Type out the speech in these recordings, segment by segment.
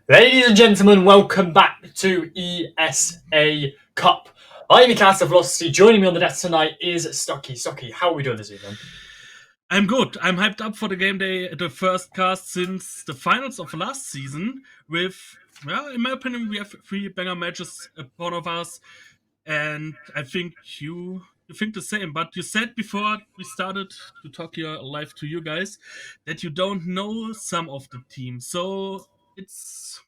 Ladies and gentlemen, welcome back to ESA Cup. I'm your cast of Velocity. Joining me on the desk tonight is Stucky. Stucky, how are we doing this evening? I'm good. I'm hyped up for the game day, the first cast since the finals of last season. Well, in my opinion, we have three banger matches upon of us, and I think you think the same. But you said before we started to talk here live to you guys that you don't know some of the teams, so it's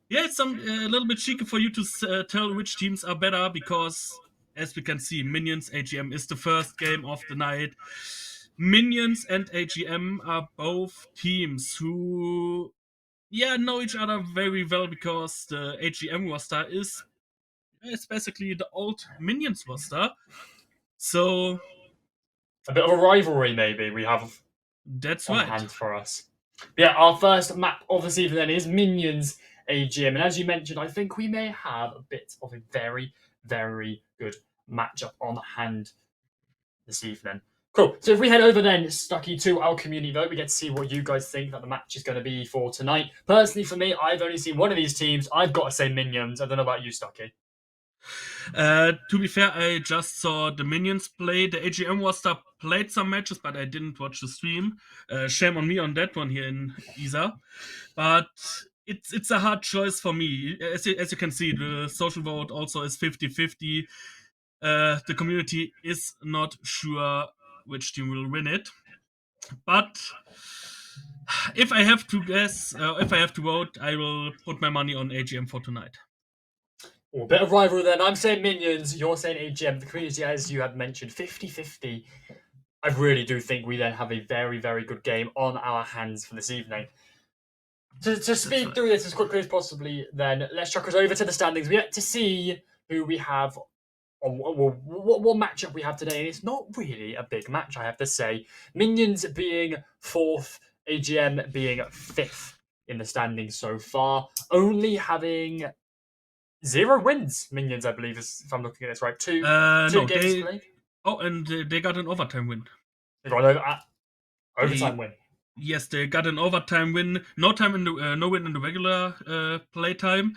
it's a little bit cheeky for you to tell which teams are better because, as we can see, Minions AGM is the first game of the night. Minions and AGM are both teams who, know each other very well because the AGM roster is basically the old Minions roster. So A bit of a rivalry, maybe, we have that's on right. hand for us. Yeah, our first map of this evening then is Minions AGM. And as you mentioned, I think we may have a bit of a very, very good matchup on hand this evening. Cool. So if we head over then, Stucky, to our community vote, we get to see what you guys think that the match is going to be for tonight. Personally, for me, I've only seen one of these teams. I've got to say Minions. I don't know about you, Stucky. To be fair, I just saw the Minions play. The AGM roster played some matches, but I didn't watch the stream. Shame on me on that one here in ESA. But it's a hard choice for me. As you can see, the social vote also is 50-50. The community is not sure which team will win it. But if I have to guess, if I have to vote, I will put my money on AGM for tonight. Oh, a bit of rivalry then. I'm saying Minions. You're saying AGM. The community, as you had mentioned, 50-50. I really do think we then have a very, very good game on our hands for this evening. To speed through this as quickly as possibly, then let's chuck us over to the standings. We get to see who we have on what matchup we have today, and it's not really a big match, I have to say. Minions being fourth, AGM being fifth in the standings so far, only having 0 wins. Minions, I believe, if I'm looking at this right, two No, games played. and they got an overtime win. They got an overtime They win. Yes, they got an overtime win. No time in the no win in the regular play time.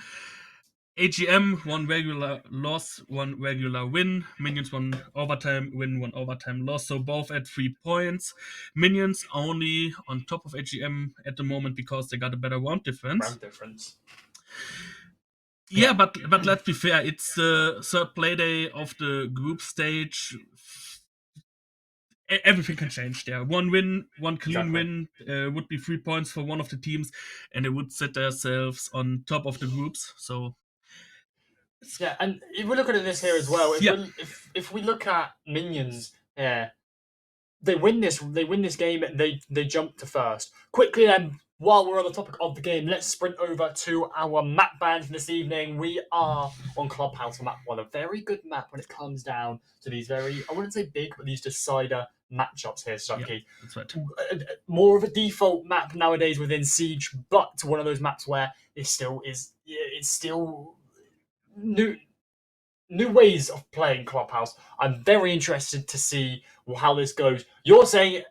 AGM one regular loss, one regular win. Minions one overtime win, one overtime loss. So both at 3 points. Minions only on top of AGM at the moment because they got a better round difference. Round difference. Yeah, but let's be fair. It's the third play day of the group stage. Everything can change there. One win, one clean Exactly. win would be 3 points for one of the teams, and they would set themselves on top of the groups. So Yeah, and if we look at this here as well, yeah, if we look at Minions, yeah, they win this. They win this game. They jump to first quickly. Then, while we're on the topic of the game, let's sprint over to our map bans this evening. We are on Clubhouse map one, a very good map when it comes down to these very, I wouldn't say big, but these decider matchups here, yeah, Stucky. that's right. More of a default map nowadays within Siege, but one of those maps where it still is. It's still new ways of playing Clubhouse. I'm very interested to see how this goes. You're saying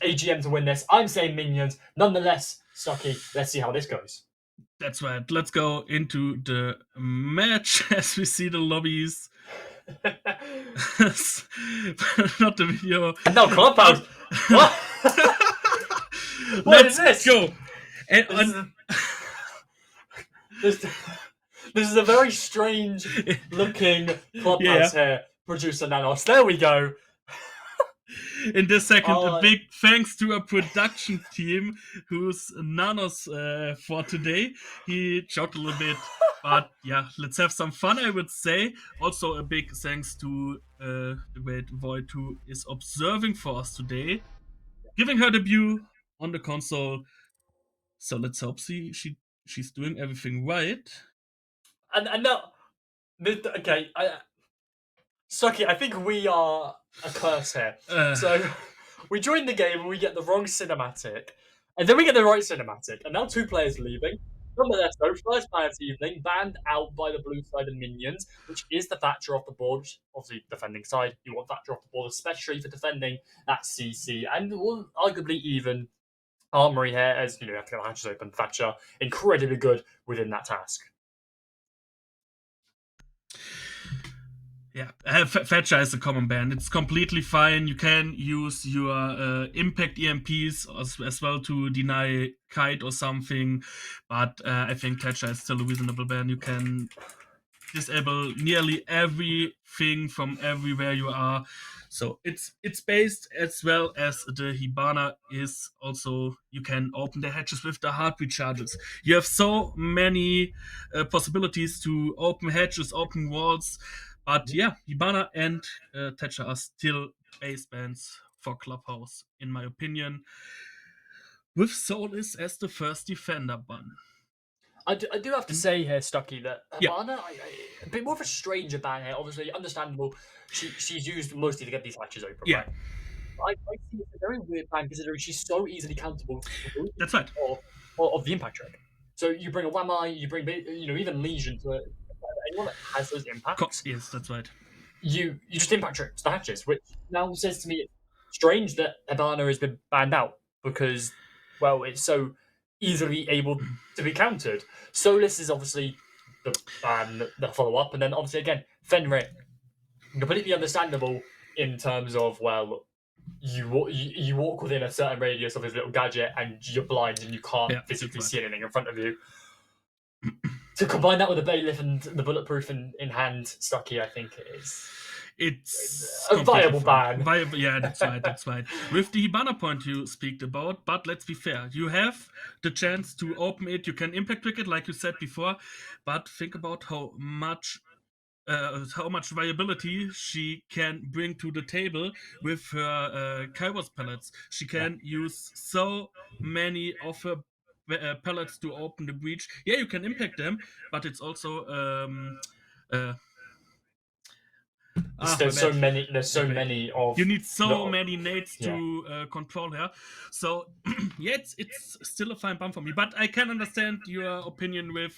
AGM to win this. I'm saying Minions. Nonetheless, Stucky, let's see how this goes. That's right. Let's go into the match as we see the lobbies. Not the video. And now Clubhouse. What? What is Let's this? go. And this is a very strange looking Clubhouse here, producer Nanos. There we go. In this second, a big thanks to a production team who's Nanos for today. He joked a little bit, but yeah, let's have some fun, I would say. Also, a big thanks to the great Void who is observing for us today, giving her debut on the console. So let's hope she's doing everything right. And now, okay, Sucky, I think we are a curse here. So we join the game and we get the wrong cinematic, and then we get the right cinematic, and now two players leaving. Nonetheless, though, first ban of the evening, banned out by the blue side and Minions, which is the Thatcher off the board. Obviously, defending side, you want Thatcher off the board, especially for defending that CC, and will arguably even armory here, as you have to get the hatches open. Thatcher, incredibly good within that task. Yeah, Thatcher is a common ban. It's completely fine. You can use your impact EMPs as well to deny kite or something, but I think Thatcher is still a reasonable ban. You can disable nearly everything from everywhere you are. So it's based as well as the Hibana is also. You can open the hatches with the heartbeat charges. You have so many possibilities to open hatches, open walls. But yeah, Hibana and Thatcher are still base bans for Clubhouse, in my opinion. With Solis as the first defender ban. I do have to say here, Stucky, that Yeah. Hibana, a bit more of a stranger ban here. Obviously, understandable. She's used mostly to get these hatches open, Yeah. right? I see it's a very weird ban considering she's so easily countable. That's right. Of the impact trick. So you bring a Wamai, you bring even Legion to it. Anyone that has those impacts, Yes, that's right. you just impact tricks the hatches, which now says to me it's strange that Hibana has been banned out because, well, it's so easily able to be countered. Solus is obviously the follow up, and then obviously again Fenrir, completely understandable in terms of, well, you walk within a certain radius of his little gadget and you're blind and you can't physically see anything in front of you. To combine that with the bailiff and the bulletproof in hand, Stucky, I think it's a viable ban. Yeah, that's right. That's right. With the Hibana point you speak about, but let's be fair. You have the chance to open it. You can impact trick it, like you said before. But think about how much viability she can bring to the table with her Kairos pellets. She can use so many of her pellets to open the breach. Yeah, you can impact them, but it's also there's so many of you need so many nades to control her. So yeah, it's still a fine bump for me, but I can understand your opinion with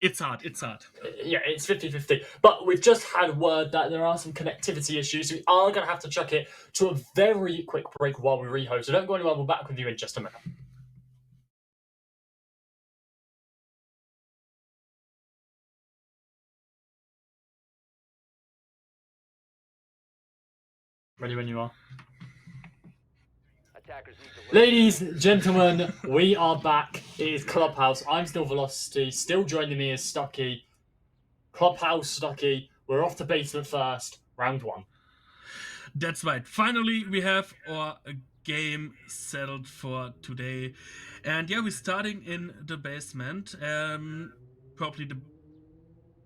it's hard. Yeah, it's 50-50. But we've just had word that there are some connectivity issues. We are going to have to chuck it to a very quick break while we rehost. So don't go anywhere. We'll be back with you in just a minute. Ready when you are. Ladies, gentlemen, we are back. It is Clubhouse. I'm still Velocity. Still joining me is Stucky. Clubhouse, Stucky. We're off to basement first. Round 1. That's right. Finally, we have our game settled for today. And yeah, we're starting in the basement. Probably the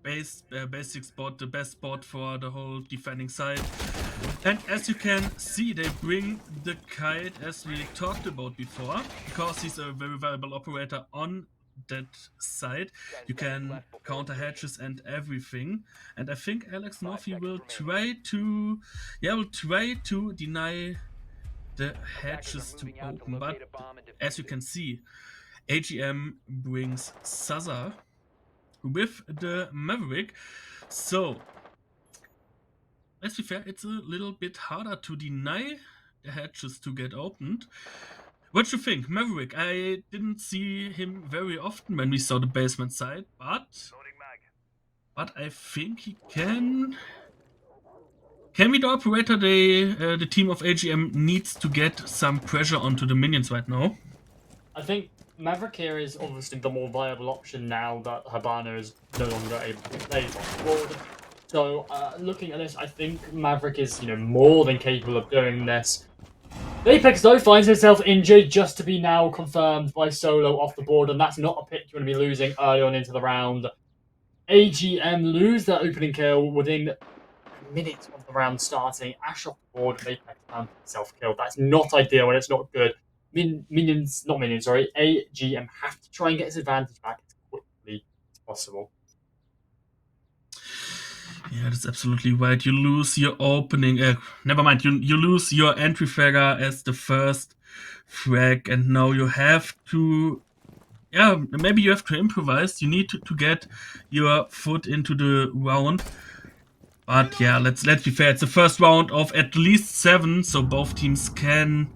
basic spot, the best spot for the whole defending side. And as you can see, they bring the kite as we talked about before, because he's a very valuable operator on that side. You can counter hatches and everything. And I think Alex Northy will try to deny the hatches to open. But as you can see, AGM brings Saza with the Maverick. So let's be fair, it's a little bit harder to deny the hatches to get opened. What do you think, Maverick? I didn't see him very often when we saw the basement side, but I think he can. Can be the operator. The team of AGM needs to get some pressure onto the minions right now. I think Maverick here is obviously the more viable option now that Hibana is no longer able to play on board. So, looking at this, I think Maverick is, more than capable of doing this. Apex, though, finds himself injured, just to be now confirmed by Solo off the board, and that's not a pick you're going to be losing early on into the round. AGM lose their opening kill within minutes of the round starting. Ash off the board, and Apex found himself killed. That's not ideal, and it's not good. AGM have to try and get his advantage back as quickly as possible. Yeah, that's absolutely right. You lose your opening. Never mind. You lose your entry fragger as the first frag, and now you have to. Yeah, maybe you have to improvise. You need to get your foot into the round. But yeah, let's be fair. It's the first round of at least 7, so both teams can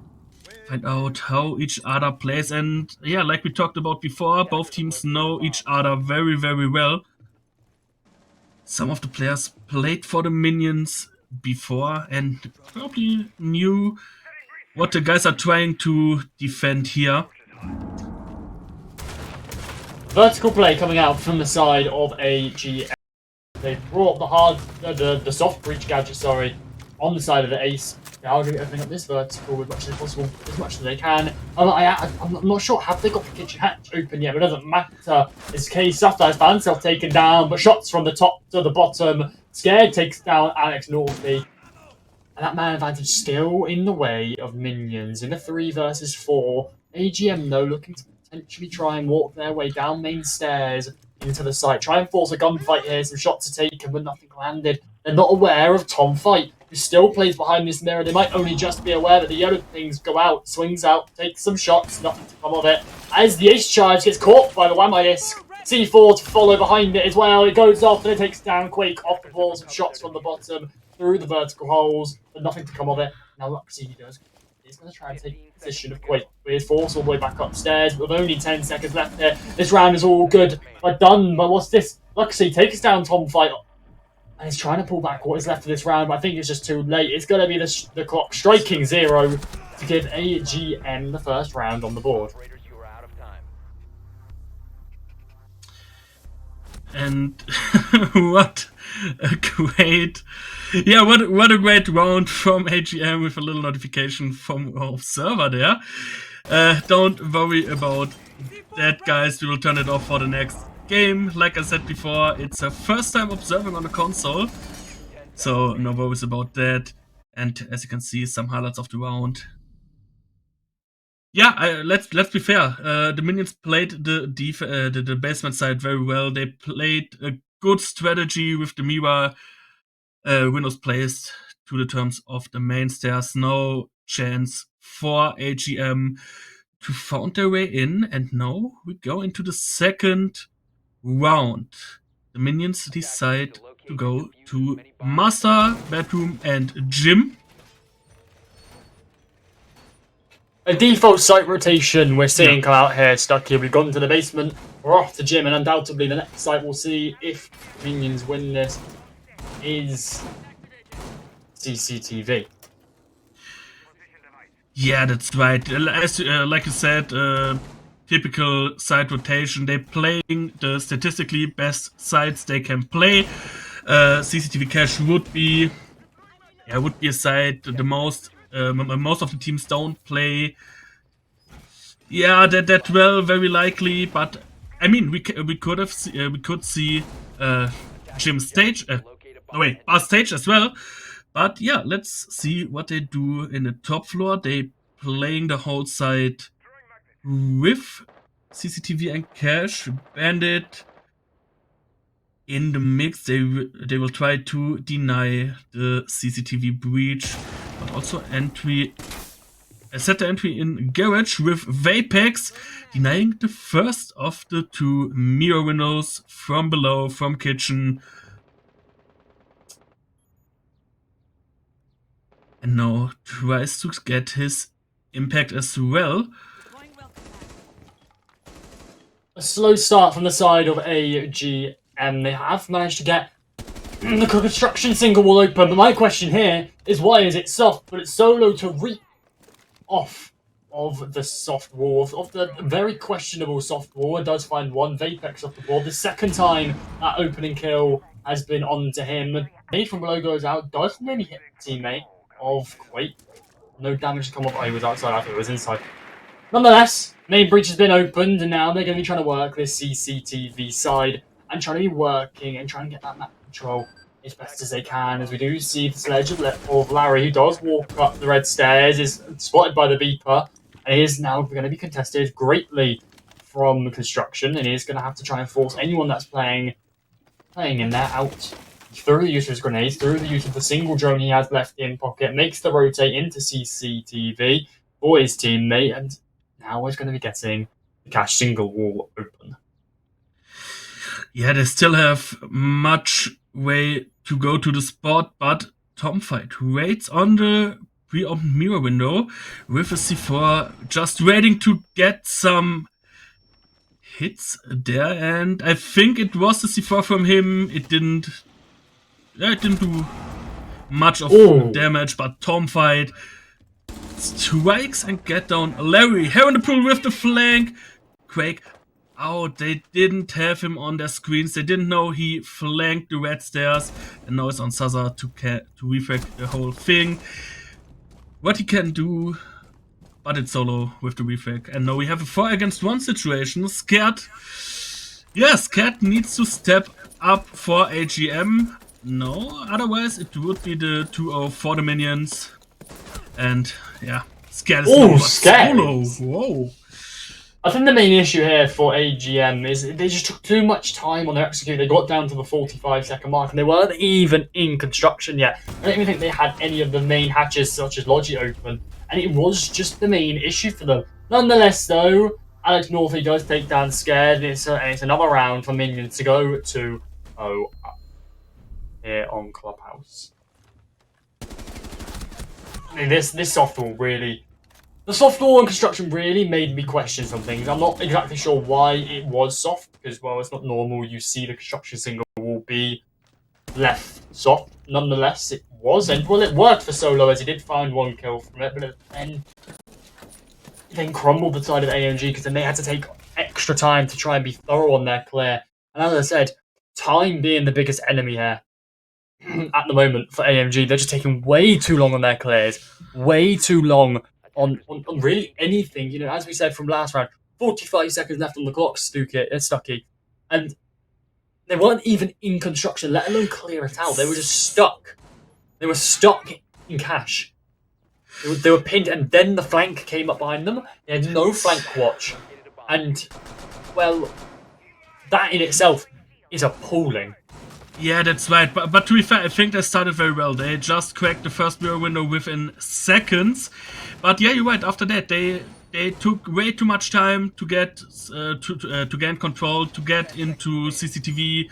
find out how each other plays. And yeah, like we talked about before, both teams know each other very, very well. Some of the players played for the minions before and probably knew what the guys are trying to defend here. Vertical play coming out from the side of AGM. They brought the soft breach gadget, on the side of the ace. They are going to be opening up this vertical as much as possible, as much as they can. I'm not sure, have they got the kitchen hatch open yet? But it doesn't matter. It's case Safta has found himself taken down, but shots from the top to the bottom. Scared takes down Alex Northby. And that man advantage still in the way of minions in a 3 versus 4. AGM, though, looking to potentially try and walk their way down main stairs into the site. Try and force a gunfight here. Some shots are taken, but nothing landed. They're not aware of Tom Fight, who still plays behind this mirror. They might only just be aware that the yellow things go out, swings out, takes some shots, nothing to come of it. As the ace charge gets caught by the Whammy disc, C4 to follow behind it as well. It goes off and it takes down Quake off the balls and shots from the bottom through the vertical holes, but nothing to come of it. Now Luxy does. He's going to try and take position of Quake. With his force all the way back upstairs, with only 10 seconds left here. This round is all good, but done. But what's this? Luxy takes down Tom Fight, and he's trying to pull back what is left of this round, but I think it's just too late. It's going to be the clock striking 0 to give AGM the first round on the board. And what a great, what a great round from AGM with a little notification from our server there. Don't worry about that, guys. We will turn it off for the next game. Like I said before, it's a first time observing on the console, so no worries about that. And as you can see, some highlights of the round. Yeah, let's be fair. The minions played the basement side very well. They played a good strategy with the Mira windows placed to the terms of the main stairs. No chance for AGM to found their way in. And now we go into the second round. The minions decide to go to master bedroom and gym. A default site rotation we're seeing come out here, stuck here. We've gone to the basement, we're off to gym, and undoubtedly the next site we'll see if minions win this is CCTV. Yeah, that's right. As like you said, typical site rotation. They're playing the statistically best sites they can play. CCTV Cache would be a site the most of the teams don't play. Yeah, that well, very likely. But I mean, we could see gym stage. Bar stage as well. But yeah, let's see what they do in the top floor. They playing the whole site with CCTV and Cache. Bandit in the mix. They will try to deny the CCTV breach, but also set the entry in Garage with Vapex, denying the first of the 2 mirror windows from below, from kitchen. And now tries to get his impact as well. A slow start from the side of AGM. They have managed to get the construction single wall open, but my question here is why is it soft, but it's so low to reach off of the soft wall, of the very questionable soft wall. It does find 1 Vapex off the board. The second time that opening kill has been onto him. Nade from below goes out, does nearly hit the teammate of Quake. No damage to come off. Oh, he was outside, I thought he was inside. Nonetheless, main breach has been opened, and now they're going to be trying to work this CCTV side and trying to be working and trying to get that map control as best as they can. As we do see the sledge of Larry, who does walk up the red stairs, is spotted by the beeper, and he is now going to be contested greatly from construction, and he is going to have to try and force anyone that's playing in there out through the use of his grenades, through the use of the single drone he has left in pocket, makes the rotate into CCTV for his teammate, and now he's going to be getting the cache single wall open. Yeah, they still have much way to go to the spot, but Tom Fight waits on the pre-opened mirror window with a C4, just waiting to get some hits there, and I think it was the C4 from him. It didn't do much of damage, but Tom Fight strikes and get down Larry. Hair in the pool with the flank. Quake out. They didn't have him on their screens. They didn't know he flanked the red stairs, and now it's on Saza to refrag the whole thing. What he can do, but it's solo with the refrag. And now we have a 4 against 1 situation. Scared. Yeah, Scared needs to step up for AGM. No, otherwise it would be the 2-0 for the minions. And yeah, Scared is solo. Whoa. I think the main issue here for AGM is they just took too much time on their execute. They got down to the 45-second mark and they weren't even in construction yet. I don't even think they had any of the main hatches such as Logi open, and it was just the main issue for them. Nonetheless though, Alex Northey does take down Scared, and it's another round for minions to go to here on Clubhouse. I mean, this softball really... The soft wall and construction really made me question some things. I'm not exactly sure why it was soft, because, well, it's not normal. You see the construction single wall be left soft. Nonetheless, it was, and, well, it worked for Solo, as he did find 1 kill from it, but it then crumbled the side of AMG, because then they had to take extra time to try and be thorough on their clear. And as I said, time being the biggest enemy here at the moment for AMG. They're just taking way too long on their clears. Way too long on really anything. You know, as we said from last round, 45 seconds left on the clock, Stucky. And they weren't even in construction, let alone clear it out. They were just stuck. They were stuck in cash. They were pinned, and then the flank came up behind them. They had no flank watch. And, well, that in itself is appalling. Yeah, that's right. But to be fair, I think they started very well. They just cracked the first mirror window within seconds. But yeah, you're right. After that, they took way too much time to get to gain control, to get into CCTV,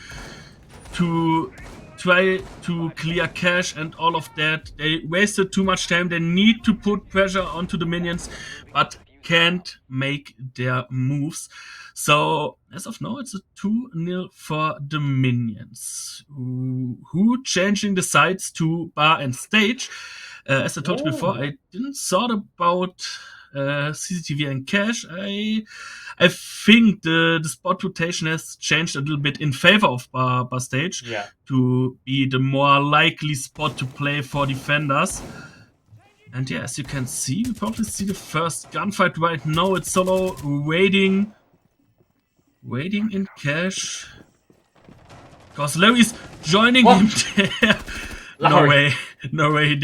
to try to clear cache and all of that. They wasted too much time. They need to put pressure onto the minions, but can't make their moves. So, as of now, it's a 2-0 for the minions, who changing the sides to bar and stage. As I told you before, I didn't thought about CCTV and cache. I think the spot rotation has changed a little bit in favor of bar stage to be the more likely spot to play for defenders. And yeah, as you can see, we probably see the first gunfight right now. It's Solo waiting in cache. Because Larry's joining him there. Larry. No way.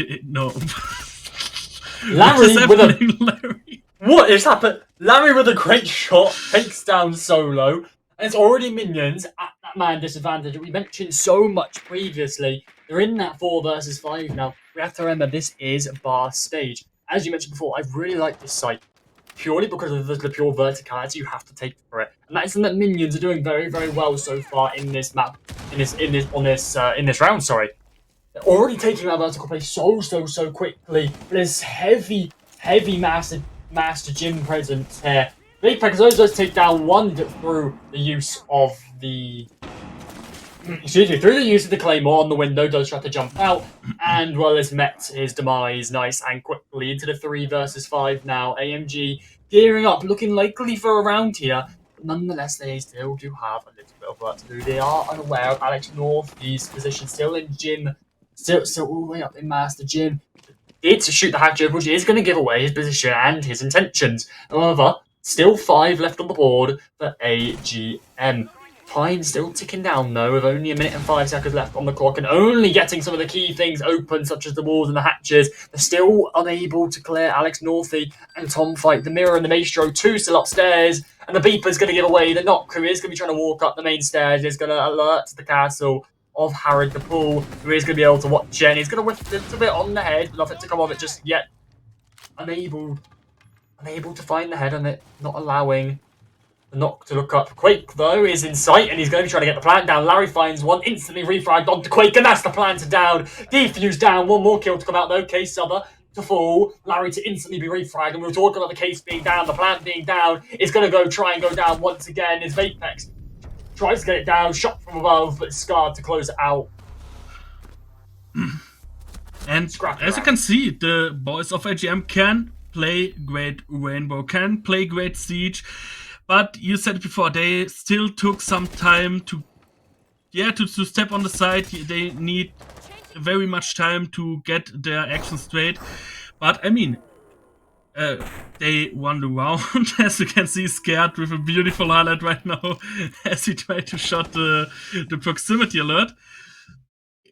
Larry? What is happening? Larry with a great shot takes down Solo. And it's already minions at that man disadvantage that we mentioned so much previously. They're in that 4 versus 5 now. We have to remember this is bar stage. As you mentioned before, I really like this site. Purely because of the pure verticality you have to take for it, and that is something that minions are doing very, very well so far in this map, in this round. Sorry, they're already taking that vertical play so quickly. There's heavy master gym presence here. Big Pegasus does take down 1 through the use of the. Through the use of the Claymore on the window, does try to jump out, and well, has met his demise nice and quickly into the 3 versus 5 now. AMG gearing up, looking likely for a round here, but nonetheless, they still do have a little bit of work to do. They are unaware of Alex Northey's position, still in gym, still all the way up in Master Gym. Did to shoot the hatch over, which is going to give away his position and his intentions. However, still 5 left on the board for AGM. Time still ticking down though, with only 1 minute and 5 seconds left on the clock, and only getting some of the key things open, such as the walls and the hatches. They're still unable to clear Alex Northey and Tom Fight. The Mirror and the Maestro 2 still upstairs, and the Beeper's going to give away. The Knock crew is going to be trying to walk up the main stairs. Is going to alert the castle of Harrod the Pool, who is going to be able to watch it, and he's going to whiff a little bit on the head, but nothing to come of it just yet. Unable to find the head on it, not allowing the Knock to look up. Quake, though, is in sight, and he's going to be trying to get the plant down. Larry finds 1, instantly refragged onto Quake, and that's the plant down. Defuse down, 1 more kill to come out, though. Case Suther to fall, Larry to instantly be refragged, and we were talking about the case being down, the plant being down. It's going to try and go down once again. As Vapex tries to get it down, shot from above, but scarred to close it out. And as you can see, the boys of AGM can play great Rainbow, can play great Siege, but you said it before, they still took some time to step on the side. They need very much time to get their action straight. But I mean, they won the round, as you can see, scared with a beautiful highlight right now as he tried to shot the proximity alert.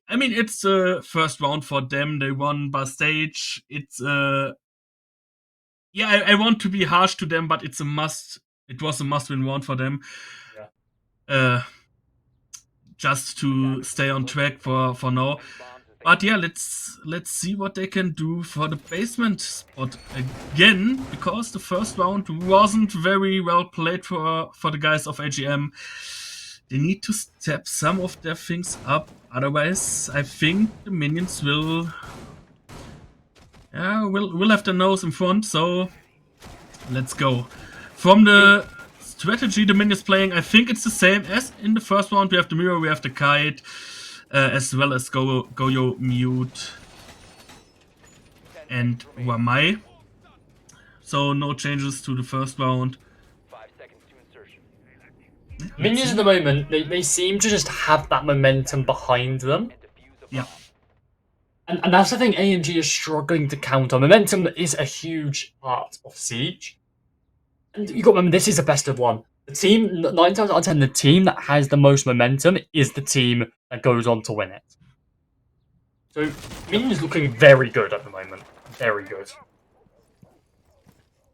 I mean, it's the first round for them. They won by stage. It's I want to be harsh to them, but it's a must. It was a must-win round for them. Yeah. Just to stay on track for now. But yeah, let's see what they can do for the basement spot again, because the first round wasn't very well played for the guys of AGM. They need to step some of their things up, otherwise I think the minions will have their nose in front. So let's go. From the strategy the minions playing, I think it's the same as in the first round. We have the mirror, we have the kite, as well as Goyo, Mute, and Wamai. So no changes to the first round. 5 seconds to insertion. Minions at the moment, they seem to just have that momentum behind them. Yeah. And that's the thing AMG is struggling to counter. Momentum is a huge part of Siege. And you got to remember, this is a best of one. The team, 9 times out of 10, the team that has the most momentum is the team that goes on to win it. So, Minion is looking very good at the moment. Very good.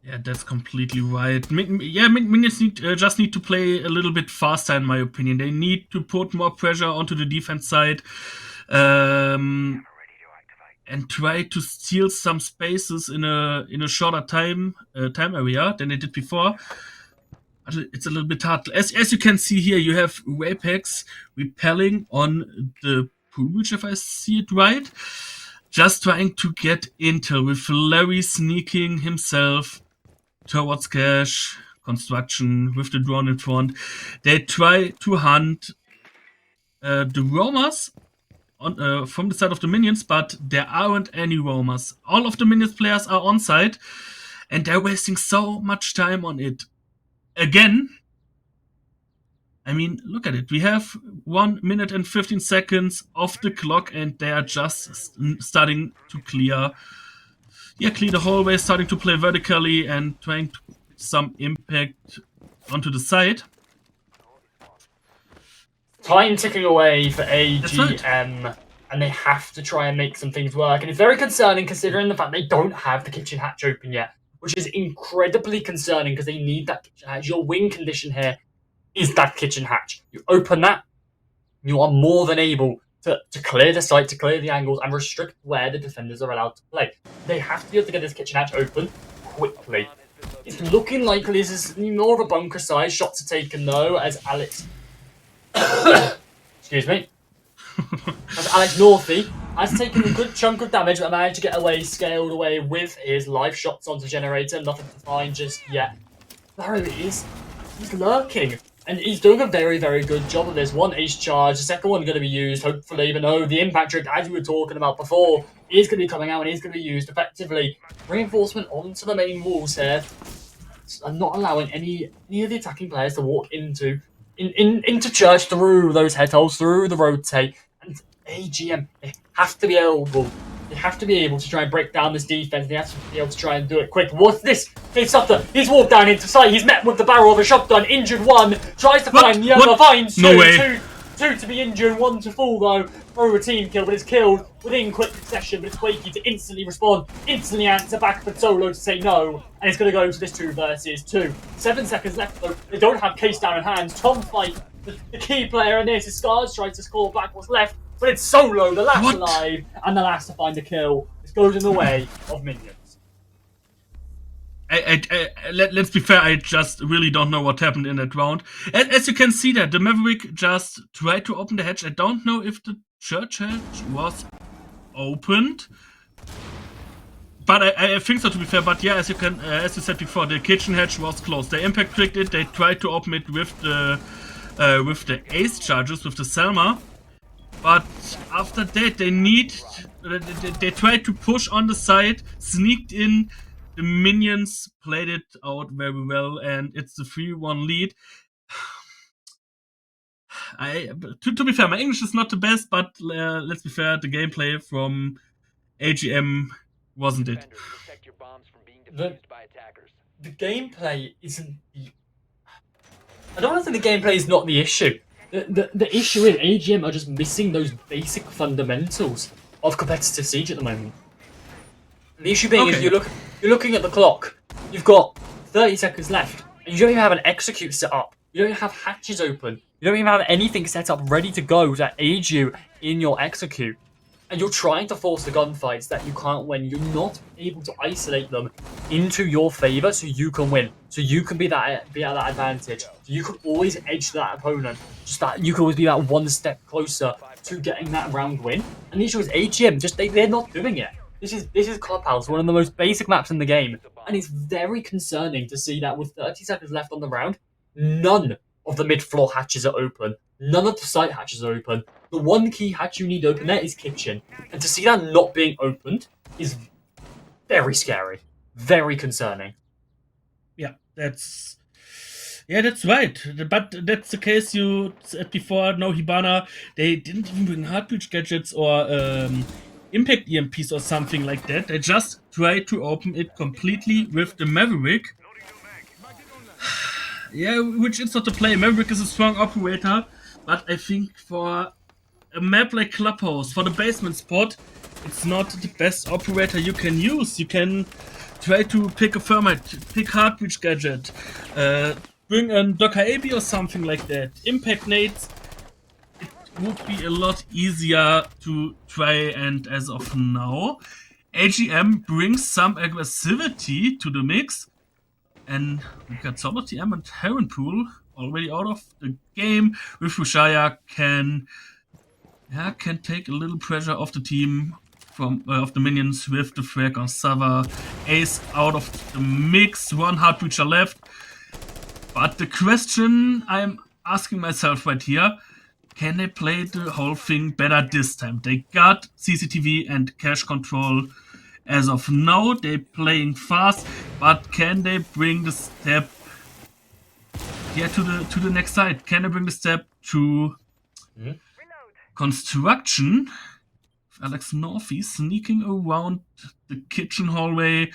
Yeah, that's completely right. Minions just need to play a little bit faster, in my opinion. They need to put more pressure onto the defense side. And try to steal some spaces in a shorter time area than they did before. It's a little bit hard. As you can see here, you have Apex repelling on the pool bridge, if I see it right. Just trying to get intel with Larry sneaking himself towards cache, construction with the drone in front. They try to hunt the roamers from the side of the minions, but there aren't any roamers. All of the minions players are on site, and they're wasting so much time on it. Again, I mean, look at it. We have 1 minute and 15 seconds off the clock, and they are just starting to clear the hallway, starting to play vertically and trying to put some impact onto the side. Time ticking away for AGM, right. and they have to try and make some things work. And it's very concerning considering the fact they don't have the kitchen hatch open yet, which is incredibly concerning because they need that kitchen hatch. Your win condition here is that kitchen hatch. You open that, you are more than able to clear the site, to clear the angles, and restrict where the defenders are allowed to play. They have to be able to get this kitchen hatch open quickly. It's looking like this is more of a bunker size. Shots are taken though, as Alex... Excuse me. As Alex Northy has taken a good chunk of damage, but managed to get away, scaled away with his life shots onto generator. Nothing to find just yet. Larry he's lurking, and he's doing a very, very good job of this. One ace charge, the second one going to be used, hopefully, but no, the impact trick, as we were talking about before, is going to be coming out and is going to be used effectively. Reinforcement onto the main walls here, and not allowing any of the attacking players to walk into church through those head holes, through the rotate. And AGM, they have to be able to try and break down this defense. They have to be able to try and do it quick. What's this? It's Sutter. He's walked down into sight. He's met with the barrel of a shotgun. Injured one. Tries to find the other. Finds two. No way. Two to be injured. One to fall though. Through a team kill, but it's killed within quick succession. But it's Quakey to instantly respond, instantly answer back for Solo to say no, and it's going to go to this 2 versus 2. 7 seconds left though. They don't have Case down in hand. Tom Fight, the key player in this, is Scars tries to score back what's left, but it's Solo, the last alive, and the last to find a kill. This goes in the way of minions. Let's be fair, I just really don't know what happened in that round. As you can see there, the Maverick just tried to open the hatch. I don't know if the church hatch was opened. But I think so, to be fair. But yeah, as you said before, the kitchen hatch was closed. They impact clicked it. They tried to open it with the ace charges with the Selma. But after that, they tried to push on the side, sneaked in. The minions played it out very well, and it's the 3-1 lead. To be fair, my English is not the best, but let's be fair, the gameplay from AGM wasn't it. Defenders, protect your bombs from being The- defused by attackers. The gameplay isn't the... I don't want to say the gameplay is not the issue. The issue is AGM are just missing those basic fundamentals of competitive Siege at the moment. The issue being is Okay. you're looking at the clock. You've got 30 seconds left, and you don't even have an execute set up. You don't even have hatches open. You don't even have anything set up ready to go to aid you in your execute. And you're trying to force the gunfights that you can't win. You're not able to isolate them into your favor so you can win. So you can be at that advantage. So you can always edge that opponent. Just that you can always be that one step closer to getting that round win. And the issue is AGM, they're not doing it. This is Clubhouse, one of the most basic maps in the game. And it's very concerning to see that with 30 seconds left on the round, none of the mid-floor hatches are open. None of the site hatches are open. The one key hatch you need open there is kitchen. And to see that not being opened is very scary. Very concerning. Yeah, that's right. But that's the case you said before. No Hibana, they didn't even bring heartbeat gadgets or impact EMPs or something like that. They just tried to open it completely with the Maverick. Yeah, which is not to play. Maverick is a strong operator, but I think for a map like Clubhouse, for the basement spot, it's not the best operator you can use. You can try to pick a thermite, pick heartbeat gadget, bring a Docker AB or something like that. Impact nades. It would be a lot easier to try, and as of now, AGM brings some aggressivity to the mix. And we got Solo TM and Heronpool already out of the game. With Rushaya can take a little pressure off the team from of the minions with the frag on Sava. Ace out of the mix, one hard breacher left. But the question I'm asking myself right here, can they play the whole thing better this time? They got CCTV and cache control. As of now, they're playing fast, but can they bring the step to the next side? Can they bring the step to construction? Alex Northy sneaking around the kitchen hallway,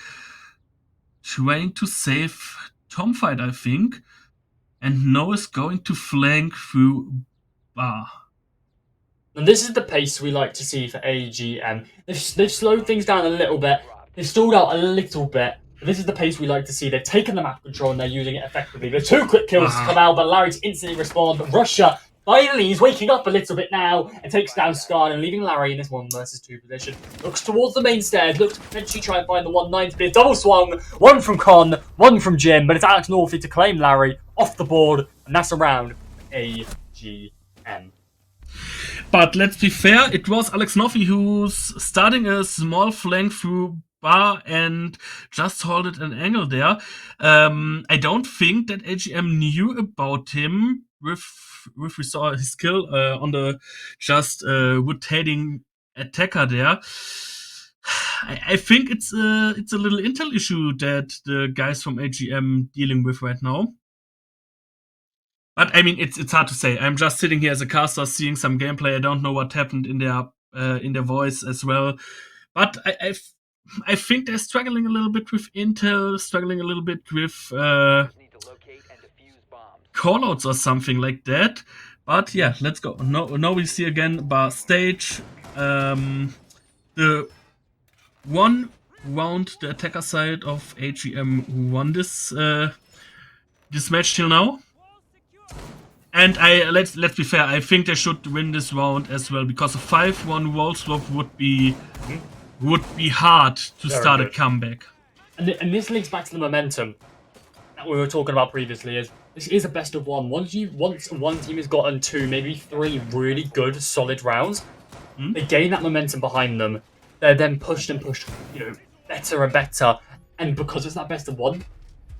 trying to save Tomfight, I think. And No is going to flank through Bar. And this is the pace we like to see for AGM. They've slowed things down a little bit. They've stalled out a little bit. But this is the pace we like to see. They've taken the map control and they're using it effectively. The 2 quick kills come out, but Larry to instantly respond. But Russia finally is waking up a little bit now and takes down Scar and leaving Larry in this 1 versus 2 position. Looks towards the main stairs, looks to potentially try and find the 1-9 to be a double swung. One from Con, one from Jim, but it's Alex Northy to claim Larry off the board, and that's around AGM. But let's be fair, it was Alex Northy who's starting a small flank through Bar and just holded an angle there. I don't think that AGM knew about him with we saw his skill on the just rotating attacker there. I think it's a little intel issue that the guys from AGM dealing with right now. But I mean, it's hard to say. I'm just sitting here as a caster, seeing some gameplay. I don't know what happened in their voice as well. But I think they're struggling a little bit with intel, struggling a little bit with callouts or something like that. But yeah, let's go. Now we see again Bar stage. The one round the attacker side of AGM won this match till now. And let's be fair, I think they should win this round as well, because a 5-1 wall swap would be hard to start a comeback. And this links back to the momentum that we were talking about previously. This is a best of one. Once one team has gotten 2, maybe 3 really good, solid rounds, they gain that momentum behind them. They're then pushed and pushed, better and better. And because it's that best of one,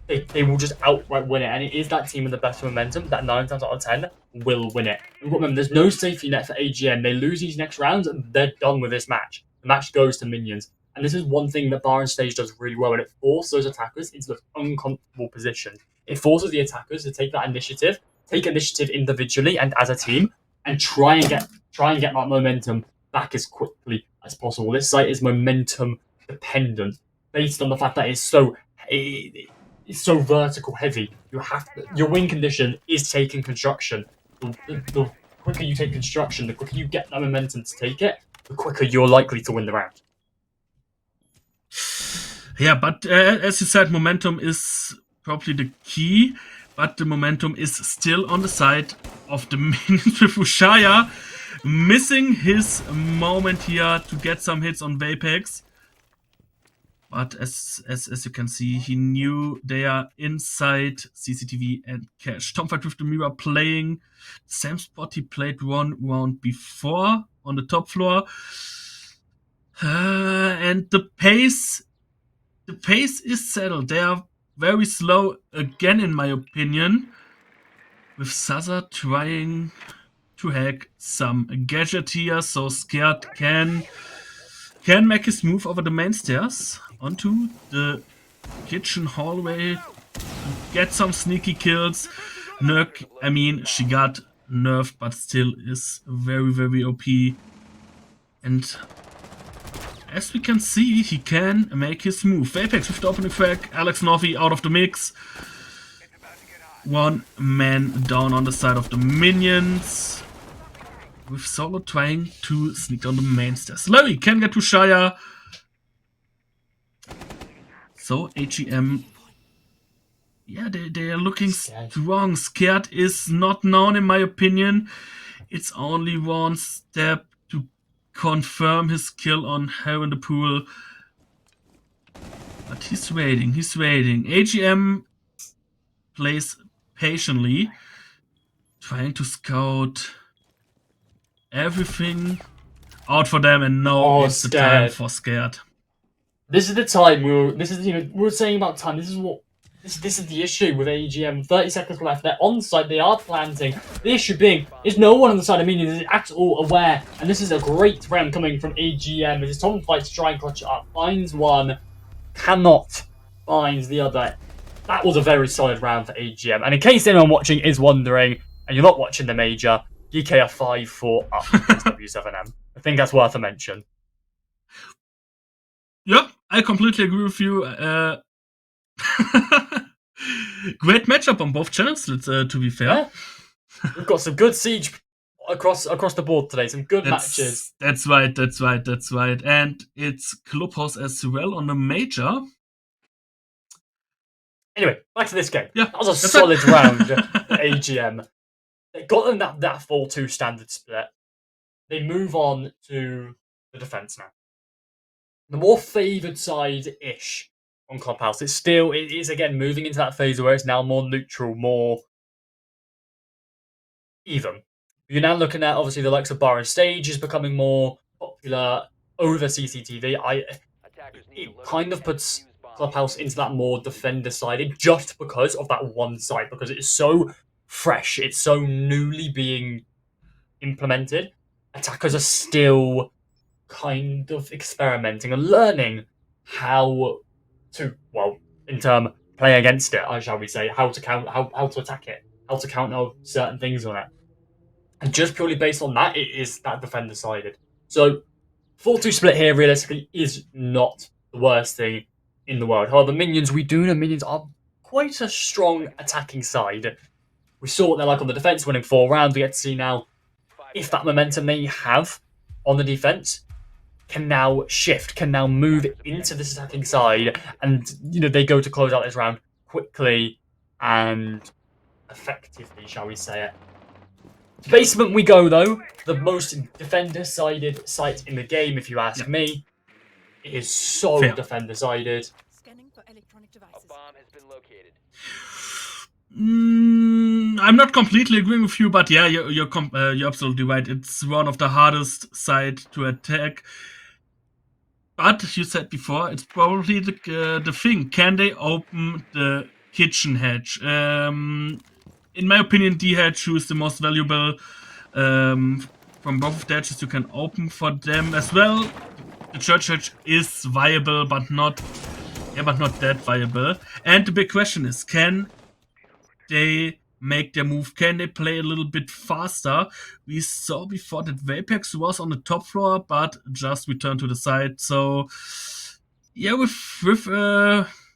they will just outright win it. And it is that team with the best momentum that 9 times out of 10 will win it. And remember, there's no safety net for AGM. They lose these next rounds and they're done with this match. The match goes to Minions. And this is one thing that Bar and Stage does really well, and it forces those attackers into those uncomfortable positions. It forces the attackers to take initiative individually and as a team, and try and get that momentum back as quickly as possible. This site is momentum dependent, based on the fact that it's so vertical heavy. Your win condition is taking construction. The quicker you take construction, the quicker you get that momentum to take it, the quicker you're likely to win the round. Yeah, but as you said, momentum is probably the key, but the momentum is still on the side of the Minions with Ushaya missing his moment here to get some hits on Vapex. But as you can see, he knew they are inside CCTV and Cash. Tomfight with the Mirror playing the same spot he played one round before on the top floor. And the pace is settled. They are very slow again, in my opinion, with Saza trying to hack some gadget here, so Scared can make his move over the main stairs onto the kitchen hallway to get some sneaky kills. Nurk, I mean, she got nerfed, but still is very, very OP. And as we can see, he can make his move. Vapex with the opening frag, Alex Novi out of the mix. One man down on the side of the Minions. With Solo trying to sneak down the main stairs. Larry can get to Shire. So AGM, yeah, they are looking strong. Scared is not known, in my opinion. It's only one step to confirm his kill on Hell in the Pool. But he's waiting. AGM plays patiently, trying to scout everything out for them, and now it's the time for Scared. This is the time we were saying about time. This is the issue with AGM. 30 seconds left. They're on site. They are planting. The issue being is no one on the side of Minions is at all aware. And this is a great round coming from AGM as Tom fights to try and clutch it up. Finds one, cannot find the other. That was a very solid round for AGM. And in case anyone watching is wondering, and you're not watching the major, DK are 5-4 up against W7M. I think that's worth a mention. Yeah, I completely agree with you. Great matchup on both channels, to be fair. Yeah. We've got some good siege across the board today. Some good matches. That's right. And it's Clubhouse as well on the major. Anyway, back to this game. Yeah, that was a solid round for AGM. They got them that 4-2 standard split. They move on to the defense now. The more favoured side-ish on Clubhouse. It is again moving into that phase where it's now more neutral, more even. You're now looking at obviously the likes of Bar and Stage is becoming more popular over CCTV. It kind of puts Clubhouse into that more defender-sided just because of that one side, because it is so fresh, it's so newly being implemented. Attackers are still kind of experimenting and learning how to, play against it, shall we say, how to attack it, how to counter certain things on it. And just purely based on that, it is that defender-sided. So 4-2 split here, realistically, is not the worst thing in the world. However, we do know Minions are quite a strong attacking side. We saw what they're like on the defense, winning 4 rounds. We get to see now if that momentum they have on the defense can now shift, can now move into this attacking side, and they go to close out this round quickly and effectively, shall we say it. Basement we go though, the most defender-sided site in the game, if you ask me. It is so defender-sided. Scanning for electronic devices. A bomb has been located. I'm not completely agreeing with you, but yeah, you're absolutely right. It's one of the hardest sides to attack. But you said before, it's probably the thing. Can they open the kitchen hatch? In my opinion, the hatch is the most valuable from both of the hatches you can open for them as well. The church hatch is viable, but not that viable. And the big question is, can they make their move? Can they play a little bit faster? We saw before that Vapex was on the top floor, but just returned to the side. So yeah, with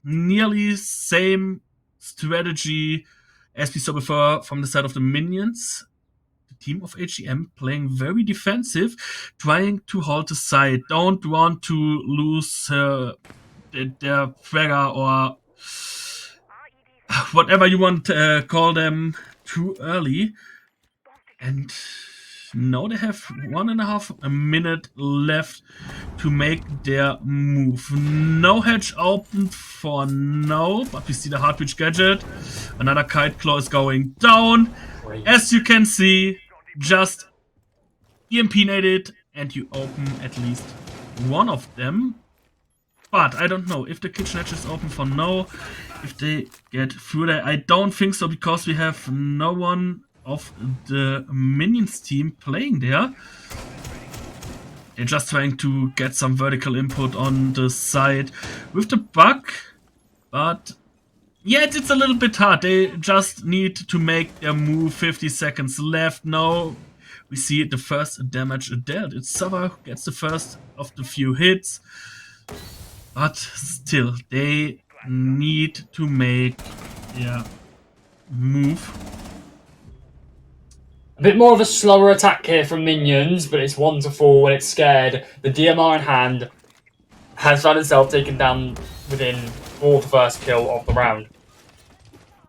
nearly same strategy as we saw before from the side of the minions. The team of HGM playing very defensive, trying to hold the side. Don't want to lose their fragger or whatever you want to call them too early. And now they have 1.5 minutes left to make their move. No hatch open for now, but we see the Heartreach gadget. Another Kite Claw is going down. Great. As you can see, just EMP-nade it and you open at least one of them. But I don't know if the kitchen hatch is open for now, if they get through there. I don't think so, because we have no one of the minions team playing there. They're just trying to get some vertical input on the side with the bug. But yeah, it's a little bit hard. They just need to make their move. 50 seconds left. Now we see the first damage dealt. It's Sava who gets the first of the few hits. But still, they need to make their move. A bit more of a slower attack here from minions, but it's 1 to 4 when it's scared. The DMR in hand has found itself taken down within 4th first kill of the round.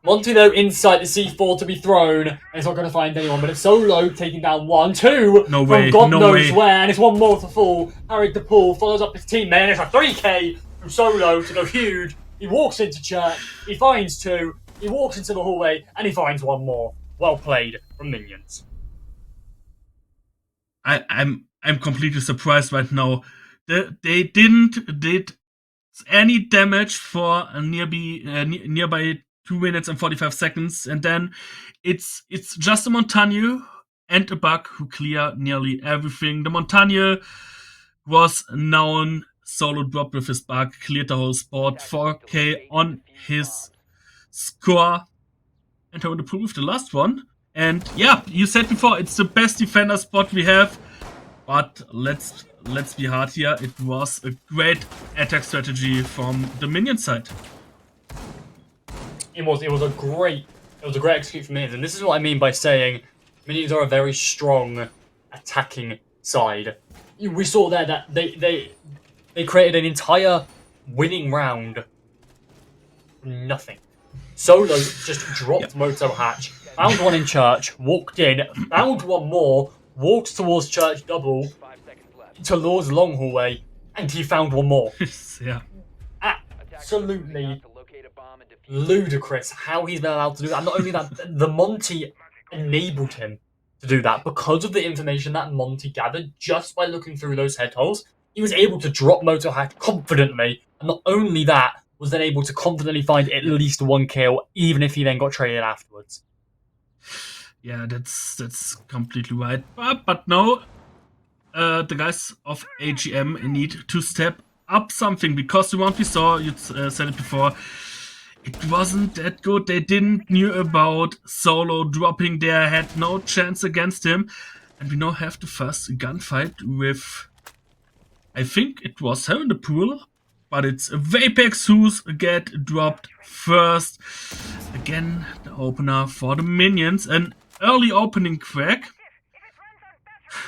Monty, though, inside the C4 to be thrown, and it's not going to find anyone, but it's Solo taking down 1, 2 No from way, God no knows way. where, and it's 1 more to fall. Harried the pull, follows up his teammate, and it's a 3k from Solo to go huge. He walks into church, he finds 2, he walks into the hallway, and he finds 1 more. Well played from minions. I'm completely surprised right now. They didn't did any damage for nearby 2 minutes and 45 seconds, and then it's just a Montagne and a bug who clear nearly everything. The Montagne was known solo drop with his bug, cleared the whole spot, 4k on his score, and having to pull with the last one. And yeah, you said before, it's the best defender spot we have. But let's be hard here. It was a great attack strategy from the minion side. It was a great execute from minions, and this is what I mean by saying minions are a very strong attacking side. We saw there that they created an entire winning round from nothing. Solo just dropped Moto Hatch, found one in church, walked in, found one more, walked towards church double 5 seconds left. to Lord's long hallway, and he found one more. Yeah. Absolutely To locate a bomb and defuse. ludicrous how he's been allowed to do that. Not only that, the Monty enabled him to do that because of the information that Monty gathered just by looking through those head holes. He was able to drop Moto Hatch confidently, and not only that, was then able to confidently find at least 1 kill, even if he then got traded afterwards. Yeah, that's completely right. But no, the guys of AGM need to step up something, because the one we saw, you said it before, it wasn't that good. They didn't knew about Solo dropping there, had no chance against him. And we now have the first gunfight with, I think it was her in the pool, but it's Vapex who's get dropped first. Again, the opener for the minions. An early opening crack.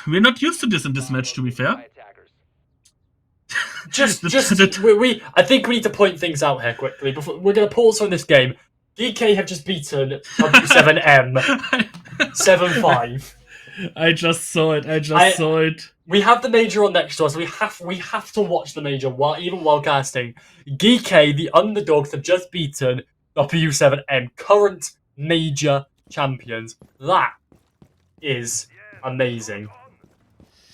We're not used to this in this match, to be fair. By attackers. I think we need to point things out here quickly. Before we're going to pause on this game. DK have just beaten W7M 7-5. I just saw it. We have the major on next to us. We have to watch the major while casting. GK, the underdogs, have just beaten W7M, current major champions. That is amazing.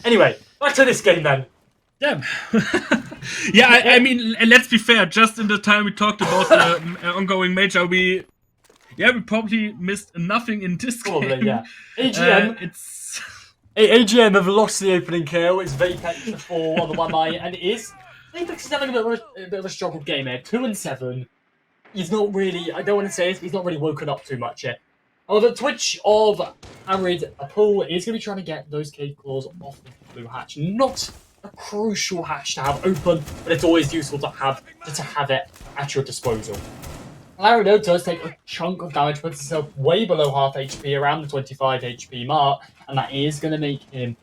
Anyway, back to this game then. Damn. Yeah, I mean, let's be fair. Just in the time we talked about the ongoing major, we probably missed nothing in this Probably, game. yeah. AGM. It's AGM have lost the opening kill. It's Vapex the 4 on the 1-eye, and it is. Vapex is having a bit of a struggle game here. 2-7. He's not really. I don't want to say it. He's not really woken up too much yet. However, Twitch of Arid Pool is going to be trying to get those cave claws off the blue hatch. Not a crucial hatch to have open, but it's always useful to have it at your disposal. Larido does take a chunk of damage, puts himself way below half HP, around the 25 HP mark, and that is going to make him.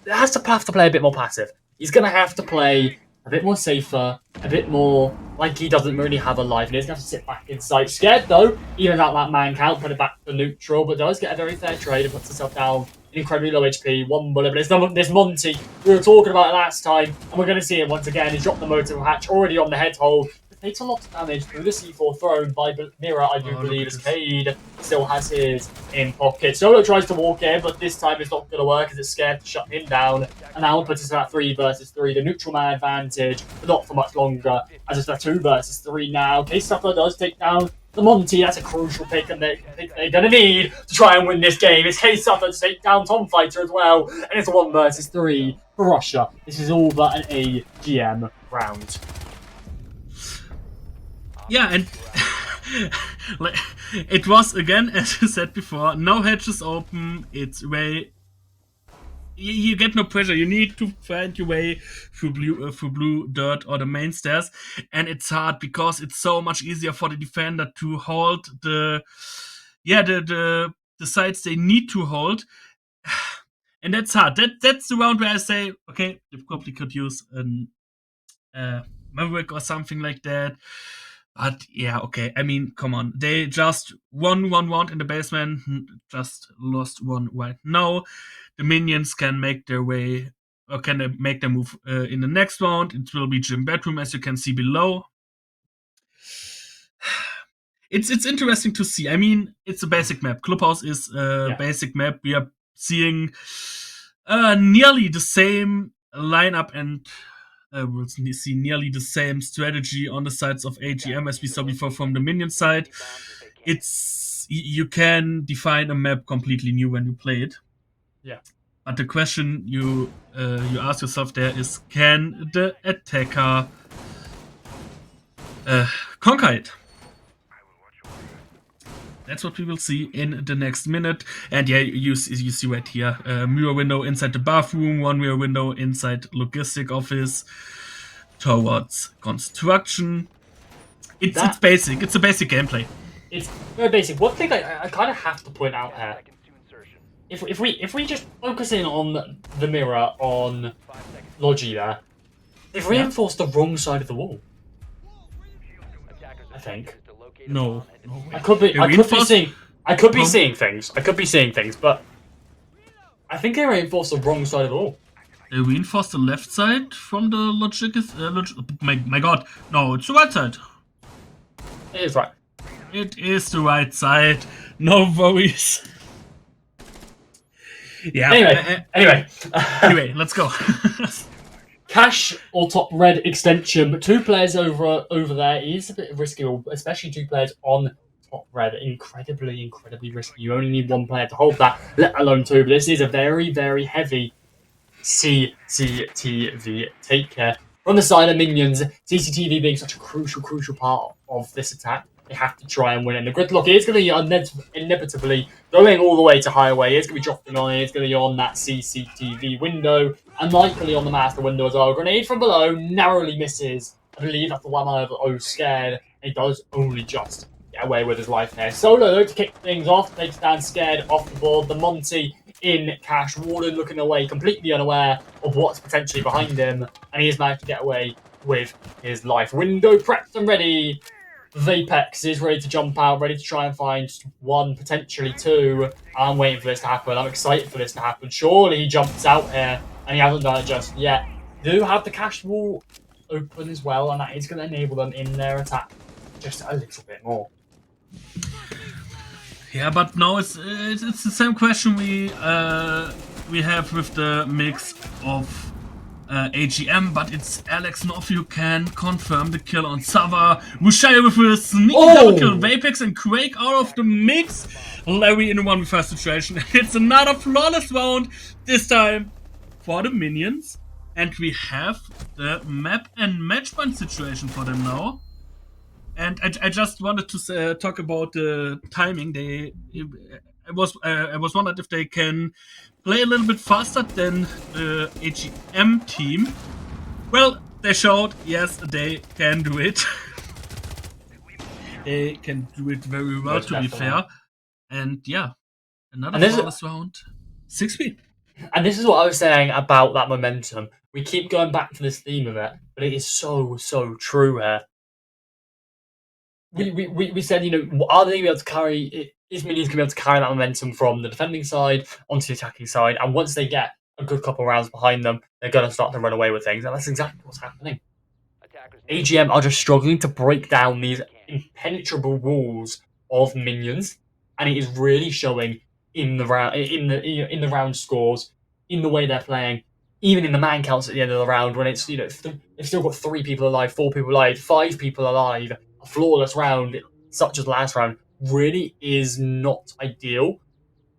Have to play a bit more passive. He's going to have to play a bit more safer, a bit more like he doesn't really have a life. And he's going to have to sit back inside. Scared though, even out that man count, put it back to neutral, but does get a very fair trade and puts himself down in incredibly low HP. One bullet, but there's Monty. We were talking about it last time, and we're going to see it once again. He's dropped the motor hatch already on the head hole. Takes a lot of damage through the C4 thrown by Mira, I do believe, as Cade still has his in pocket. Solo tries to walk in, but this time it's not going to work as it's scared to shut him down. And now puts us at 3 versus 3. The neutral man advantage, but not for much longer, as it's a 2 versus 3 now. K-Suffer does take down the Monty. That's a crucial pick, and they're going to need to try and win this game. It's K-Suffer to take down Tom Fighter as well, and it's a 1 versus 3 for Russia. This is all but an AGM round. yeah, and like, it was again, as I said before, no hatches open. It's way you get no pressure. You need to find your way through blue dirt or the main stairs, and it's hard because it's so much easier for the defender to hold the sides they need to hold, and that's hard. That's the round where I say, okay, they probably could use an Maverick or something like that. But yeah, okay. I mean, come on. They just won 1 in the basement, just lost 1 right now. The minions can make their way, or can they make their move in the next round. It will be gym bedroom, as you can see below. It's interesting to see. I mean, it's a basic map. Clubhouse is a basic map. We are seeing nearly the same lineup, and we'll see nearly the same strategy on the sides of AGM as we saw before from the minion side. It's you can define a map completely new when you play it. Yeah. But the question you ask yourself there is, can the attacker conquer it? That's what we will see in the next minute. And yeah, you see right here, mirror window inside the bathroom, 1 mirror window inside logistic office towards construction. It's basic. It's a basic gameplay. It's very basic. One thing I kind of have to point out here, if we just focus in on the mirror on Logi there, they've reinforced the wrong side of the wall. I think. No. I could be seeing things, but I think they reinforced the wrong side of the wall. They reinforced the left side from the logic. My God, no, it's the right side. It is right. It is the right side. No worries. Yeah. Anyway, let's go. Cash or top red extension, but 2 players over there is a bit risky, especially 2 players on top red. Incredibly risky. You only need 1 player to hold that, let alone 2. But this is a very, very heavy CCTV. Take care. From the side of minions, CCTV being such a crucial part of this attack, they have to try and win it. And the gridlock is going to be inevitably going all the way to highway. It's going to be dropping on it. It's going to be on that CCTV window and likely on the master window as well. Grenade from below narrowly misses. I believe that's the 1 of O scared. He does only just get away with his life here. Solo though to kick things off, takes down scared off the board. The Monty in cash. Warden looking away, completely unaware of what's potentially behind him, and he has managed to get away with his life. Window prepped and ready. Vapex is ready to jump out, ready to try and find 1, potentially 2. I'm waiting for this to happen. I'm excited for this to happen. Surely he jumps out here, and he hasn't done it just yet. They do have the cash wall open as well, and that is going to enable them in their attack just a little bit more. Yeah, but no, it's the same question we have with the mix of AGM, but it's Alex North who can confirm the kill on Sava. Mushaya with a sneaky double kill. Vapex and Quake out of the mix. Larry in a 1v5 situation. It's another flawless round, this time for the minions. And we have the map and match point situation for them now. And I just wanted to talk about the timing. I was wondered if they can play a little bit faster than the AGM team. Well, they showed, yes, they can do it. They can do it very well, to be fair. And yeah, another flawless round. 6-3. And this is what I was saying about that momentum. We keep going back to this theme of it, but it is so true here. We said, are they going to be able to carry? Is Minions going to be able to carry that momentum from the defending side onto the attacking side? And once they get a good couple of rounds behind them, they're going to start to run away with things. And that's exactly what's happening. AGM are just struggling to break down these impenetrable walls of Minions, and it is really showing in the round, in the round scores, in the way they're playing, even in the man counts at the end of the round when it's they've still got 3 people alive, 4 people alive, 5 people alive. A flawless round such as last round really is not ideal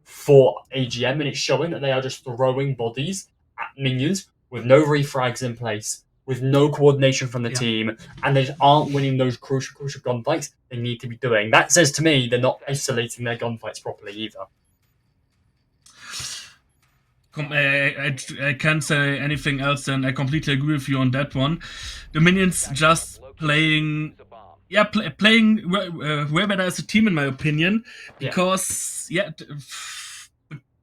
for AGM, and it's showing that they are just throwing bodies at Minions with no refrags in place, with no coordination from the team, and they just aren't winning those crucial gunfights they need to be doing. That says to me they're not isolating their gunfights properly either. I can't say anything else than I completely agree with you on that one. The Minions just playing playing way better as a team, in my opinion, because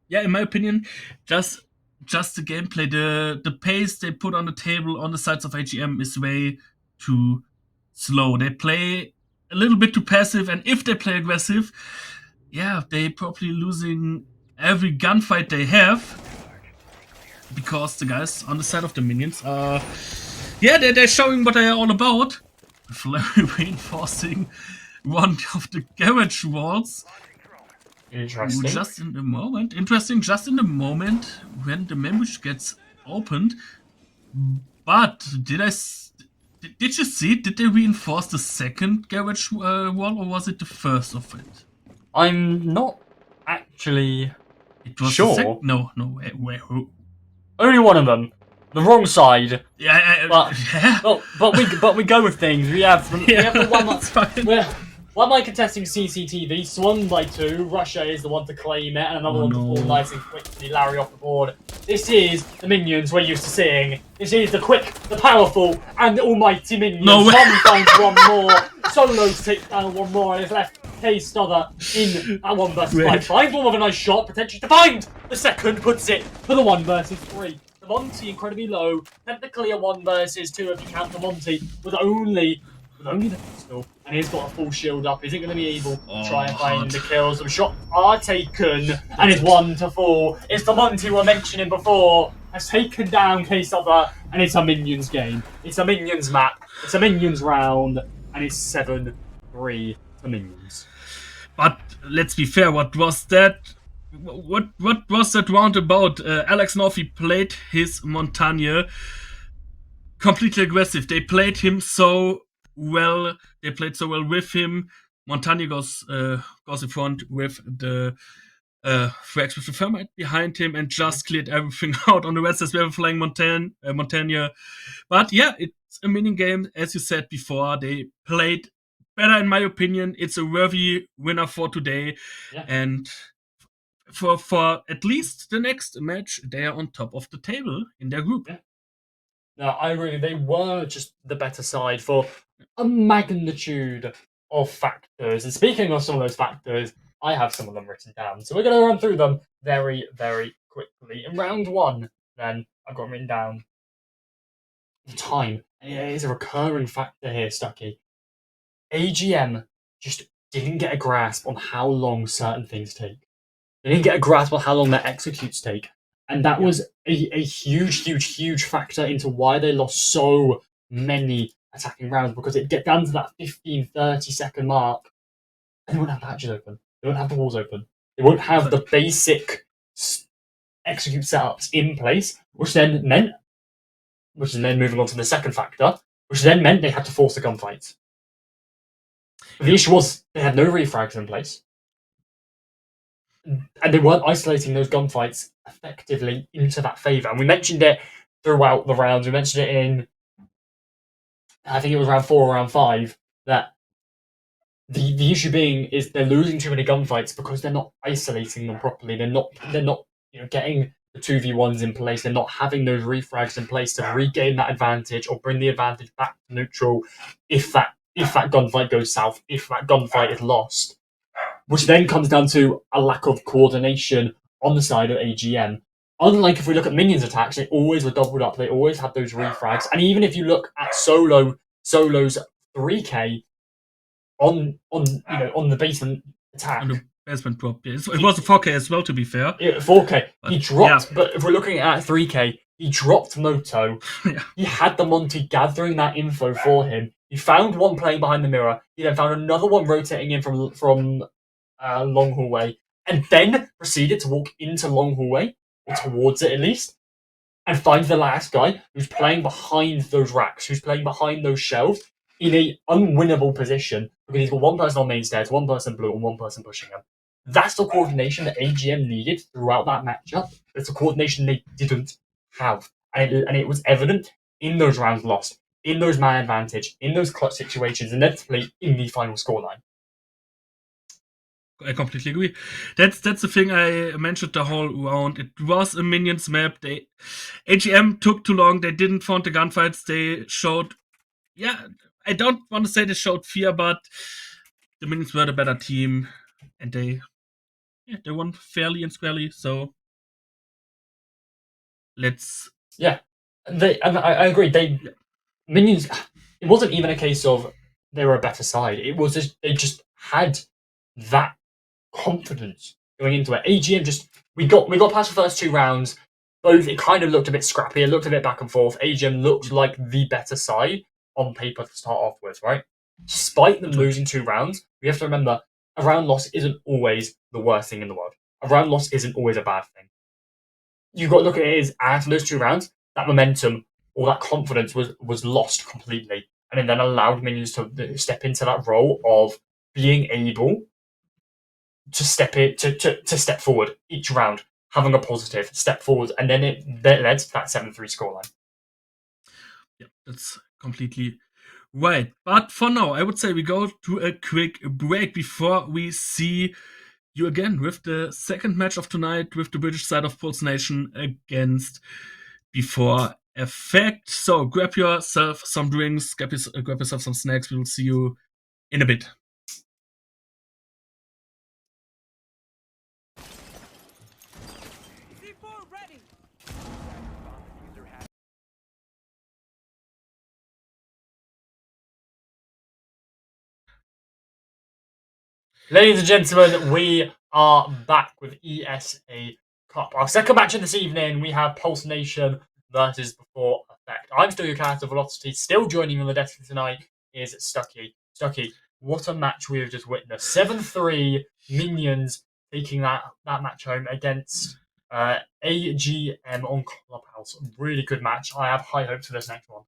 in my opinion, just the gameplay, the pace they put on the table on the sides of AGM is way too slow. They play a little bit too passive, and if they play aggressive, they probably losing every gunfight they have, because the guys on the side of the Minions are they're showing what they are all about. With Larry reinforcing one of the garage walls. Interesting. Just in the moment when the memory gets opened. But did you see? Did they reinforce the second garage wall, or was it the first of it? I'm not actually sure. No. Only one of them. The wrong side. But we go with things. We have the one line contesting CCTV, Swan by 2, Russia is the one to claim it, and another one to fall nice and quickly, Larry off the board. This is the Minions we're used to seeing. This is the quick, the powerful, and the almighty Minions. Tom finds one more. Solo's takes down one more, and is left K-Stother in that 1 versus 5. Finds one with a nice shot, potentially to find the second, puts it for the 1 versus 3. The Monty incredibly low, technically a 1 versus 2 if you count the Monty, with only the pistol, and he's got a full shield up. Isn't going to be able to try and find the kills. Some shots are taken, and it's 1 to 4. It's the Monty we were mentioning before, has taken down K-Stother, and it's a Minions game. It's a Minions map, it's a Minions round, and it's 7-3 to Minions. But let's be fair, what was that? What was that round about? Alex Northy played his Montagne completely aggressive. They played him so well. They played so well with him. Montagne goes in front with the frags with the thermite behind him and just cleared everything out on the rest as we were flying Montagne. But it's a mini game, as you said before. They played better, in my opinion. It's a worthy winner for today, and for at least the next match, they are on top of the table in their group. No, they were just the better side for a magnitude of factors. And speaking of some of those factors, I have some of them written down. So we're going to run through them very, very quickly. In round 1, then, I've got written down the time. And it is a recurring factor here, Stucky. AGM just didn't get a grasp on how long certain things take. They didn't get a grasp on how long their executes take. And that was a huge factor into why they lost so many attacking rounds, because it'd get down to that 15-30 second mark, and they won't have the hatches open. They won't have the walls open. They won't have the basic execute setups in place, which then meant which is then moving on to the second factor, which then meant they had to force a gunfight. But the issue was they had no refrags in place, and they weren't isolating those gunfights effectively into that favour. And we mentioned it throughout the rounds. We mentioned it in, I think it was round 4 or round 5, that the issue being is they're losing too many gunfights because they're not isolating them properly. They're not getting the 2v1s in place. They're not having those refrags in place to regain that advantage or bring the advantage back to neutral if that gunfight goes south, if that gunfight is lost. Which then comes down to a lack of coordination on the side of AGM. Unlike if we look at Minions attacks, they always were doubled up. They always had those refrags. And even if you look at Solo's 3K on the basement attack, On the basement drop, yeah. It was a 4K as well, to be fair. 4K, he dropped. yeah. But if we're looking at 3K, he dropped Moto. Yeah. He had the Monty gathering that info for him. He found one playing behind the mirror. He then found another one rotating in from long hallway, and then proceeded to walk into long hallway, or towards it at least, and find the last guy who's playing behind those racks, who's playing behind those shelves, in a unwinnable position because he's got one person on main stairs, one person blue, and one person pushing him. That's the coordination that AGM needed throughout that matchup. It's a coordination they didn't have, and it was evident in those rounds lost, in those man advantage, in those clutch situations, and inevitably in the final scoreline. I completely agree. That's the thing I mentioned the whole round. It was a Minions map. AGM took too long. They didn't find the gunfights. They showed, I don't want to say they showed fear, but the Minions were the better team, and they won fairly and squarely. So let's. Yeah, I agree. Minions. It wasn't even a case of they were a better side. It was just they just had that confidence going into it. AGM we got past the first 2 rounds. Both it kind of looked a bit scrappy. It looked a bit back and forth. AGM looked like the better side on paper to start off with, right? Despite them losing 2 rounds, we have to remember a round loss isn't always the worst thing in the world. A round loss isn't always a bad thing. You've got to look at it as after those 2 rounds, that momentum or that confidence was lost completely, and it then allowed Minions to step into that role of being able to step forward each round, having a positive step forward, and then it led to that 7-3 scoreline. Yeah, that's completely right. But for now, I would say we go to a quick break before we see you again with the second match of tonight with the British side of Pulse Nation against Before Effect. So grab yourself some drinks, grab yourself some snacks. We will see you in a bit. Ladies and gentlemen, we are back with ESA Cup. Our second match of this evening, we have Pulse Nation versus Before Effect. I'm still your character, Velocity. Still joining me on the desk tonight is Stucky. Stucky, what a match we have just witnessed. 7-3 Minions taking that match home against AGM on Clubhouse. Really good match. I have high hopes for this next one.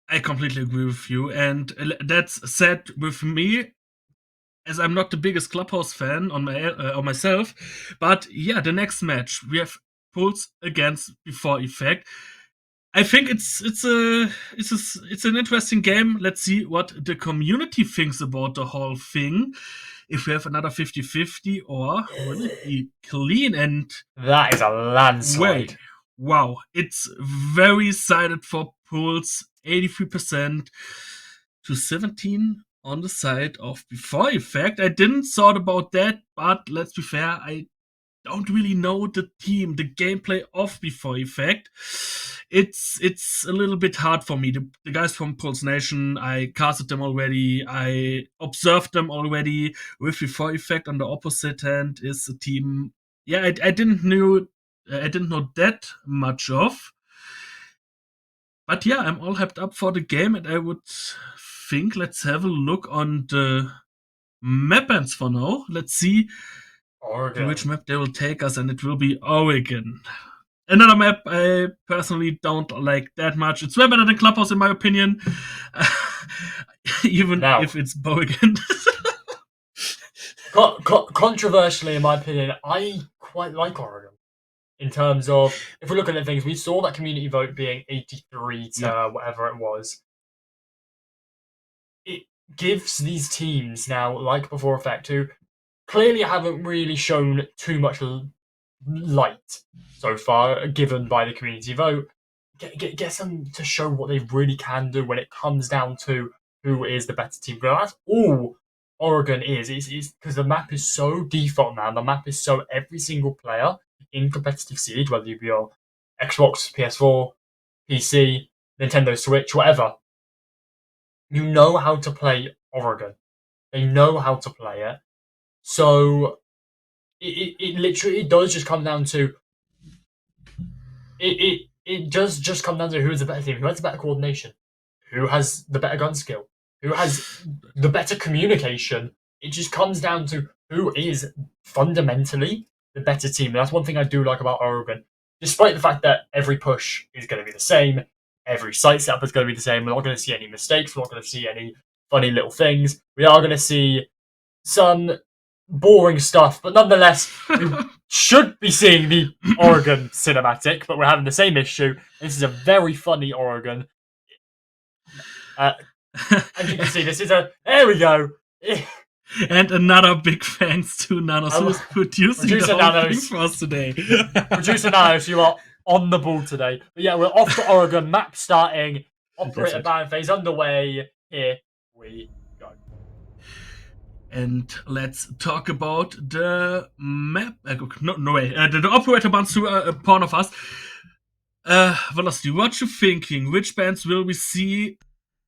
I completely agree with you. And that's said with me, as I'm not the biggest Clubhouse fan on myself, but yeah, the next match we have Pulse against Before Effect. I think it's an interesting game. Let's see what the community thinks about the whole thing. If we have another 50-50, or will it be clean? And that is a landslide. Wait, wow, it's very sided for Pulse, 83% to 17% on the side of Before Effect. I didn't thought about that, but let's be fair, I don't really know the team, the gameplay of Before Effect. It's a little bit hard for me. The guys from Pulse Nation, I casted them already. I observed them already. With Before Effect on the opposite hand is a team. Yeah, I didn't know that much of. But yeah, I'm all hyped up for the game, and I would think let's have a look on the map bands for now. Let's see Oregon. which map they will take us, and it will be Oregon. Another map I personally don't like that much. It's way better than Clubhouse in my opinion, even Now. if it's Bowigan. Controversially, in my opinion, I quite like Oregon. In terms of, if we're looking at things, we saw that community vote being 83 to whatever it was. It gives these teams now, like before Effect 2, clearly haven't really shown too much light so far, given by the community vote. Get them to show what they really can do when it comes down to who is the better team. Because that's all Oregon is. It's because the map is so default now. The map is so every single player in competitive Siege, whether you be on Xbox, PS4, PC, Nintendo Switch, whatever, you know how to play Oregon. They know how to play it. So it literally does just come down to it does just come down to who is the better team, who has the better coordination, who has the better gun skill, who has the better communication. It just comes down to who is fundamentally the better team. And that's one thing I do like about Oregon. Despite the fact that every push is going to be the same, every site setup is going to be the same, we're not going to see any mistakes, we're not going to see any funny little things. We are going to see some boring stuff, but nonetheless, we should be seeing the Oregon cinematic, but we're having the same issue. This is a very funny Oregon. As you can see, this is a... There we go. And another big thanks to Nanos, who's producing Producer the whole thing Nanos. for us today. Producer Nanos, you are on the ball today. But yeah, we're off to Oregon. Map starting. Operator ban phase underway. Here we go. And let's talk about the map. No way. The operator bans to a pawn of us. Velocity, what you thinking? Which bands will we see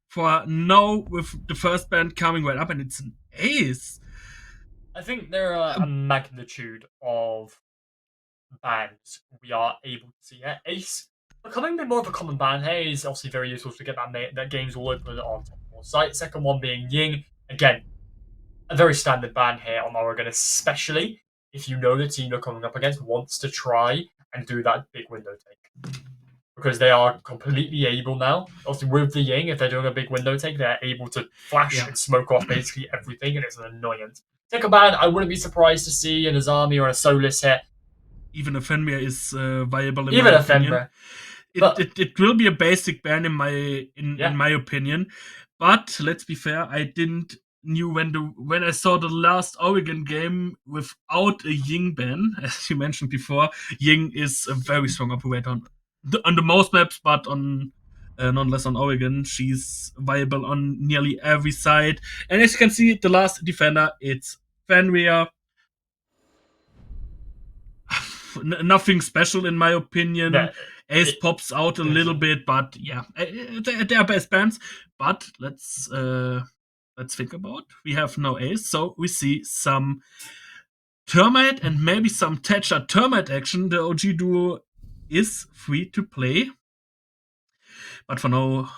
for now with the first band coming right up? And it's an ace. I think there are a magnitude of bands we are able to see here. Ace becoming a bit more of a common band here is obviously very useful to get that games all open on top of site. Second one being Ying. Again, a very standard ban here on Oregon, especially if you know the team you're coming up against wants to try and do that big window take. Because they are completely able now. Obviously, with the Ying, if they're doing a big window take, they're able to flash and smoke off basically everything, and it's an annoyance. Second ban, I wouldn't be surprised to see an Azami or a Solis here. Even a Fenrir is viable in Even my a opinion. Fenrir. It will be a basic ban in my opinion. But let's be fair, I didn't knew when I saw the last Oregon game without a Ying ban, as you mentioned before. Ying is a very strong operator on the most maps, but on nonetheless on Oregon, she's viable on nearly every side. And as you can see, the last defender, it's Fenrir. Nothing special in my opinion. Yeah, Ace pops out a little bit, but yeah, they are best bands. But let's think about. We have no Ace, so we see some Termite and maybe some Thatcher Termite action. The OG duo is free to play, but for now,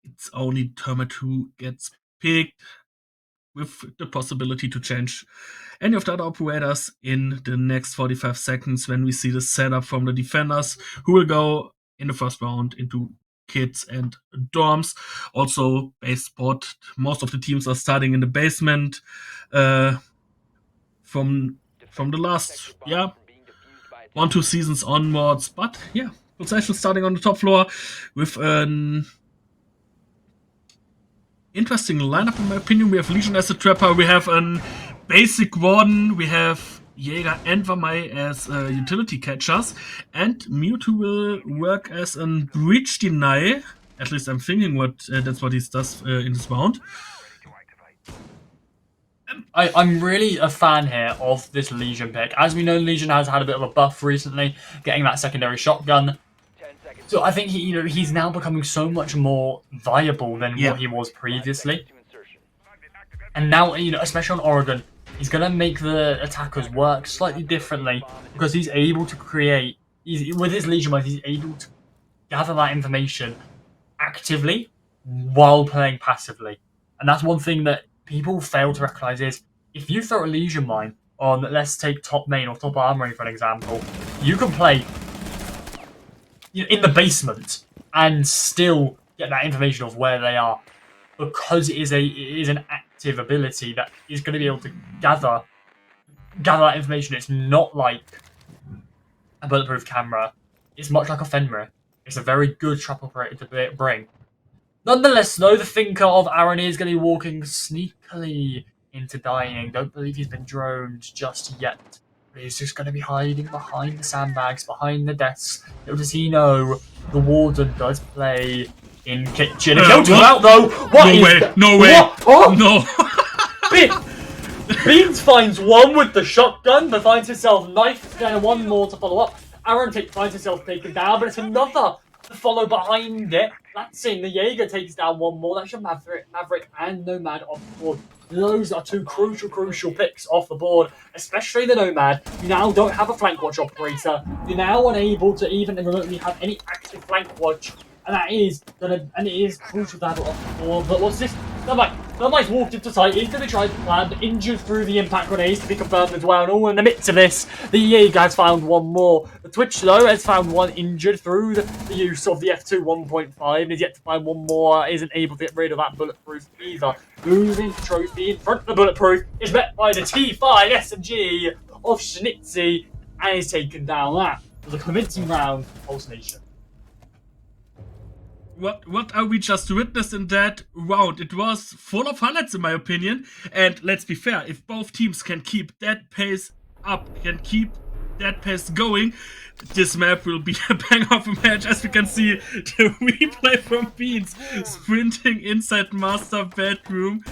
it's only Termite who gets picked, with the possibility to change any of the other operators in the next 45 seconds when we see the setup from the defenders, who will go in the first round into kids and dorms. Also, base spot. Most of the teams are starting in the basement. From the last 1-2 seasons onwards, but yeah, possession starting on the top floor with an interesting lineup in my opinion. We have Legion as a trapper, we have an basic warden, we have Jäger and Vamai as utility catchers, and Mewtwo will work as a breach deny. At least I'm thinking that's what he does in this round. I'm really a fan here of this Legion pick. As we know, Legion has had a bit of a buff recently, getting that secondary shotgun. So I think he's now becoming so much more viable than what he was previously. And now, especially on Oregon, he's going to make the attackers work slightly differently because he's able to create... with his Legion mode, he's able to gather that information actively while playing passively. And that's one thing that people fail to recognize is if you throw a Legion mine on, let's take top main or top armory for an example, you can play in the basement and still get that information of where they are, because it is an active ability that is going to be able to gather that information. It's not like a bulletproof camera. It's much like a Fenrir. It's a very good trap operator to bring. Nonetheless, though, the thinker of Aaron is going to be walking sneakily into dining. Don't believe he's been droned just yet. But he's just going to be hiding behind the sandbags, behind the desks. Little does he know, the warden does play in kitchen. If he'll out, though, No way! What? Oh! No! Beans finds one with the shotgun, but finds himself knifed, then one more to follow up. Aaron finds himself taken down, but it's another to follow behind it. That's in the Jaeger takes down one more. That's your Maverick and Nomad off the board. Those are two crucial picks off the board, especially the Nomad. You now don't have a flank watch operator. You're now unable to even remotely have any active flank watch, and it is crucial to have it off the board. But what's this? Somebody's walked into sight. He's going to try to plan, injured through the impact grenades to be confirmed as well. And all in the midst of this, the Jaeger has found one more. The Twitch, though, has found one injured through the use of the F2 1.5 and is yet to find one more. Isn't able to get rid of that bulletproof either. Losing trophy in front of the bulletproof is met by the T5 SMG of Schnitzy and is taken down. That was a convincing round for Pulse Nation. What are we just witnessed in that round? It was full of highlights in my opinion, and let's be fair, if both teams can keep that pace up, can keep that pace going, this map will be a bang of a match. As we can see, the replay from Beans sprinting inside master bedroom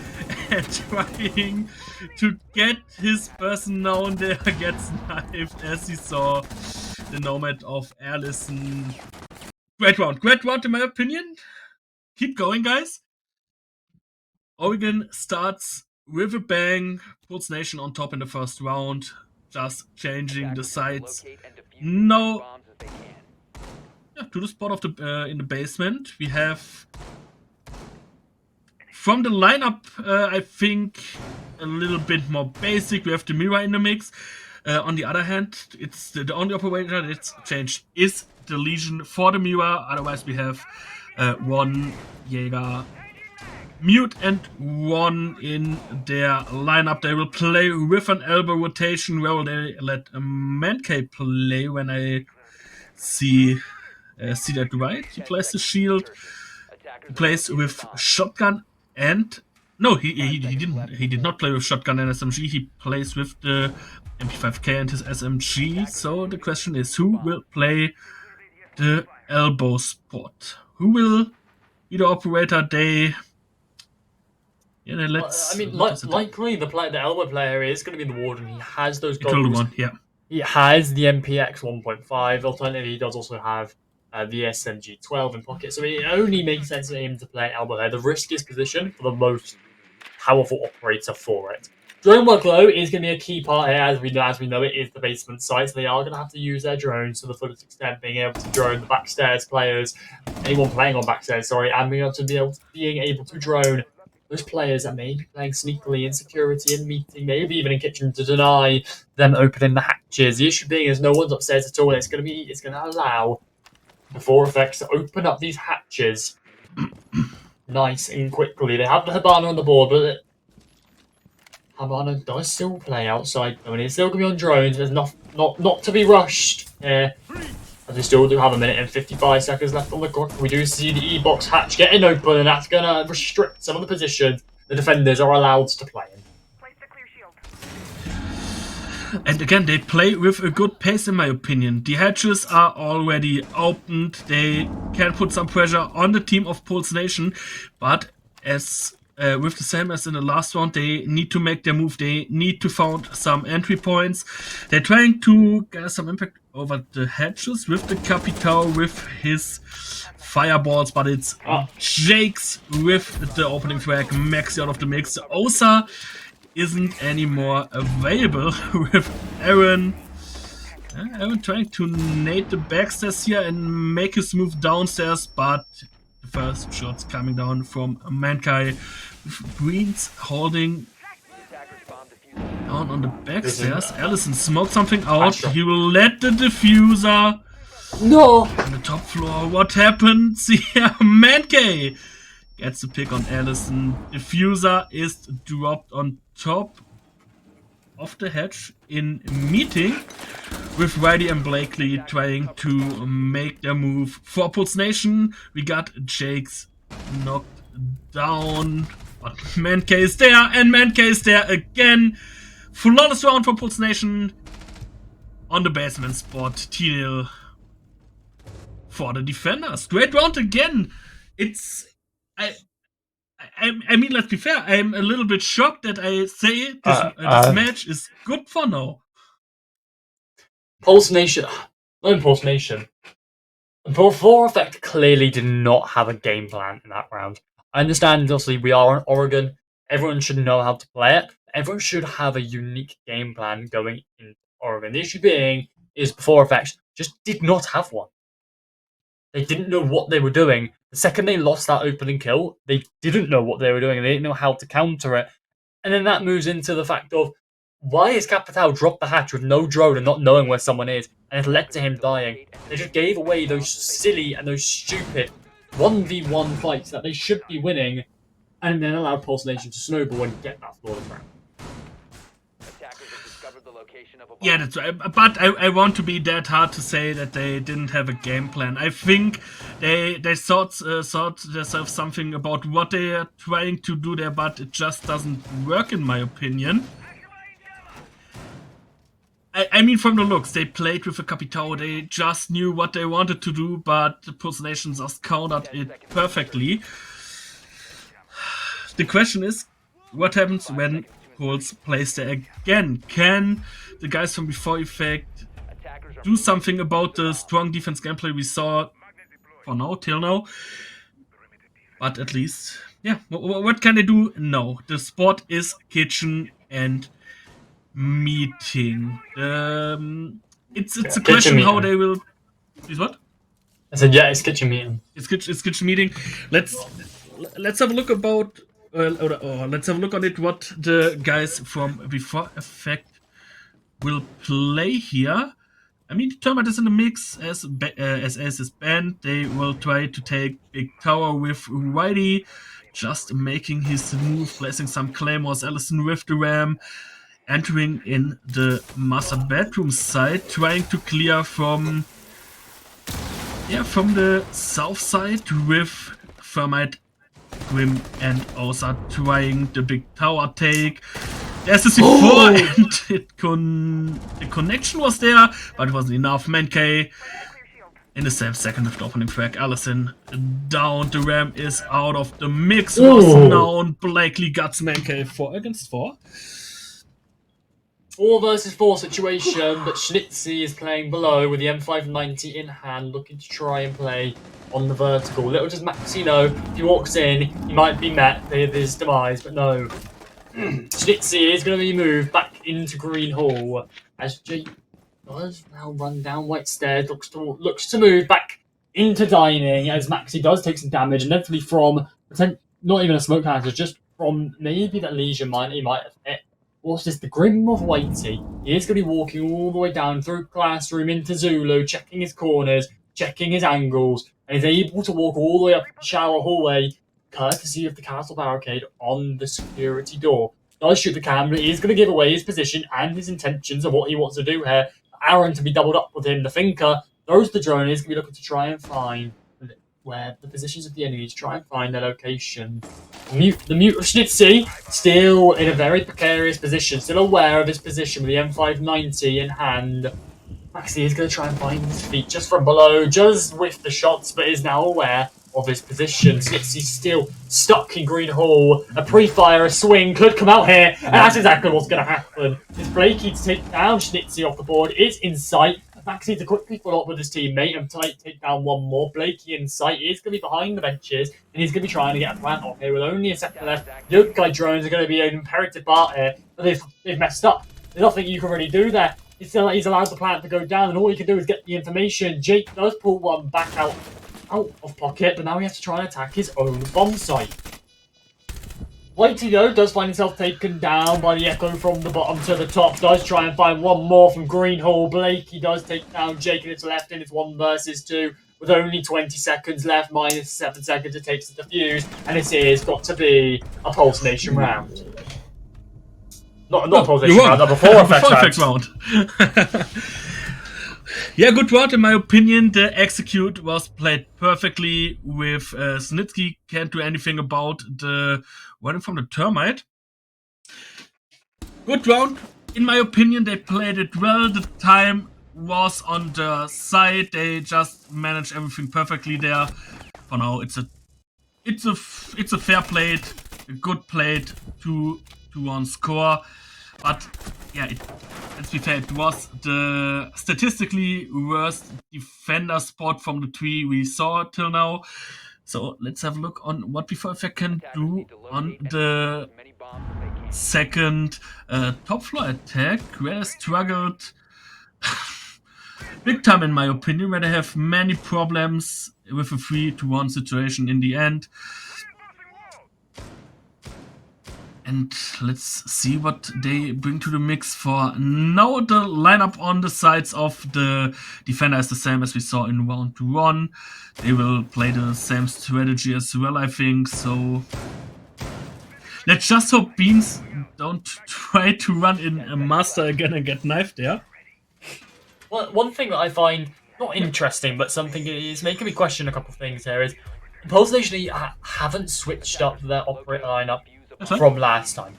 and trying to get his person down there gets knifed as he saw the Nomad of Allison. Great round in my opinion. Keep going, guys. Oregon starts with a bang. Pulse Nation on top in the first round. Just changing the sides. No. Yeah, to the spot of the in the basement. We have from the lineup, I think a little bit more basic. We have the Mira in the mix. On the other hand, it's the only operator that's changed is the Legion for the Mira. Otherwise, we have one Jaeger mute and one in their lineup. They will play with an elbow rotation. Where will they let a Mankey play? When I see that right, he plays the shield. He plays with shotgun and no, he did not play with shotgun and SMG. He plays with the MP5K and his SMG. So the question is, who will play the elbow spot? Who will be the operator? Likely the elbow player is going to be the Warden. He has those goggles. One, yeah. He has the MPX 1.5. Alternatively, he does also have the SMG 12 in pocket. So it only makes sense for him to play elbow there. The riskiest position for the most powerful operator for it. Drone workload is going to be a key part here, as we know it is the basement site, so they are going to have to use their drones to the fullest extent, being able to drone the backstairs players, anyone playing on backstairs, and being able to drone those players that may be playing sneakily in security and meeting, maybe even in kitchen, to deny them opening the hatches. The issue being is no one's upstairs at all, and it's going to allow the 4 effects to open up these hatches nice and quickly. They have the Habana on the board, but Habana does still play outside. I mean, it's still going to be on drones. There's not to be rushed here. As we still do have a minute and 55 seconds left on the clock. We do see the E-box hatch getting open, and that's going to restrict some of the positions the defenders are allowed to play in. And again, they play with a good pace in my opinion. The hatches are already opened. They can put some pressure on the team of Pulse Nation. But as with the same as in the last round, they need to make their move. They need to find some entry points. They're trying to get some impact over the hatches with the Capitao, with his fireballs. But it's Jakes with the opening frag. Maxi out of the mix. Osa isn't anymore available with Aaron. Aaron trying to nade the backstairs here and make his move downstairs, but the first shots coming down from Mankai. Greens holding down on the backstairs. Allison smoked something out. He will let the diffuser No! On the top floor, what happens here? Mankey gets the pick on Allison. Diffuser is dropped on top of the hatch in meeting with Riley and Blakely trying to make their move. For Pulse Nation, we got Jake's knocked down, but Mankey is there, and Mankey is there again. Flawless round for Pulse Nation on the basement spot. T-Nil for the defenders. Great round again. I mean, let's be fair. I'm a little bit shocked that I say this match is good for now. Pulse Nation. Not in Pulse Nation. For Effect clearly did not have a game plan in that round. I understand, obviously, we are in Oregon. Everyone should know how to play it. Everyone should have a unique game plan going in Oregon. The issue being is For Effect just did not have one. They didn't know what they were doing. The second they lost that opening kill, they didn't know what they were doing and they didn't know how to counter it. And then that moves into the fact of, why is Capital dropped the hatch with no drone and not knowing where someone is, and it led to him dying? They just gave away those silly and those stupid 1v1 fights that they should be winning, and then allowed Pulse Nation to snowball and get that flawless round. Yeah, that's right. But I want to be that hard to say that they didn't have a game plan. I think they thought themselves something about what they are trying to do there, but it just doesn't work in my opinion. I mean, from the looks, they played with a Capitao. They just knew what they wanted to do, but the Pulse Nation just countered it perfectly. The question is, what happens when Pulse plays there again? Can the guys from Before Effect do something about the strong defense gameplay we saw for now, till now? But at least, yeah, what can they do? No, the spot is kitchen and meeting. It's a question how they will. Is what? I said, yeah, it's kitchen meeting. It's kitchen meeting. Let's have a look about. Let's have a look on it. What the guys from Before Effect will play here. I mean, the Termite is in the mix as Ace is banned. They will try to take Big Tower with Whitey, just making his move, placing some claymores. Allison with the ram, entering in the master bedroom side, trying to clear from the south side with Thermite, Grim, and Osa trying the Big Tower take. There's a C4 and the connection was there, but it wasn't enough. Mankey in the same second of the opening frag. Allison down. The ram is out of the mix. Was known. Blakely guts Mankey 4 against 4. 4 versus 4 situation, but Schnitzy is playing below with the M590 in hand, looking to try and play on the vertical. Little does Maxi know, if he walks in, he might be met with his demise, but no. Schnitzy is going to be moved back into Green Hall as Jake does now run down White Stairs, looks to move back into Dining as Maxi does take some damage, inevitably from, not even a smoke hazard, just from maybe that Legion mine he might have hit. What's this? The Grim of Whitey. He is going to be walking all the way down through Classroom into Zulu, checking his corners, checking his angles, and is able to walk all the way up the shower hallway, courtesy of the castle barricade on the security door. Does shoot the camera. He is going to give away his position and his intentions of what he wants to do here. Aaron to be doubled up with him. The Thinker throws the drone. He's going to be looking to try and find where the positions of the enemies, try and find their location. The mute of Schnitzy, still in a very precarious position, still aware of his position with the M590 in hand. Maxi is going to try and find his feet just from below, just with the shots, but is now aware of his position. Schnitzy's still stuck in Green Hall. A pre-fire, a swing could come out here, and that's exactly what's going to happen. It's Blakey to take down Schnitzy off the board. It's in sight. Maxi to quickly follow up with his teammate and take down one more. Blakey in sight. He's going to be behind the benches, and he's going to be trying to get a plant off here with only a second left. Yokai drones are going to be an imperative part here, but they've messed up. There's nothing you can really do there. He's allowed the plant to go down, and all he can do is get the information. Jake does pull one back out of pocket, but now he has to try and attack his own bomb site. Whitey, though, does find himself taken down by the Echo from the bottom to the top. Does try and find one more from Greenhall. Blakey does take down Jake and it's left, and it's 1 versus 2 with only 20 seconds left, minus 7 seconds it takes to defuse, and it is got to be a Pulse Nation round. Not Pulse Nation round, but before effect round. Yeah, good round in my opinion. The execute was played perfectly with Snitsky can't do anything about the running from the termite. Good round. In my opinion, they played it well. The time was on the side. They just managed everything perfectly there. For now, it's a fair plate, a good plate, 2-1 score. But yeah, let's be fair, it was the statistically worst defender spot from the 3 we saw till now. So let's have a look on what Before Effect can do on the second top floor attack, where they struggled big time in my opinion, where they have many problems with a 3-1 situation in the end. And let's see what they bring to the mix for now. The lineup on the sides of the defender is the same as we saw in round 1. They will play the same strategy as well, I think. So let's just hope Beans don't try to run in a master again and get knifed there. Well, one thing that I find not interesting, but something that is making me question a couple of things here is Pulse Nation haven't switched up their operator lineup from last time.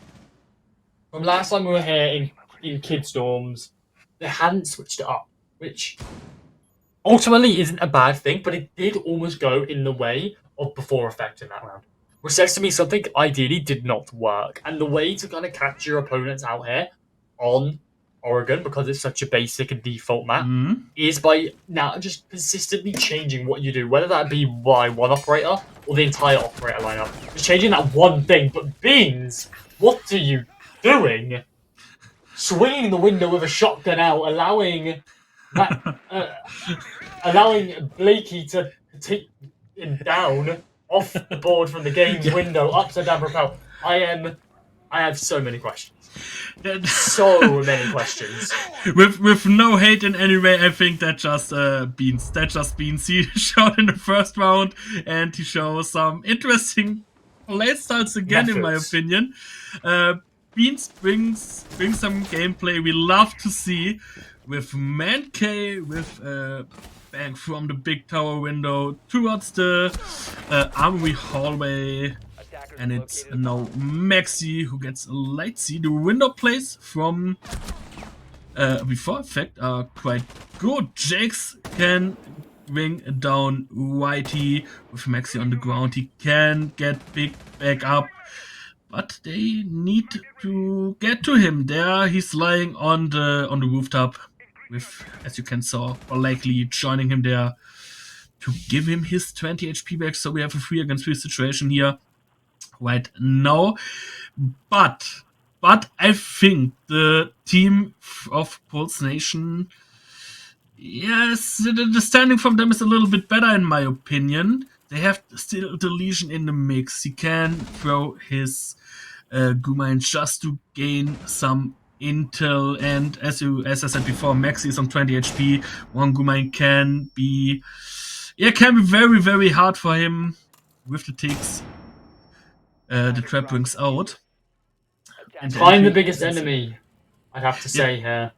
From last time we were here in Kid Storms, they hadn't switched it up, which ultimately isn't a bad thing, but it did almost go in the way of Before Effect in that round. Which says to me something ideally did not work. And the way to kind of catch your opponents out here on Oregon, because it's such a basic and default map, is by now just consistently changing what you do, whether that be by one operator or the entire operator lineup. Just changing that one thing. But Beans, what are you doing? Swinging the window with a shotgun out, allowing Blakey to take him down off the board from the game's window, upside down rappel. I have so many questions. So many questions. With no hate in any way, I think that just Beans. That just Beans. He showed in the first round, and he shows some interesting play styles again, in my opinion. Beans brings some gameplay we love to see with Man-K, with bang from the big tower window towards the armory hallway. And it's now Maxi who gets a light C. The window plays from Before Effect are quite good. Jakes can bring down Whitey with Maxi on the ground. He can get big back up, but they need to get to him. There he's lying on the rooftop with, as you can saw, likely joining him there to give him his 20 HP back. So we have a 3 against 3 situation here right now, but I think the team of Pulse Nation, yes, the standing from them is a little bit better in my opinion. They have still the Legion in the mix. He can throw his Gumine just to gain some intel, and as I said before, Maxi is on 20 HP. One Gumine can be very, very hard for him with the ticks. The trap brings out. Find the biggest enemy, I'd have to say here.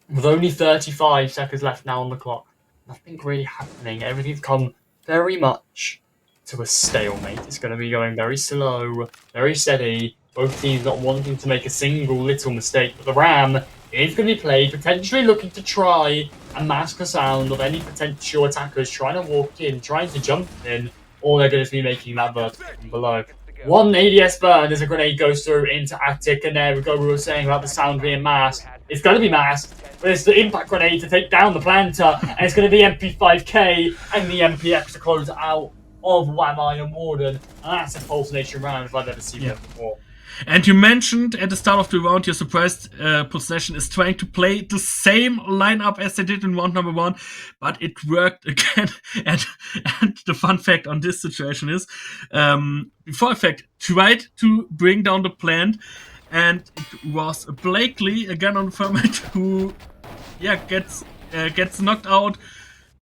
With only 35 seconds left now on the clock, nothing really happening. Everything's come very much to a stalemate. It's going to be going very slow, very steady. Both teams not wanting to make a single little mistake. But the Ram is going to be played, potentially looking to try and mask the sound of any potential attackers trying to walk in, trying to jump in. Or they're going to be making that vertical from below. One ADS burn as a grenade goes through into Attic, and there we go. We were saying about the sound being masked. It's going to be masked, but it's the impact grenade to take down the planter, and it's going to be MP5K and the MPX to close out of Wham I and Warden, and that's a Pulse Nation round if I've ever seen it before. And you mentioned at the start of the round, you're surprised Possession is trying to play the same lineup as they did in round number 1, but it worked again. And the fun fact on this situation is, Before Effect tried to bring down the plant, and it was Blakely again on the format who, gets knocked out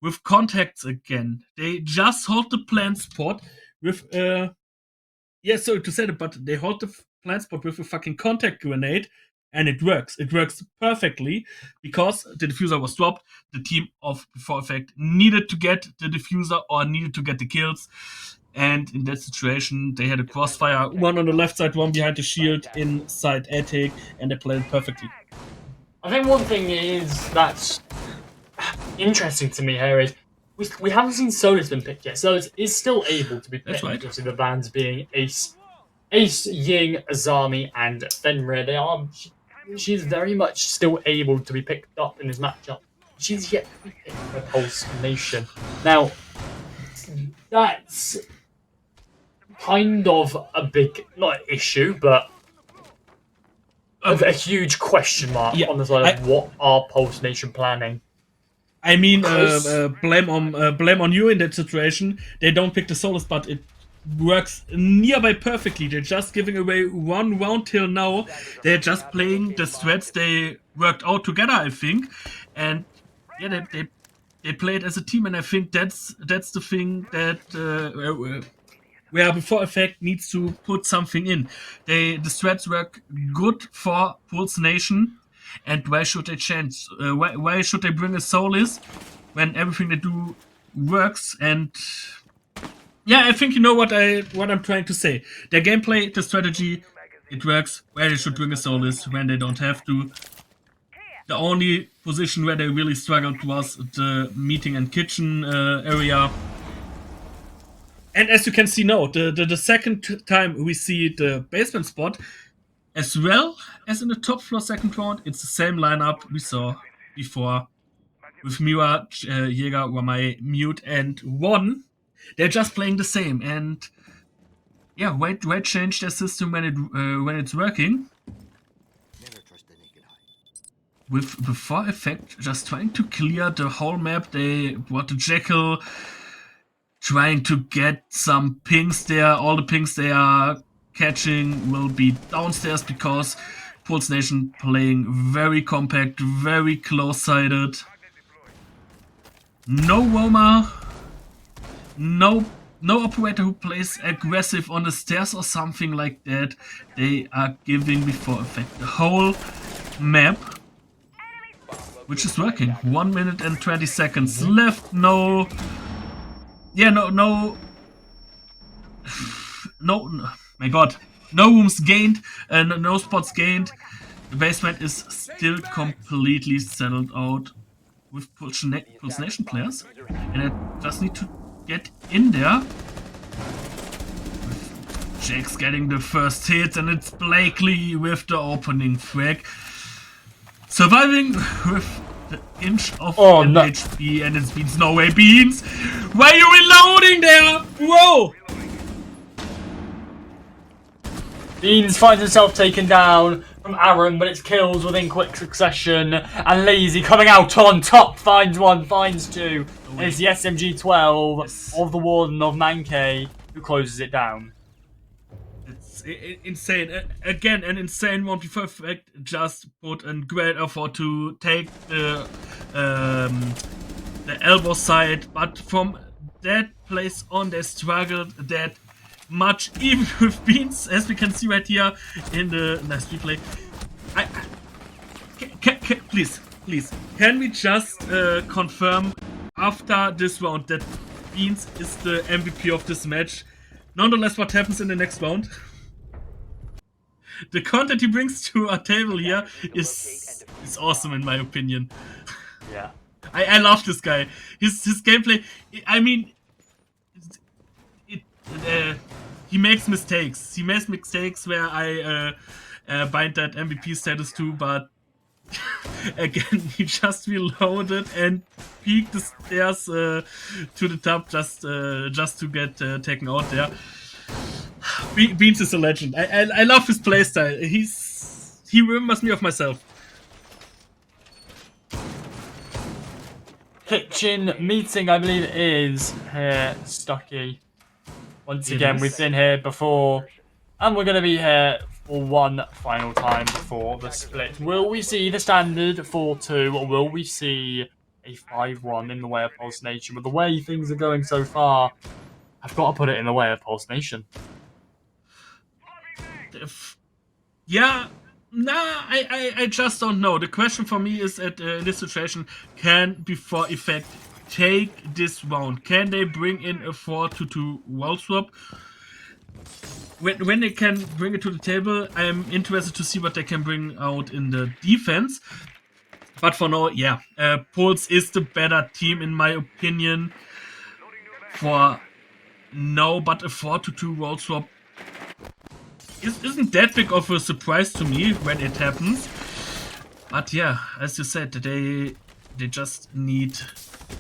with contacts again. They just hold the plant spot with sorry to say that, but they hold the plant spot with a fucking contact grenade, and it works. It works perfectly because the diffuser was dropped. The team of Before Effect needed to get the diffuser or needed to get the kills. And in that situation, they had a crossfire, one on the left side, one behind the shield, inside attic, and they played it perfectly. I think one thing is that's interesting to me here is we haven't seen Solis been picked yet. Solis is still able to be picked. That's right. Obviously, the bans being Ace, Ying, Azami, and Fenrir. She's very much still able to be picked up in this matchup. She's yet to be picked by Pulse Nation. Now, that's kind of a big, not issue, but a huge question mark on the side of what are Pulse Nation planning. I mean, blame on you in that situation. They don't pick the Solus, but it works nearby perfectly. They're just giving away one round till now. They're just playing the strats they worked out together, I think, and yeah, they play it as a team, and I think that's the thing that where Before Effect needs to put something in. The strats work good for Pulse Nation. And why should they change? Why should they bring a Solis when everything they do works? And yeah, I think you know what I'm trying to say. Their gameplay, the strategy, it works. Where they should bring a Solis when they don't have to. The only position where they really struggled was the meeting and kitchen area. And as you can see now, the second time we see the basement spot, as well as in the top floor second round, it's the same lineup we saw before with Mira, Jäger, Ramai, Mute, and One. They're just playing the same, and yeah, why change their system when it's working? With Before Effect just trying to clear the whole map, they brought the Jackal, trying to get some pings there. All the pings they are catching will be downstairs because Pulse Nation playing very compact, very close-sided. No Roma, no operator who plays aggressive on the stairs or something like that. They are giving Before Effect the whole map, which is working. 1 minute and 20 seconds left. No, my god, no rooms gained, no spots gained. The basement is still completely settled out with Pulse Nation players, and I just need to get in there. Jake's getting the first hit, and it's Blakely with the opening frag. Surviving with the inch of an HP, and it means no way, Beans. Why are you reloading there, bro? Beans finds himself taken down from Aaron, but it's kills within quick succession. And Lazy coming out on top, finds one, finds two. And it's the SMG-12 of the Warden of Mankey who closes it down. It's insane. Again, an insane one. Before Effect just put a great effort to take the elbow side, but from that place on, they struggled that much, even with Beans, as we can see right here in the nice replay. Please, can we just confirm after this round that Beans is the MVP of this match? Nonetheless, what happens in the next round? The content he brings to our table here is awesome, in my opinion. Yeah, I love this guy. His gameplay. I mean, he makes mistakes. He makes mistakes where I bind that MVP status to, but again, he just reloaded and peeked the stairs to the top just to get taken out there. Beans is a legend. I love his playstyle. He remembers me of myself. Kitchen meeting, I believe it is here, Stucky. Once It again, is. we've been here before, and we're going to be here for one final time before the split. Will we see the standard 4-2, or will we see a 5-1 in the way of Pulse Nation? With the way things are going so far, I've got to put it in the way of Pulse Nation. Yeah, I just don't know. The question for me is in this situation, can Before Effect take this round? Can they bring in a 4-2 wall swap? When they can bring it to the table, I'm interested to see what they can bring out in the defense. But for now, yeah, Pulse is the better team in my opinion. For now, but a 4-2 wall swap isn't that big of a surprise to me when it happens. But yeah, as you said, they just need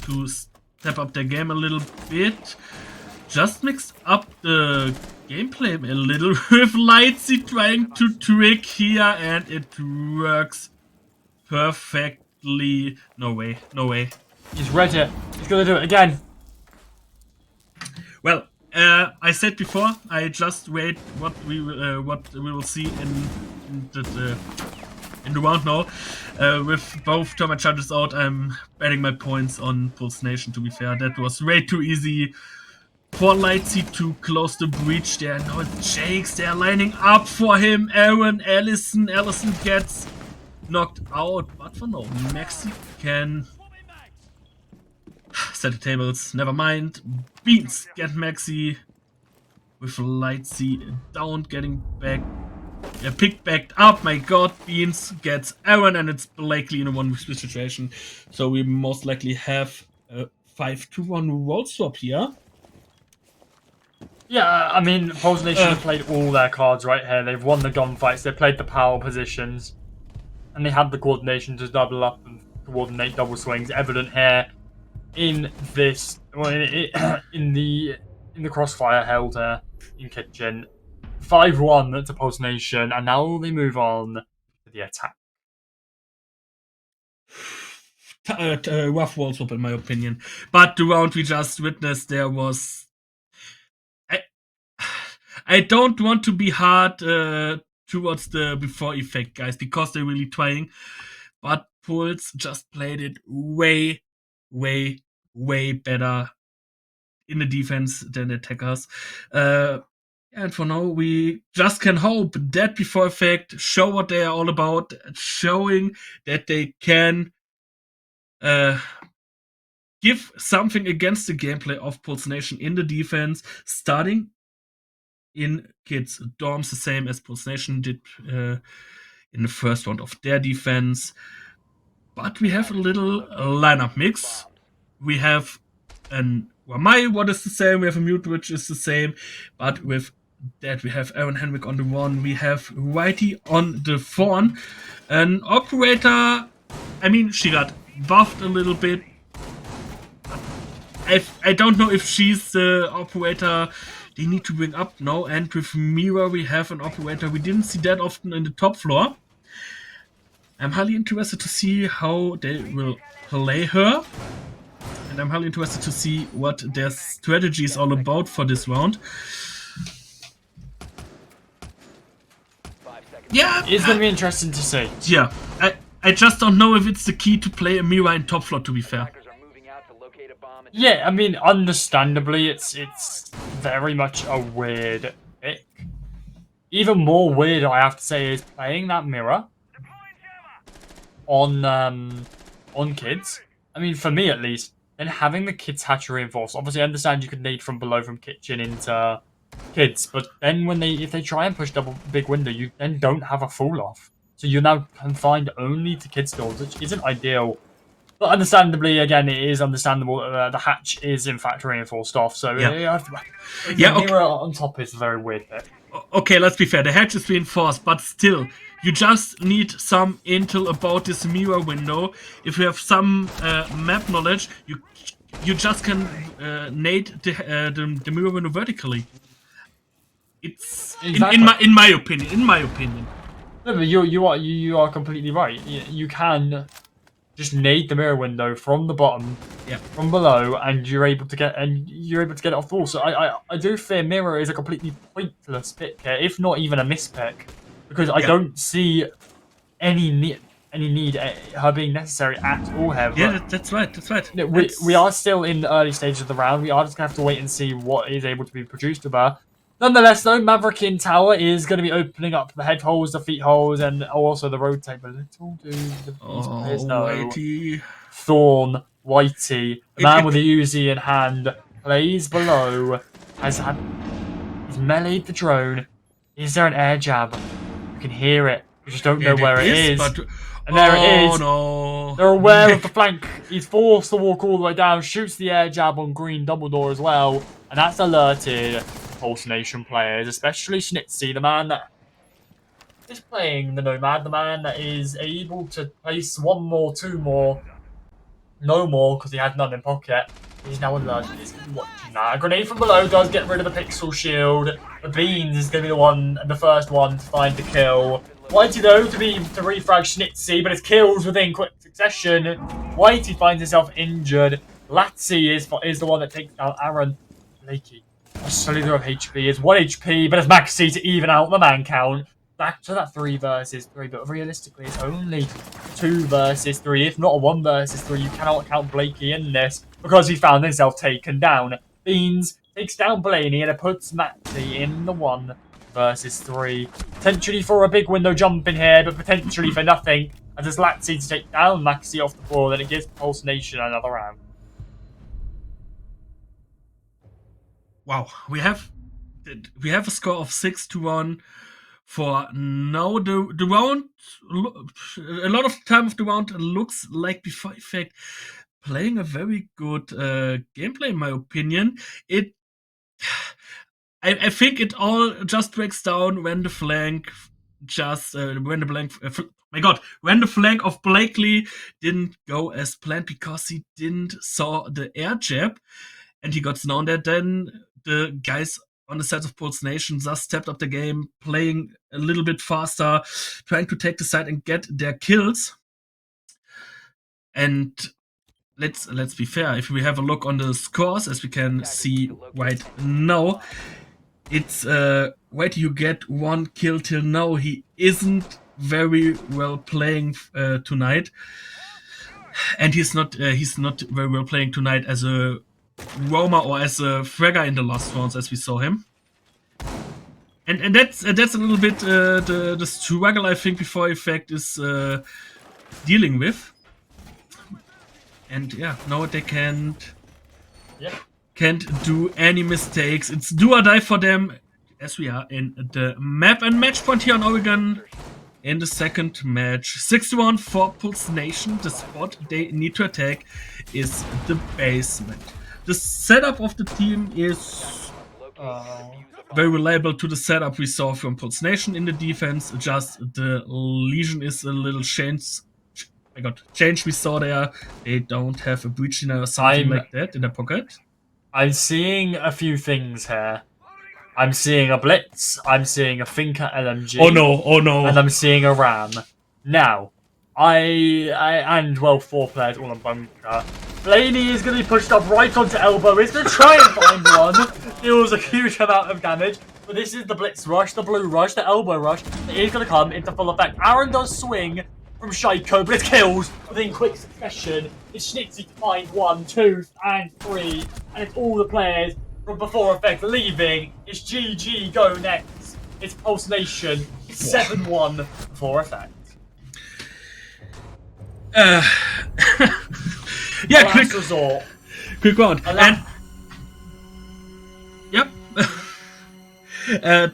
to step up their game a little bit. Just mix up the gameplay a little with Lightsy trying to trick here, and it works perfectly. No way. He's read it. He's going to do it again. Well, I said before, I just wait what we will see in the round now. With both German charges out, I'm betting my points on Pulse Nation, to be fair. That was way too easy for Lightsy to close the breach there. Now it's Jakes, they're lining up for him. Aaron, Allison gets knocked out, but for now, Maxi can set the tables, never mind. Beans get Maxi with Lightsy down, getting back. Picked back up, my god. Beans gets Aaron, and it's Blakely in a 1v3 situation. So we most likely have a 5-1 roll swap here. Yeah, I mean, Pulse Nation have played all their cards right here. They've won the gunfights, they played the power positions, and they had the coordination to double up and coordinate double swings. Evident here in this, well, in the crossfire held here in Kitchen. 5-1 to Pulse Nation, and now they move on to the attack. Rough wall swap in my opinion, but the round we just witnessed, there was. I don't want to be hard towards the Before Effect guys because they're really trying, but Pulse just played it way better in the defense than the attackers. And for now, we just can hope that Before Effect show what they are all about, showing that they can give something against the gameplay of Pulse Nation in the defense, starting in kids' dorms, the same as Pulse Nation did in the first round of their defense. But we have a little lineup mix. We have an Wamai, what is the same. We have a Mute, which is the same. But with that, we have Aaron Henwick on the 1. We have Whitey on the Fawn. An operator, I mean, she got buffed a little bit. I don't know if she's the operator they need to bring up now. And with Mira, we have an operator we didn't see that often in the top floor. I'm highly interested to see how they will play her. And I'm highly interested to see what their strategy is all about for this round. Yeah, It's going to be interesting to see. Yeah, I just don't know if it's the key to play a Mira in top floor, to be fair. Yeah, I mean, understandably, it's very much a weird pick. Even more weird, I have to say, is playing that mirror on kids. I mean, for me at least, and having the kids hatch reinforced. Obviously, I understand you could nade from below from kitchen into kids, but then if they try and push double big window, you then don't have a fall off. So you're now confined only to kids doors, which isn't ideal. But understandably, again, it is understandable that the hatch is in fact reinforced off. So yeah, okay. Okay. On top is a very weird bit. Okay, let's be fair. The hatch is reinforced, but still, you just need some intel about this mirror window. If you have some map knowledge, you just can nade the mirror window vertically. It's Exactly. in my opinion. No, but you are completely right. You can just nade the mirror window from the bottom, Yeah. from below, and you're able to get it off the wall. So I do fear mirror is a completely pointless pick here, if not even a mispick, because I Yeah. don't see any need her being necessary at all here. Yeah, But that's right. That's right. we are still in the early stages of the round. We are just gonna have to wait and see what is able to be produced with her. Nonetheless, though, Maverick in Tower is going to be opening up the head holes, the feet holes, and also the road tape. But little do these players know. Whitey. Thorn, Whitey, the man with the Uzi in hand, plays below, he's meleeed the drone. Is there an air jab? You can hear it. You just don't know where it is. But And there it is. No. They're aware of the flank. He's forced to walk all the way down, shoots the air jab on Green Dumbledore as well, and that's alerted Pulse Nation players, especially Schnitzy, the man that is playing the Nomad, the man that is able to place one more, two more, no more, because he had none in pocket. He's now alerted. He's watching that. A grenade from below does get rid of the pixel shield. The Beans is going to be the first one to find the kill. Whitey, though, to refrag Schnitzy, but it's kills within quick succession. Whitey finds himself injured. Latzy is the one that takes down Aaron. Blakey, a slither of HP, is 1 HP, but it's Maxi to even out the man count. Back to that 3 versus 3, but realistically, it's only 2 versus 3, if not a 1 versus 3. You cannot count Blakey in this because he found himself taken down. Beans takes down Blaney and it puts Maxi in the 1 versus 3. Potentially for a big window jump in here, but potentially for nothing. As it's Latzy to take down Maxi off the floor, then it gives Pulse Nation another round. Wow, we have a score of 6-1 for now. The round, a lot of the time of the round looks like before effect playing a very good gameplay, in my opinion. I think it all just breaks down when the flank when the flank of Blakely didn't go as planned because he didn't saw the air jab and he got known that then the guys on the side of Pulse Nation just stepped up the game, playing a little bit faster, trying to take the side and get their kills. And let's be fair, if we have a look on the scores, as we can see right now, it's wait, you get 1 kill till now. He isn't very well playing tonight, and he's not very well playing tonight as a roamer or as a fragger in the last rounds, as we saw him. And that's a little bit the struggle I think before effect is dealing with. And yeah, now they can't do any mistakes. It's do or die for them, as we are in the map. And match point here on Oregon in the second match. 6-1 for Pulse Nation. The spot they need to attack is the basement. The setup of the team is very reliable to the setup we saw from Pulse Nation in the defense. Just the Legion is a little changed. We saw there. They don't have a breach or something like that in their pocket. I'm seeing a few things here. I'm seeing a Blitz. I'm seeing a Finker LMG. Oh no. And I'm seeing a Ram. Now, 4 players all on bunker. Blaney is going to be pushed up right onto elbow. He's going to try and find one. Deals a huge amount of damage. But this is the Blitz rush, the blue rush, the elbow rush. It is going to come into full effect. Aaron does swing from Shaiko, but it kills within quick succession. It's Schnitzy to find 1, 2, and 3. And it's all the players from before effect leaving. It's GG go next. It's Pulse Nation. It's 7-1 before effect. Yeah, Last resort. Quick round. And yep.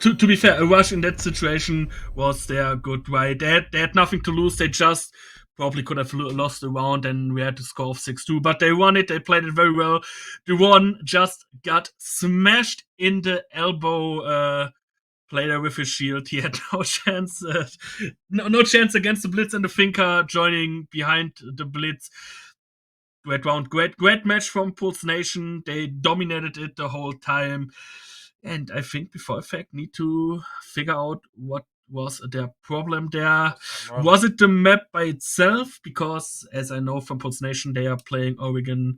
To be fair, a rush in that situation was their good way. They had nothing to lose. They just probably could have lost the round and we had to score of 6-2. But they won it. They played it very well. The one just got smashed in the elbow. Playday with his shield. He had no chance. No chance against the Blitz and the Finker joining behind the Blitz. Great round. Great match from Pulse Nation. They dominated it the whole time. And I think Before Effect need to figure out what was their problem there. Was it the map by itself? Because as I know from Pulse Nation, they are playing Oregon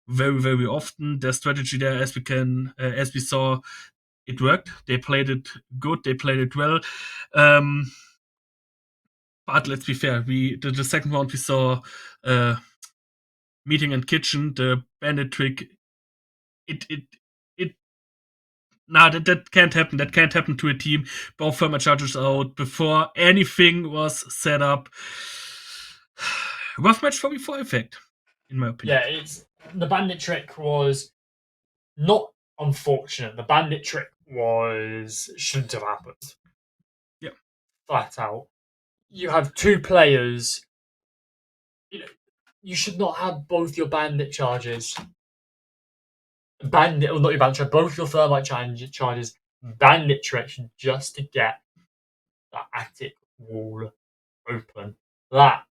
very, very often. Their strategy there, as we saw, it worked. They played it good. They played it well. But let's be fair. The second round we saw Meeting and Kitchen, the bandit trick. That can't happen. That can't happen to a team. Both thermal charges out before anything was set up. Rough match for Before Effect, in my opinion. Yeah, the bandit trick was not unfortunate. The bandit trick shouldn't have happened. Yeah. Flat out. You have two players. You should not have both your bandit charges. Not your bandit charge, both your thermite charges bandit tricks just to get that attic wall open.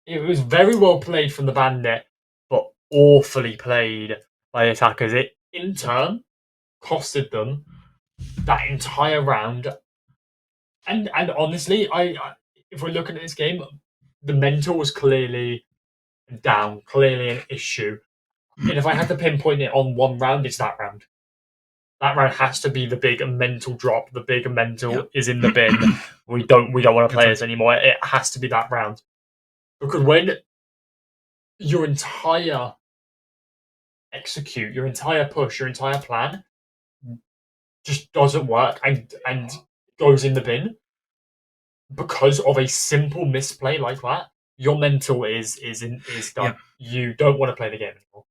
It was very well played from the bandit, but awfully played by the attackers. It in turn costed them that entire round. And honestly, if we're looking at this game, the mental was clearly down, clearly an issue. And if I had to pinpoint it on one round, it's that round. That round has to be the big mental drop. The big mental is in the bin. We don't want to play this anymore. It has to be that round. Because when your entire execute, your entire push, your entire plan just doesn't work and goes in the bin because of a simple misplay like that, your mental is done. Yeah. You don't want to play the game anymore.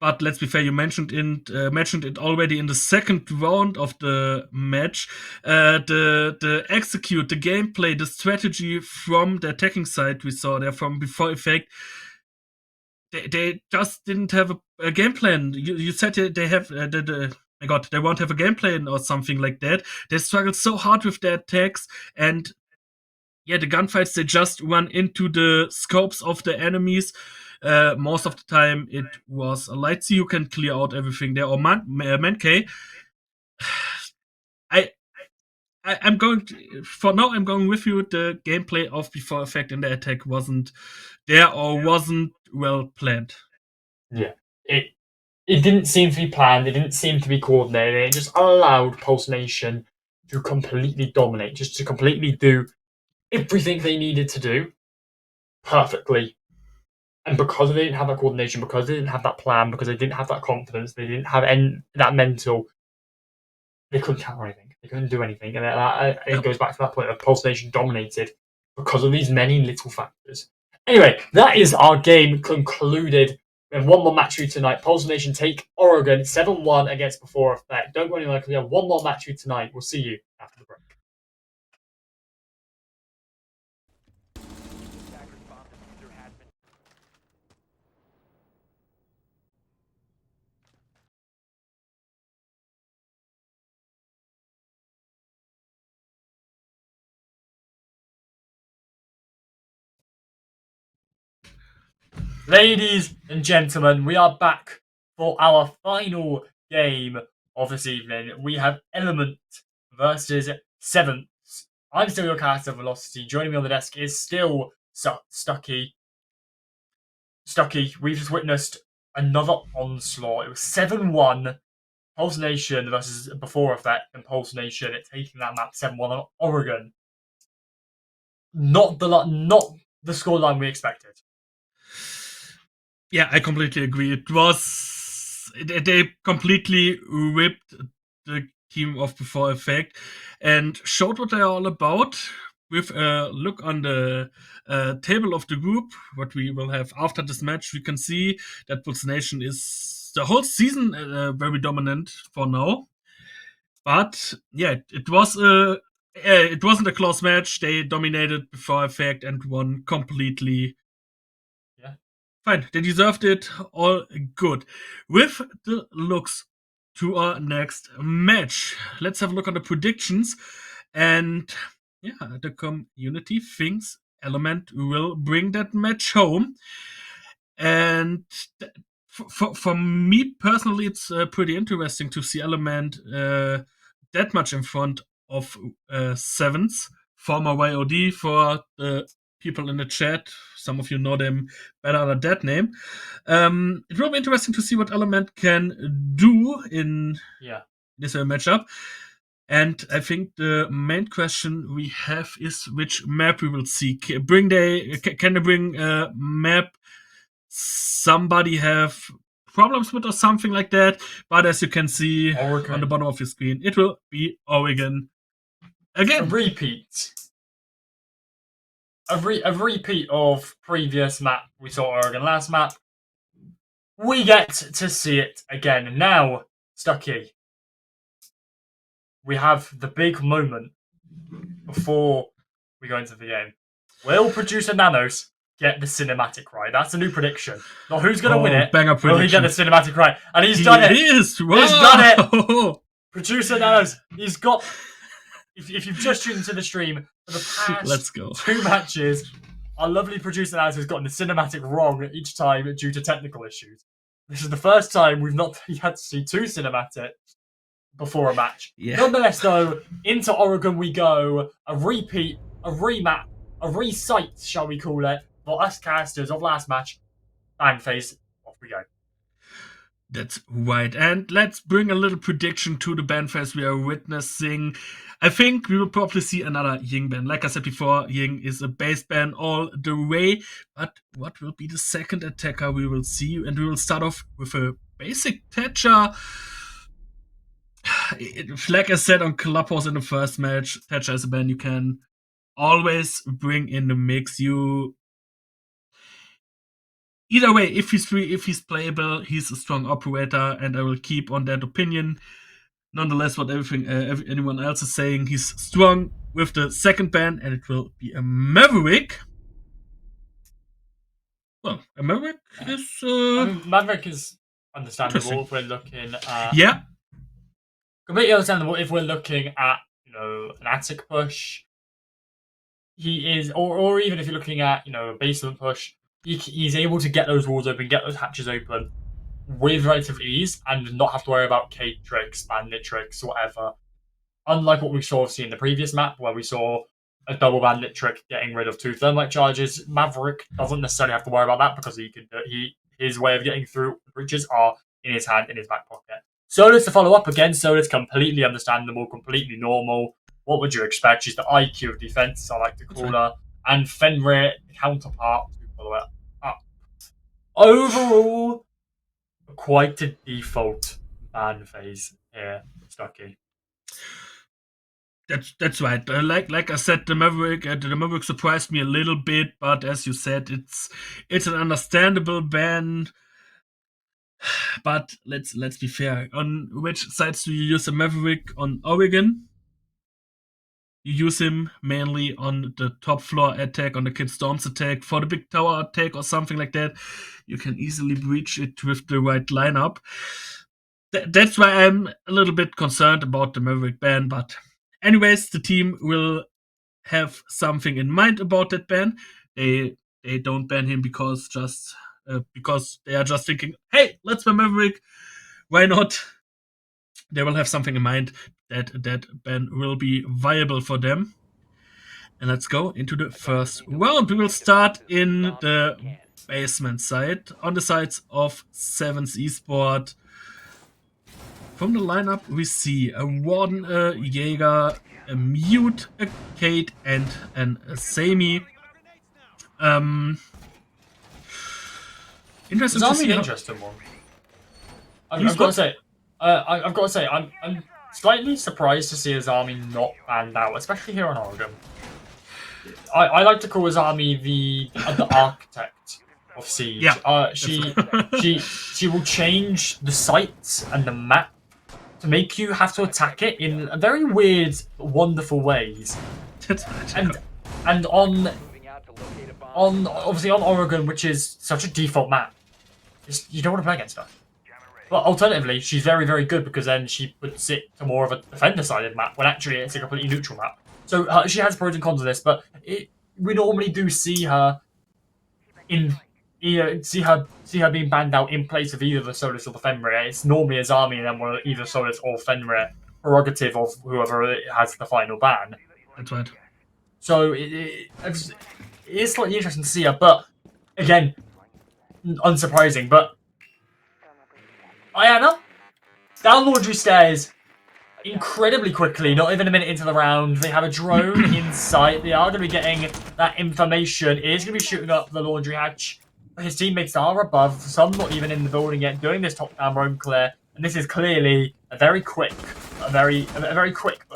But let's be fair, you mentioned it already in the second round of the match. The execute, the gameplay, the strategy from the attacking side we saw there from Before Effect, they just didn't have a game plan. You said they have my God, they won't have a game plan or something like that. They struggled so hard with their attacks, and the gunfights, they just run into the scopes of the enemies. Most of the time, it was a light sea. You can clear out everything there, or Mankey. I'm going for now. I'm going with you. The gameplay of Before Effect and the attack wasn't there or wasn't well planned. Yeah, it didn't seem to be planned. It didn't seem to be coordinated. It just allowed Pulse Nation to completely dominate, just to completely do everything they needed to do perfectly. And because they didn't have that coordination, because they didn't have that plan, because they didn't have that confidence, they didn't have that mental, they couldn't counter anything. They couldn't do anything. And it goes back to that point of Pulse Nation dominated because of these many little factors. Anyway, that is our game concluded. We have one more match for you tonight. Pulse Nation take Oregon 7-1 against Before Effect. Don't go anywhere because we have one more match for you tonight. We'll see you after the break. Attackers bomb diffuser has been Ladies and gentlemen, we are back for our final game of this evening. We have Element versus Sevenths. I'm still your caster, Velocity. Joining me on the desk is still Stucky. Stucky, we've just witnessed another onslaught. It was 7-1. Pulse Nation versus Before Effect, and Pulse Nation taking that map 7-1 on Oregon. Not the scoreline we expected. Yeah, I completely agree. They completely ripped the team of Before Effect and showed what they're all about. With a look on the table of the group, what we will have after this match, we can see that Pulse Nation is the whole season very dominant for now. But yeah, it wasn't a close match. They dominated Before Effect and won completely. Yeah. Fine, they deserved it. All good. With the looks to our next match, let's have a look on the predictions. And yeah, the community thinks Element will bring that match home. And For me personally, it's pretty interesting to see Element that much in front of Sevens. Former YOD for the people in the chat. Some of you know them better under that name. It will be interesting to see what Element can do in this matchup. And I think the main question we have is which map we will see. Can they bring a map somebody have problems with or something like that? But as you can see Oregon. on the bottom of your screen, it will be Oregon again. A repeat. A repeat of previous map. We saw Oregon last map. We get to see it again. Now, Stucky, we have the big moment before we go into the game. Will producer Nanos get the cinematic right? That's a new prediction. Not who's going to win it. Banger Will he get prediction. the cinematic right? And he's done it. Wow. He's done it. Producer Nanos, he's got... If you've just tuned into the stream, for the past 2 matches, our lovely producer Nanos has gotten the cinematic wrong each time due to technical issues. This is the first time we've not had to see 2 cinematics before a match. Yeah. Nonetheless, though, into Oregon we go. A repeat, a remap, a recite, shall we call it, for us casters of last match. Ban phase, off we go. That's right. And let's bring a little prediction to the ban phase we are witnessing. I think we will probably see another Ying ban. Like I said before, Ying is a base ban all the way. But what will be the second attacker we will see? And we will start off with a basic Thatcher. Like I said on Clubhouse in the first match, Thatcher is a ban you can always bring in the mix. Either way, if he's playable, he's a strong operator, and I will keep on that opinion. Nonetheless, what anyone else is saying, he's strong with the second ban, and it will be a Maverick. Well, a Maverick is... Maverick is understandable if we're looking at... Yeah. Completely understandable if we're looking at, an attic push. He is, or even if you're looking at, a basement push, he's able to get those walls open, get those hatches open with relative ease and not have to worry about Kate tricks, bandit tricks, whatever. Unlike what we saw in the previous map, where we saw a double bandit trick getting rid of 2 thermite charges, Maverick doesn't necessarily have to worry about that because his way of getting through the breaches are in his hand, in his back pocket. Solus to follow up again. Solus completely understandable, completely normal. What would you expect? She's the IQ of defense, I like to call her. And Fenrir, counterpart, to follow it up. Overall, quite a default ban phase here, Stucky. That's right. Like I said, the Maverick surprised me a little bit, but as you said, it's an understandable ban. But let's be fair. On which sides do you use the Maverick? On Oregon, you use him mainly on the top floor attack, on the Kid Storms attack, for the big tower attack or something like that. You can easily breach it with the right lineup. That's why I'm a little bit concerned about the Maverick ban. But anyways, the team will have something in mind about that ban. They don't ban him because they are just thinking, hey, let's ban Maverick. Why not? They will have something in mind that ban will be viable for them. And let's go into the first round. We will start in the basement side, on the sides of Sevens Esport. From the lineup, we see a Warden, a Jaeger, a Mute, a Kate, and a Sami. Interesting to see. Interesting one. I've got to say, I'm slightly surprised to see Azami not banned out, especially here on Oregon. I like to call Azami the architect of Siege. Yeah. She will change the sites and the map to make you have to attack it in very weird, wonderful ways. And on obviously on Oregon, which is such a default map, you don't want to play against her. But alternatively, she's very, very good because then she puts it to more of a defender-sided map when actually it's a completely neutral map. So she has pros and cons of this, but we normally do see her in see her being banned out in place of either the Solus or the Fenrir. It's normally Azami and then either Solus or Fenrir, prerogative of whoever has the final ban. That's right. So it's slightly interesting to see her, but again, unsurprising. But Ayana down laundry stairs incredibly quickly, not even a minute into the round. They have a drone in sight. They are going to be getting that information. It is going to be shooting up the laundry hatch. His teammates are above, some not even in the building yet, doing this top-down roam clear. And this is clearly a very quick, but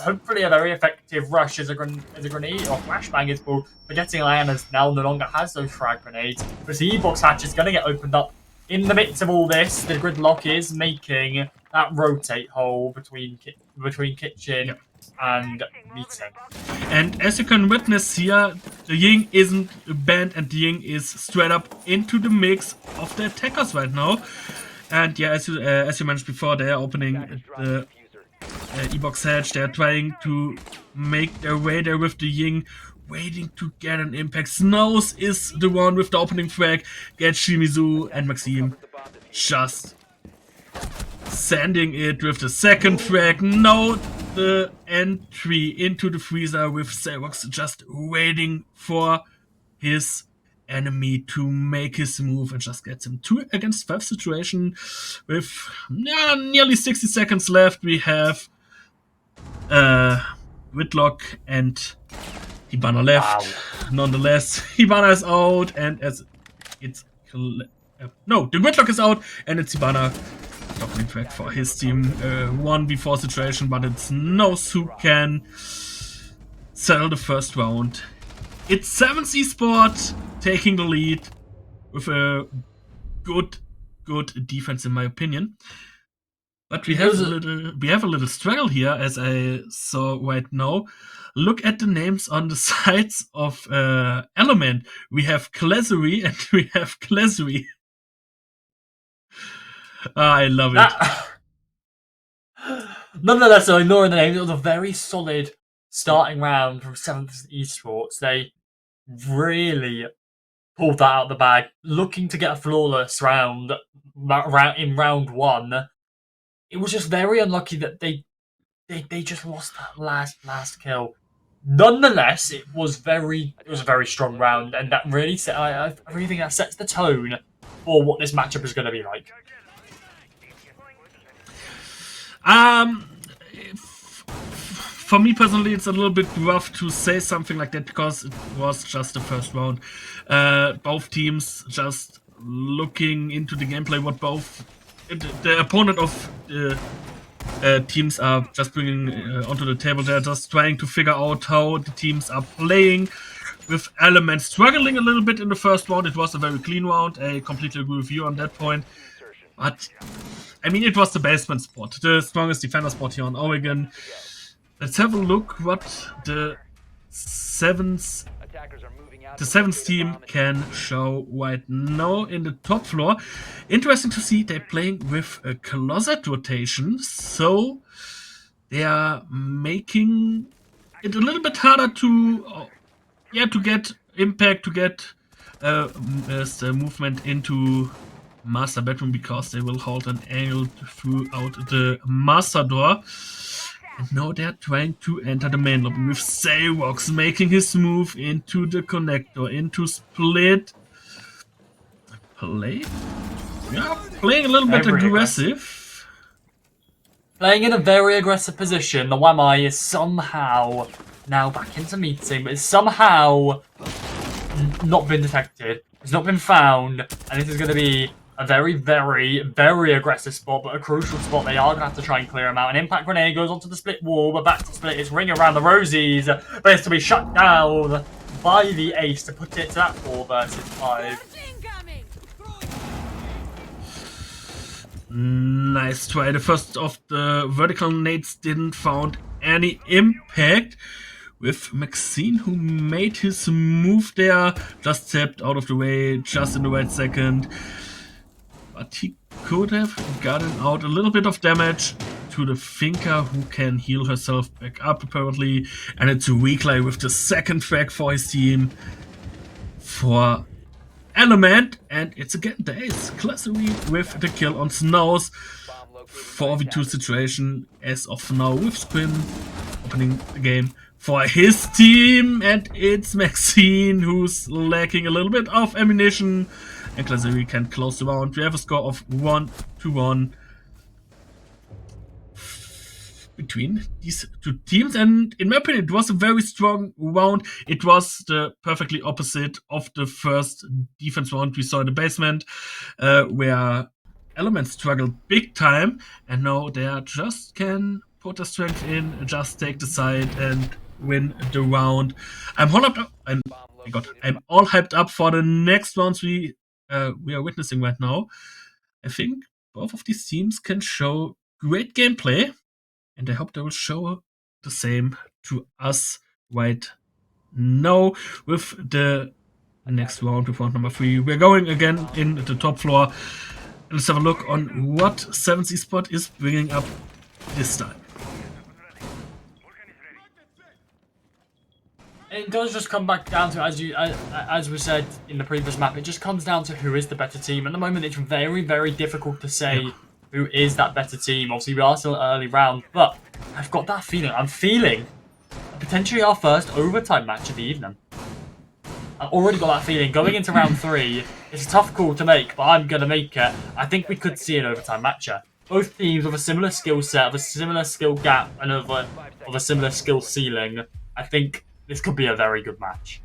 hopefully a very effective rush as a grenade or flashbang is called. Forgetting Ayana's now no longer has those frag grenades. But the E-box hatch is going to get opened up. In the midst of all this, the gridlock is making that rotate hole between kitchen and meeting. And as you can witness here, the Ying isn't banned and the Ying is straight up into the mix of the attackers right now. And yeah, as you mentioned before, they are opening the E-box hatch. They are trying to make their way there with the Ying, waiting to get an impact. Snows is the one with the opening frag. Get Shimizu and Maxime just sending it with the second frag. Now the entry into the freezer with Xerox just waiting for his enemy to make his move and just gets him 2 against 5 situation with nearly 60 seconds left. We have Whitlock and Hibana left. Wow. Nonetheless, Hibana is out and as it's no, the Whitlock is out and it's Hibana opening track for his team. 1v4 situation, but it's Nose who can settle the first round. It's 7th Esport taking the lead with a good defense in my opinion. But we have a little struggle here, as I saw right now. Look at the names on the sides of Element. We have Klesery and we have Klesery. I love it. Nonetheless, though, ignoring the names, it was a very solid starting round from 7th Esports. They really pulled that out of the bag, looking to get a flawless round in round 1. It was just very unlucky that they just lost that last kill. Nonetheless, it was a very strong round, and that really I really think that sets the tone for what this matchup is going to be like. For me personally, it's a little bit rough to say something like that because it was just the first round. Both teams just looking into the gameplay, what both the opponent of the teams are just bringing onto the table. They're just trying to figure out how the teams are playing, with Element struggling a little bit in the first round. It was a very clean round. I completely agree with you on that point. But I mean, it was the basement spot, the strongest defender spot here on Oregon. Let's have a look what the seventh team can show right now in the top floor. Interesting to see they're playing with a closet rotation, so they are making it a little bit harder to get impact, to get movement into master bedroom, because they will hold an angle throughout the master door. And now they're trying to enter the main lobby with Xerox making his move into the connector, into split play. Yeah, playing a little bit aggressive. Playing in a very aggressive position. The Wamai is somehow now back into meeting, but it's somehow not been detected. It's not been found, and this is going to be a very, very, very aggressive spot, but a crucial spot. They are going to have to try and clear him out. An impact grenade goes onto the split wall, but back to split. It's ring around the rosies, but it's to be shut down by the ace to put it to that 4 versus 5. Nice try. The first of the vertical nades didn't found any impact, with Maxine, who made his move there, just tapped out of the way just in the right second. But he could have gotten out a little bit of damage to the Finca, who can heal herself back up apparently. And it's Weekly with the second frag for his team for Element, and it's again the ace. Classically with the kill on Snows. 4v2 situation as of now with Squim opening the game for his team, and it's Maxine who's lacking a little bit of ammunition, and Classically can close the round. We have a score of 1-1 between these two teams, and in my opinion it was a very strong round. It was the perfectly opposite of the first defense round we saw in the basement, where Element struggled big time, and now they just can put the strength in, just take the side and win the round. I'm all hyped up for the next rounds we are witnessing right now. I think both of these teams can show great gameplay, and I hope they will show the same to us right now with the next round, with round number 3. We're going again in the top floor. Let's have a look on what 7th Esport is bringing up this time. It does just come back down to, as we said in the previous map, it just comes down to who is the better team. At the moment, it's very, very difficult to say who is that better team. Obviously, we are still early round, but I've got that feeling. I'm feeling potentially our first overtime match of the evening. I've already got that feeling. Going into round 3, it's a tough call to make, but I'm going to make it. I think we could see an overtime match here. Both teams with a similar skill set, of a similar skill gap, and of a similar skill ceiling. I think this could be a very good match.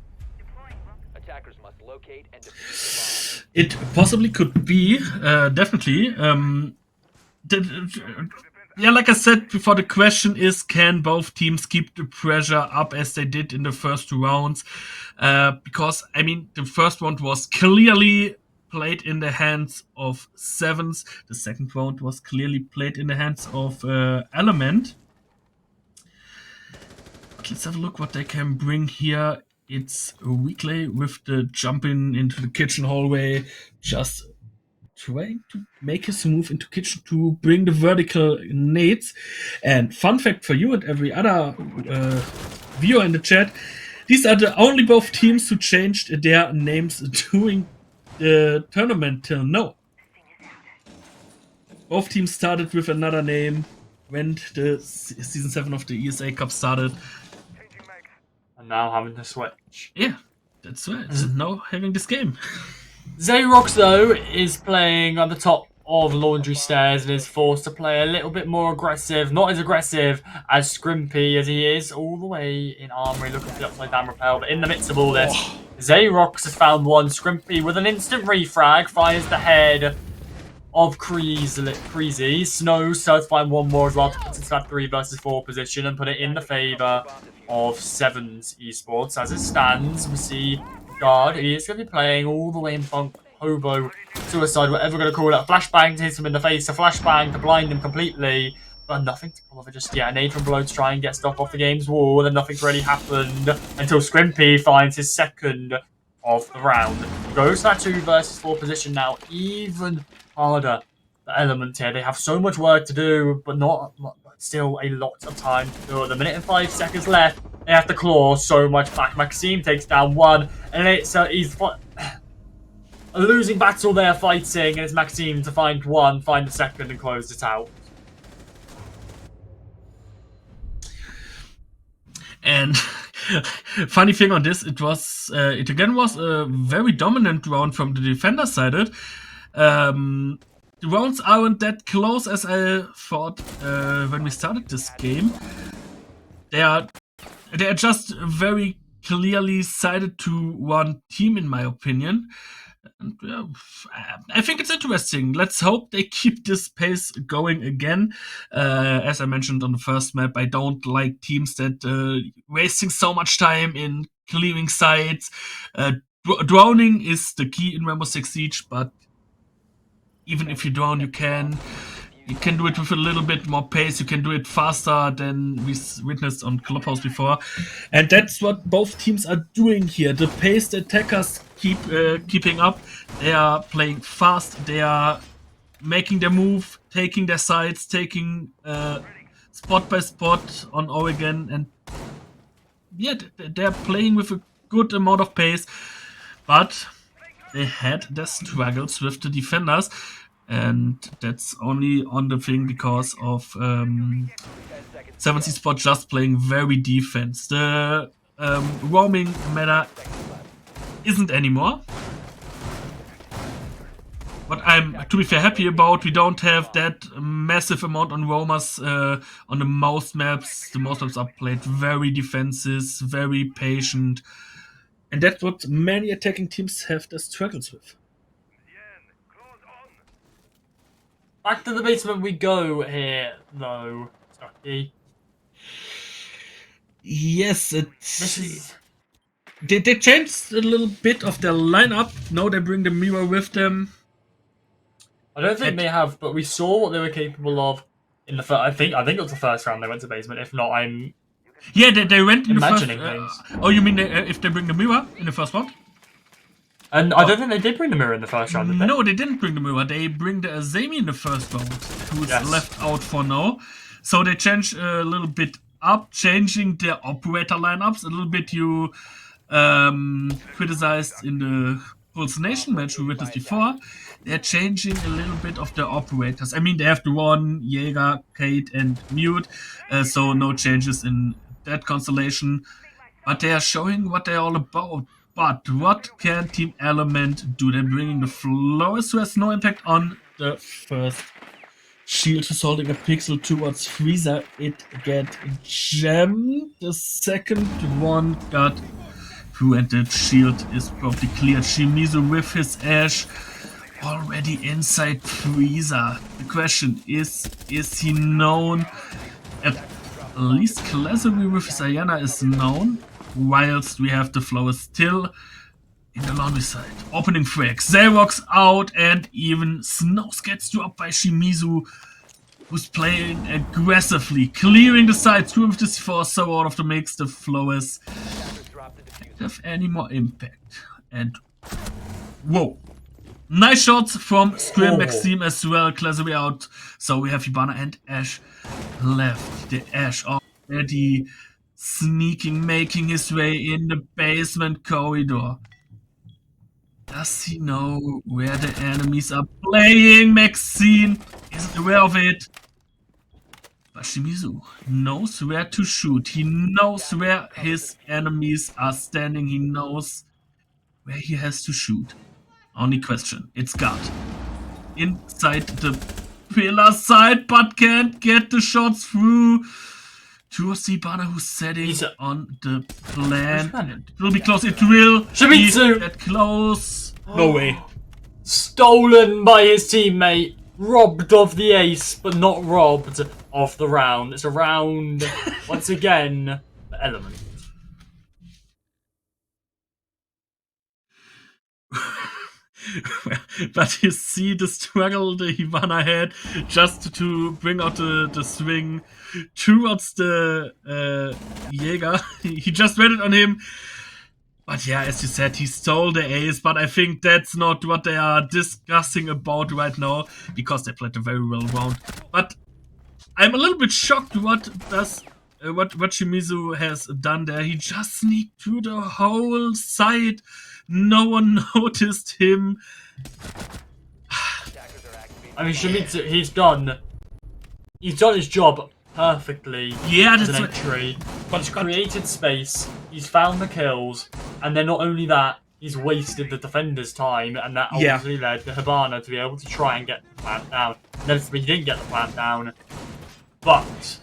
Attackers must locate and defuse It possibly could be, definitely. Like I said before, the question is, can both teams keep the pressure up as they did in the first 2 rounds? Because, I mean, the first round was clearly played in the hands of Sevens. The second round was clearly played in the hands of Element. But let's have a look what they can bring here. It's Weekly with the jumping into the kitchen hallway, just trying to make his move into kitchen to bring the vertical nades. And fun fact for you and every other viewer in the chat, these are the only both teams who changed their names during the tournament till now. Both teams started with another name when the season 7 of the ESA Cup started. And now having to switch. Yeah, that's right. Now having this game. Xerox, though, is playing on the top of Laundry Stairs and is forced to play a little bit more aggressive. Not as aggressive as Scrimpy as he is, all the way in Armory, looking for the upside down rappel. But in the midst of all this, Xerox has found one. Scrimpy, with an instant refrag, fires the head of Creasy. Snow starts to find one more as well to put into that 3 versus 4 position and put it in the favour of Sevens Esports. As it stands, we see Guard. He is going to be playing all the way in Funk, Hobo, Suicide, whatever we're going to call it. A flashbang to hit him in the face, a flashbang to blind him completely, but nothing to pull over just yet. An aid from below to try and get stuff off the game's wall, and nothing's really happened until Scrimpy finds his second of the round. Goes to that 2 versus 4 position now, even harder. The Element here, they have so much work to do, but still a lot of time to do it. The minute and 5 seconds left, they have to claw so much back. Maxime takes down 1, and it's he's a losing battle there fighting, and it's Maxime to find 1, find the second, and close it out. And funny thing on this, it again was a very dominant round from the defender side. The rounds aren't that close as I thought when we started this game. They are just very clearly sided to one team, in my opinion. And, I think it's interesting. Let's hope they keep this pace going again. As I mentioned on the first map, I don't like teams that wasting so much time in clearing sites. Drowning is the key in Rainbow Six Siege, but even if you drown, you can do it with a little bit more pace. You can do it faster than we witnessed on Clubhouse before. And that's what both teams are doing here. The pace the attackers keeping up. They are playing fast. They are making their move, taking their sides, taking spot by spot on Oregon. And yeah, they're playing with a good amount of pace. But they had their struggles with the defenders, and that's only on the thing because of 70 Spot just playing very defense. The roaming meta isn't anymore. What I'm, to be fair, happy about, we don't have that massive amount on roamers on the most maps. The most maps are played very defensive, very patient, and that's what many attacking teams have their struggles with. Back to the basement we go here, though. Sorry. Yes, This is... they changed a little bit of their lineup. Now they bring the mirror with them. I don't think they have, but we saw what they were capable of in the first. I think it was the first round they went to basement. If not, I'm They went in imagining the first. things. Oh, you mean if they bring the mirror in the first round? And I don't think they did bring the mirror in the first round, did they? No, they didn't bring the mirror. They bring the Azami in the first round, who's Yes. left out for now. So they changed a little bit up, changing their operator lineups a little bit. You criticized in the Pulse Nation match we witnessed before. They're changing a little bit of the operators. I mean, they have the one, Jaeger, Kate, and Mute, so no changes in that constellation. But they are showing what they're all about. But what can Team Element do? They're bringing the Flores, who has no impact on the first shield, who's holding a pixel towards Freezer. It get jammed. The second one got through, and the shield is probably cleared. Shimizu with his Ash already inside Freezer. The question is he known? At least Clazery with his Ayana is known, whilst we have the Flowers still in the laundry side. Opening frag. Xerox out, and even Snows gets dropped by Shimizu, who's playing aggressively, clearing the side. 254 so out of the mix. The Flowers don't have any more impact. And whoa. Nice shots from Scrim Maxime as well. Clazery out. So we have Hibana and Ash left. The Ash already sneaking, making his way in the basement corridor. Does he know where the enemies are playing? Maxine isn't aware of it. But Shimizu knows where to shoot. He knows where his enemies are standing. He knows where he has to shoot. Only question, it's God. Inside the pillar side, but can't get the shots through. Towards Hibana, who's setting on the plan. It will be close. It will Shimizu! be that close. No way. Stolen by his teammate. Robbed of the ace, but not robbed of the round. It's a round, once again, for Element. But you see the struggle the Hibana had just to bring out the swing towards the Jaeger. He just read it on him. But yeah, as you said, he stole the ace, but I think that's not what they are discussing about right now, because they played a very well round. But I'm a little bit shocked what Shimizu has done there. He just sneaked through the whole side. No one noticed him. I mean, Shimizu, he's done his job perfectly. Yeah, as that's an what- entry. but- He's created space. He's found the kills, and then not only that, he's wasted the defender's time, and that Yeah. obviously led to Hibana to be able to try and get the plant down. Inevitably, he didn't get the plant down, but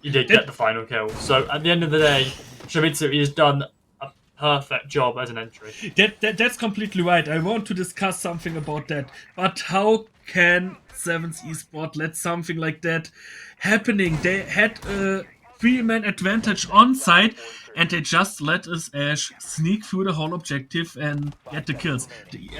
he did get the final kill. So at the end of the day, Shimizu has done a perfect job as an entry. That's completely right. I want to discuss something about that. But how can Sevens Esport let something like that happening? They had a 3-man advantage on site, and they just let us Ash sneak through the whole objective and get the kills.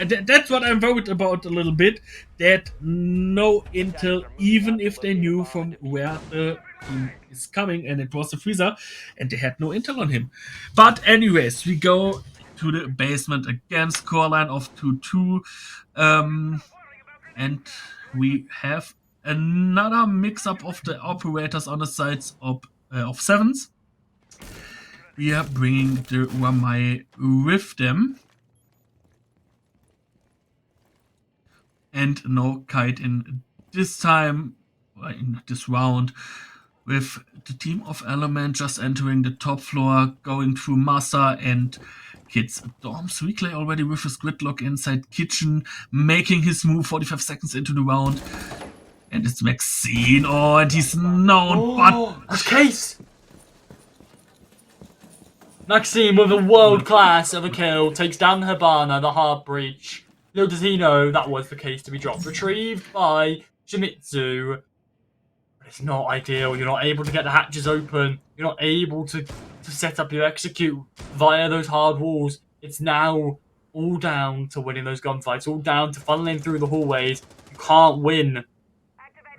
That's what I'm worried about a little bit. That no intel, even if they knew from where the team is coming, and it was the Freezer, and they had no intel on him. But anyways, we go to the basement again, scoreline of 2-2, and we have another mix-up of the operators on the sides of Sevens. We are bringing the Wamai with them. and no kite in this time, in this round, with the team of Element just entering the top floor, going through Massa and Kids. Dorm's replay already with his gridlock inside kitchen, making his move 45 seconds into the round. And it's Maxine. Oh, and he's known, but that's Case! Maxime with a world class of a kill takes down Habana, the hard breach. Little does he know that was the case to be dropped. Retrieved by Shimizu. But it's not ideal. You're not able to get the hatches open. You're not able to set up your execute via those hard walls. It's now all down to winning those gunfights, all down to funneling through the hallways. You can't win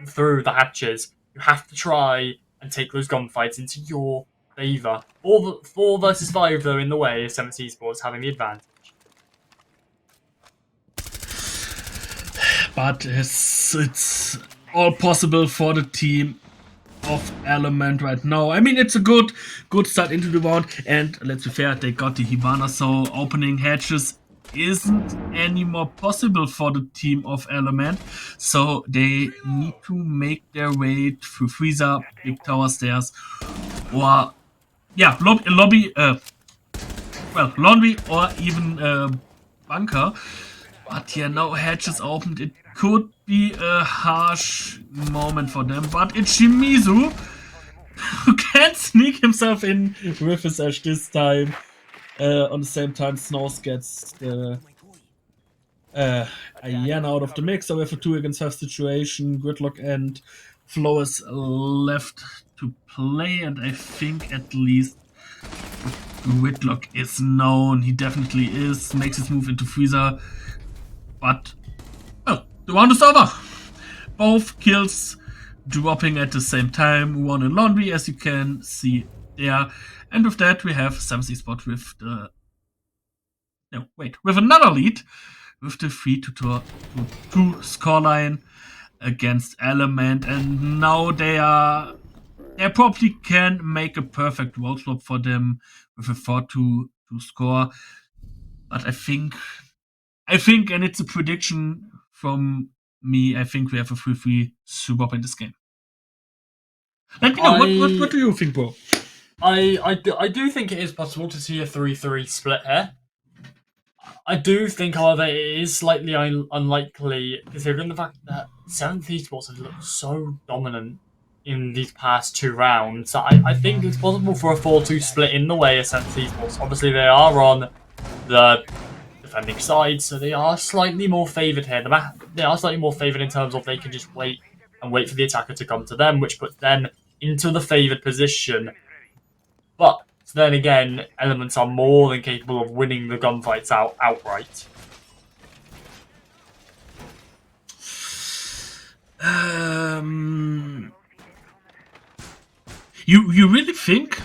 through the hatches. You have to try and take those gunfights into your favour. 4 versus 5 though in the way is 7 Esports having the advantage. But it's all possible for the team of Element right now. I mean, it's a good start into the round, and let's be fair, they got the Hibana, so opening hatches isn't anymore possible for the team of Element, so they need to make their way through Freezer, big tower stairs, or yeah, laundry or even bunker. But yeah, no hatches opened. It could be a harsh moment for them, but it's Shimizu who can sneak himself in with his Ash this time. On the same time, Snows gets the Ayana out of the mix, so we have a 2 against 5 situation. Gridlock and Flo is left to play, and I think at least Gridlock is known. He definitely is. Makes his move into Freezer. But, well, the round is over. Both kills dropping at the same time. 1 in laundry, as you can see there. And with that, we have 7 Esports with the... No, wait. With another lead. With the 3-2 scoreline against Element. And now they probably can make a perfect roll swap for them with a 4-2 score. But I think, and it's a prediction from me, I think we have a 3-3 swap in this game. Let me know, what do you think, bro? I do think it is possible to see a 3-3 split here. I do think, however, it is slightly unlikely, considering the fact that 7th Esports has looked so dominant in these past 2 rounds. I think it's possible for a 4-2 split in the way of 7th Esports. Obviously, they are on the defending side, so they are slightly more favoured here. They are slightly more favoured in terms of they can just wait for the attacker to come to them, which puts them into the favoured position. But then again, Elements are more than capable of winning the gunfights outright. You really think?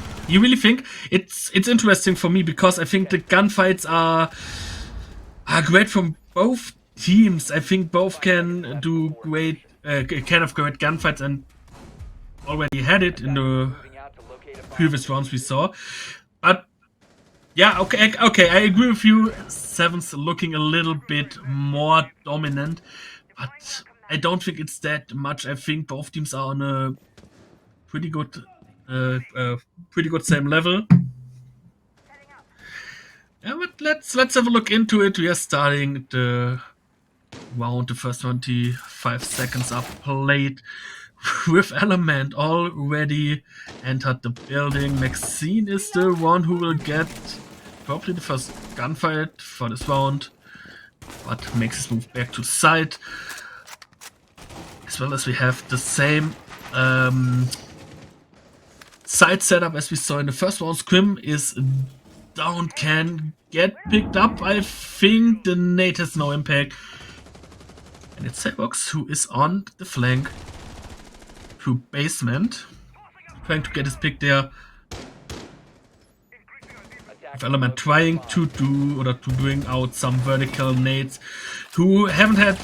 It's interesting for me because I think the gunfights are great from both teams. I think both can do great, can have great gunfights, and already had it in the previous rounds we saw. But yeah, okay, I agree with you. 7's looking a little bit more dominant, but I don't think it's that much. I think both teams are on a pretty good same level. Yeah, but let's have a look into it. We are starting the round. The first 25 seconds are played with Element already entered the building. Maxine is the one who will get probably the first gunfight for this round, but makes his move back to the side. As well as we have the same side setup as we saw in the first round. Scrim is down, can get picked up. I think the nade has no impact. And it's Sabox who is on the flank through basement, trying to get his pick there. With Element trying to bring out some vertical nades who haven't had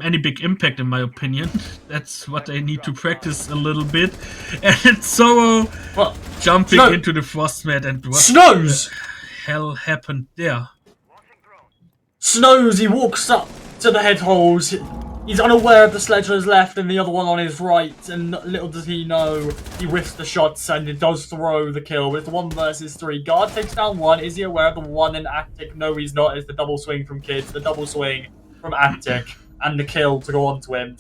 any big impact in my opinion. That's what they need to practice a little bit. And it's Zorro jumping into the frostmat, and what Snows! the hell happened there? Snows, he walks up to the head holes. He's unaware of the sledge on his left and the other one on his right, and little does he know, he whiffs the shots and it does throw the kill. But it's 1 versus 3. Guard takes down 1. Is he aware of the 1 in Actic? No, he's not. It's the double swing from Kids, the double swing from Actic, and the kill to go on to him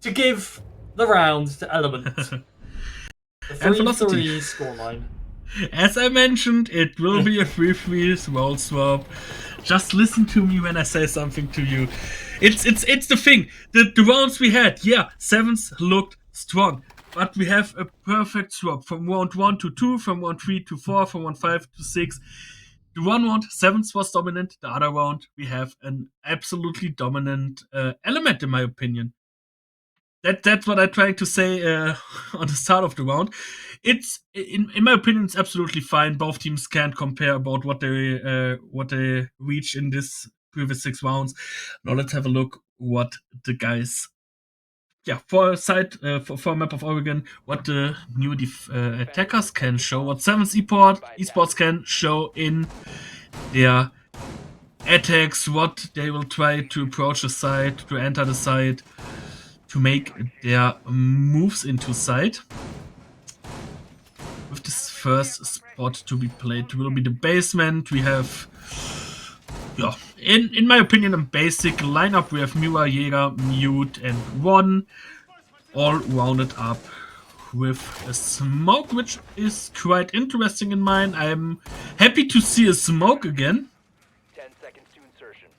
to give the round to Element. The And Velocity. 3-3 scoreline. As I mentioned, it will be a 3-3 roll swap. Just listen to me when I say something to you. It's the thing. The rounds we had, yeah, 7s looked strong. But we have a perfect swap from round 1 to 2, from round 3 to 4, from round 5 to 6. The one round, 7s was dominant. The other round, we have an absolutely dominant element, in my opinion. That's what I'm trying to say on the start of the round. It's in my opinion, it's absolutely fine. Both teams can't compare about what they reached in this previous 6 rounds. Now let's have a look what the guys, for a side for a map of Oregon, what the new attackers can show, what 7's esports can show in their attacks, what they will try to approach the side, to enter the side, to make their moves into sight. With this first spot to be played will be the basement. We have, in my opinion, a basic lineup. We have Miura, Jäger, Mute, and One, all rounded up with a smoke, which is quite interesting in mine. I'm happy to see a smoke again. 10 seconds to insertion.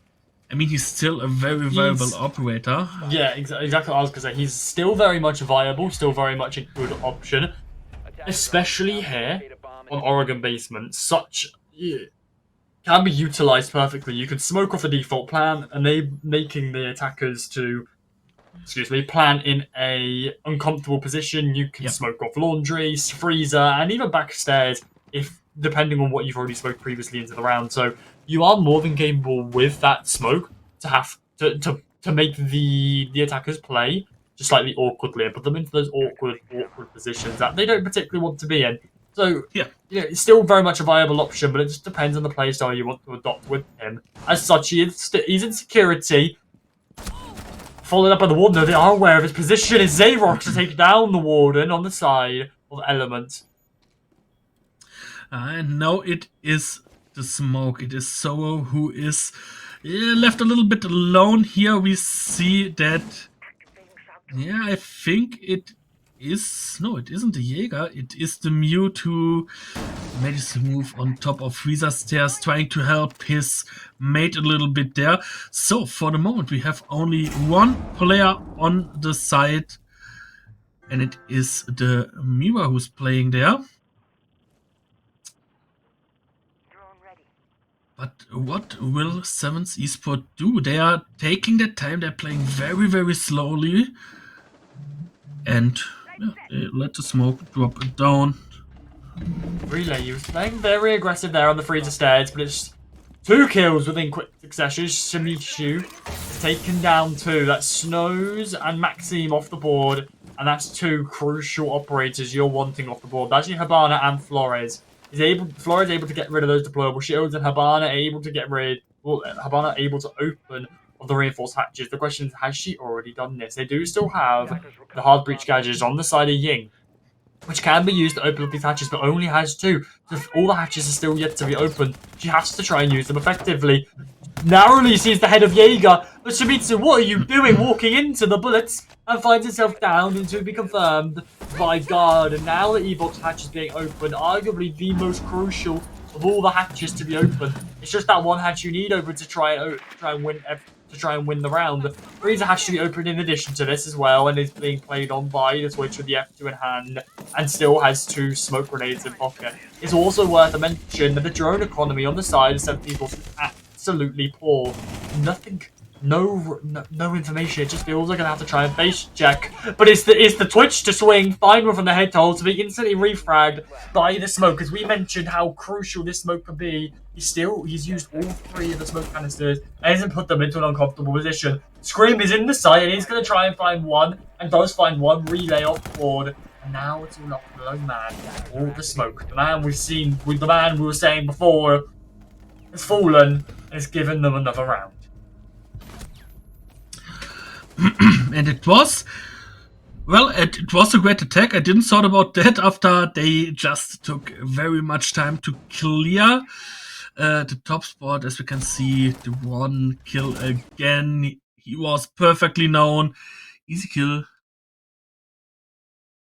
I mean, he's still a very viable operator. Yeah, exactly what I was going to say. He's still very much viable, still very much a good option, especially here on Oregon Basement. Can be utilized perfectly. You can smoke off the default plan, and they making the attackers to, plan in a uncomfortable position. You can smoke off laundry, freezer, and even backstairs, if depending on what you've already smoked previously into the round. So you are more than capable with that smoke to have to make the attackers play just slightly awkwardly and put them into those awkward positions that they don't particularly want to be in. So it's still very much a viable option, but it just depends on the playstyle you want to adopt with him. As such, he's in security. Followed up by the Warden, though, they are aware of his position. Is Zayrock to take down the Warden on the side of Element. And now it is the smoke. It is Soro who is left a little bit alone. Here we see that, I think it is, no, it isn't the Jäger. It is the Mute who made his move on top of Freezer stairs, trying to help his mate a little bit there. So for the moment, we have only one player on the side, and it is the Miura who's playing there. But what will 7's Esport do? They are taking their time. They're playing very, very slowly. And they let the smoke drop it down. Relay, he was playing very aggressive there on the freezer stairs, but it's 2 kills within quick succession. Shimichu has taken down 2. That's Snows and Maxime off the board. And that's 2 crucial operators you're wanting off the board. That's actually Habana and Flores. Flores able to get rid of those deployable shields, and Habana able to Habana able to open of the reinforced hatches. The question is, has she already done this? They do still have the hard breach gadgets on the side of Ying, which can be used to open up these hatches, but only has 2. So if all the hatches are still yet to be opened, she has to try and use them effectively. Narrowly sees the head of Jaeger, but Shimizu, what are you doing walking into the bullets? And finds itself down and to be confirmed by Guard. And now the E-Box hatch is being opened, arguably the most crucial of all the hatches to be open. It's just that one hatch you need open to try and win the round. The freezer hatch to be opened in addition to this as well, and is being played on by the Twitch with the F2 in hand, and still has 2 smoke grenades in pocket. It's also worth a mention that the drone economy on the side of 7 people is absolutely poor. No information. It just feels like I'm gonna have to try and base check. But it's the Twitch to swing, find one from the head hole to be instantly refragged by the smoke. As we mentioned how crucial this smoke could be, he's used all 3 of the smoke canisters and hasn't put them into an uncomfortable position. Scream is in the site and he's gonna try and find one, and does find one. Relay off board. And now it's all up to the lone man. All the smoke. The man we were saying before has fallen and has given them another round. And it was, well, it was a great attack. I didn't thought about that after they just took very much time to clear the top spot. As we can see, the one kill again. He was perfectly known. Easy kill.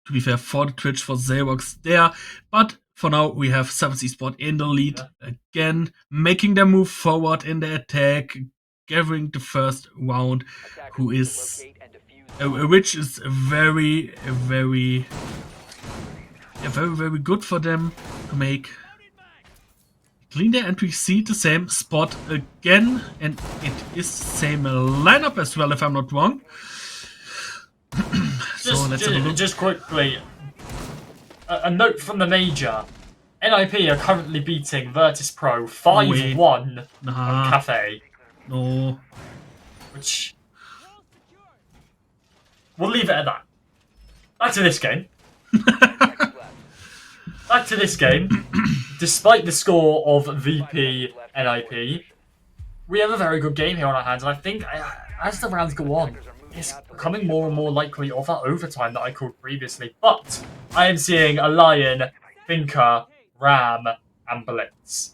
To be fair, for the Twitch for Xerox there. But for now, we have 7th Esport in the lead again, making them move forward in the attack, gathering the first round, who is, which is very, very good for them to make. Clean there, and we see the same spot again, and it is the same lineup as well, if I'm not wrong. Just quickly, a note from the major. NIP are currently beating Virtus Pro 5-1 on Cafe. No. Which... we'll leave it at that. Back to this game. Back to this game. Despite the score of VP NIP, we have a very good game here on our hands, and I think as the rounds go on, it's becoming more and more likely of that overtime that I called previously. But I am seeing a Lion, Thinker, Ram, and Blitz.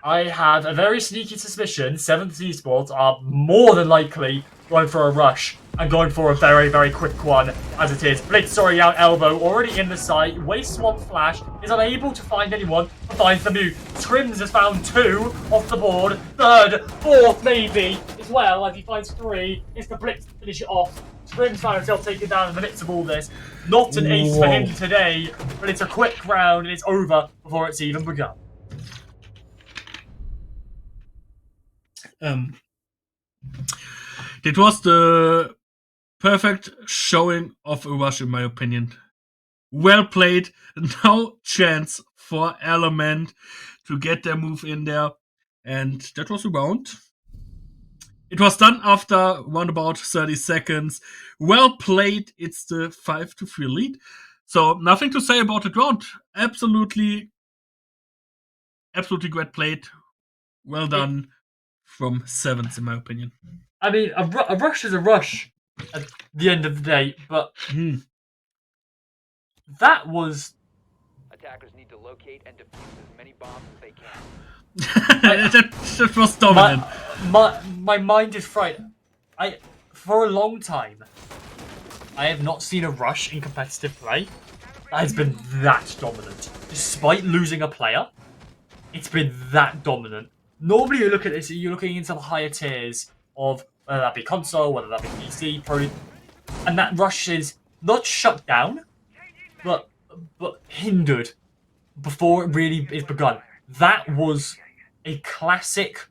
I have a very sneaky suspicion 7th Esports are more than likely going for a rush and going for a very, very quick one as it is. Blitz, sorry, out elbow, already in the sight, wastes one flash, is unable to find anyone, but finds the mute. Scrims has found 2 off the board, 3rd, 4th maybe, as well, as he finds 3. It's the Blitz to finish it off. Scrims found himself taken down in the midst of all this. Not an ace for him today, but it's a quick round and it's over before it's even begun. It was the perfect showing of a rush, in my opinion. Well played. No chance for Element to get their move in there. And that was a round. It was done after around about 30 seconds. Well played. It's the 5-3 lead. So nothing to say about the round. Absolutely great played. Well done from 7th, in my opinion. I mean, a rush is a rush at the end of the day, but that was... Attackers need to locate and defuse as many bombs as they can. that was dominant. My mind is fried. For a long time, I have not seen a rush in competitive play that has been that dominant. Despite losing a player, it's been that dominant. Normally you look at this, you're looking into the higher tiers of whether that be console, whether that be PC, Pro, and that rush is not shut down, but hindered before it really is begun. That was a classic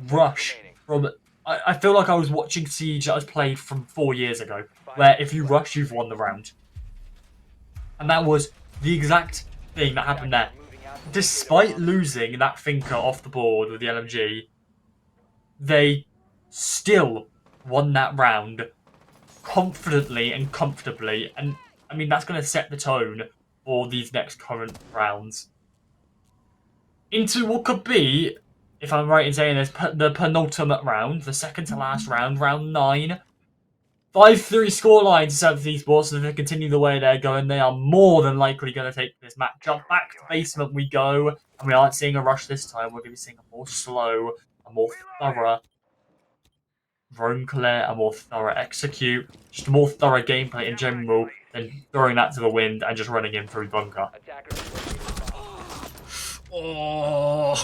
rush from... I feel like I was watching Siege that was played from 4 years ago, where if you rush, you've won the round. And that was the exact thing that happened there. Despite losing that Thinker off the board with the LMG, they still won that round confidently and comfortably. And, I mean, that's going to set the tone for these next current rounds. Into what could be, if I'm right in saying this, the penultimate round, the second to last round, round 9. 5-3 scoreline to 7th Esports, so if they continue the way they're going, they are more than likely going to take this matchup. Back to basement we go, and we aren't seeing a rush this time. We're going to be seeing a more slow, a more thorough roam clear, a more thorough execute, just a more thorough gameplay in general than throwing that to the wind and just running in through bunker. Oh.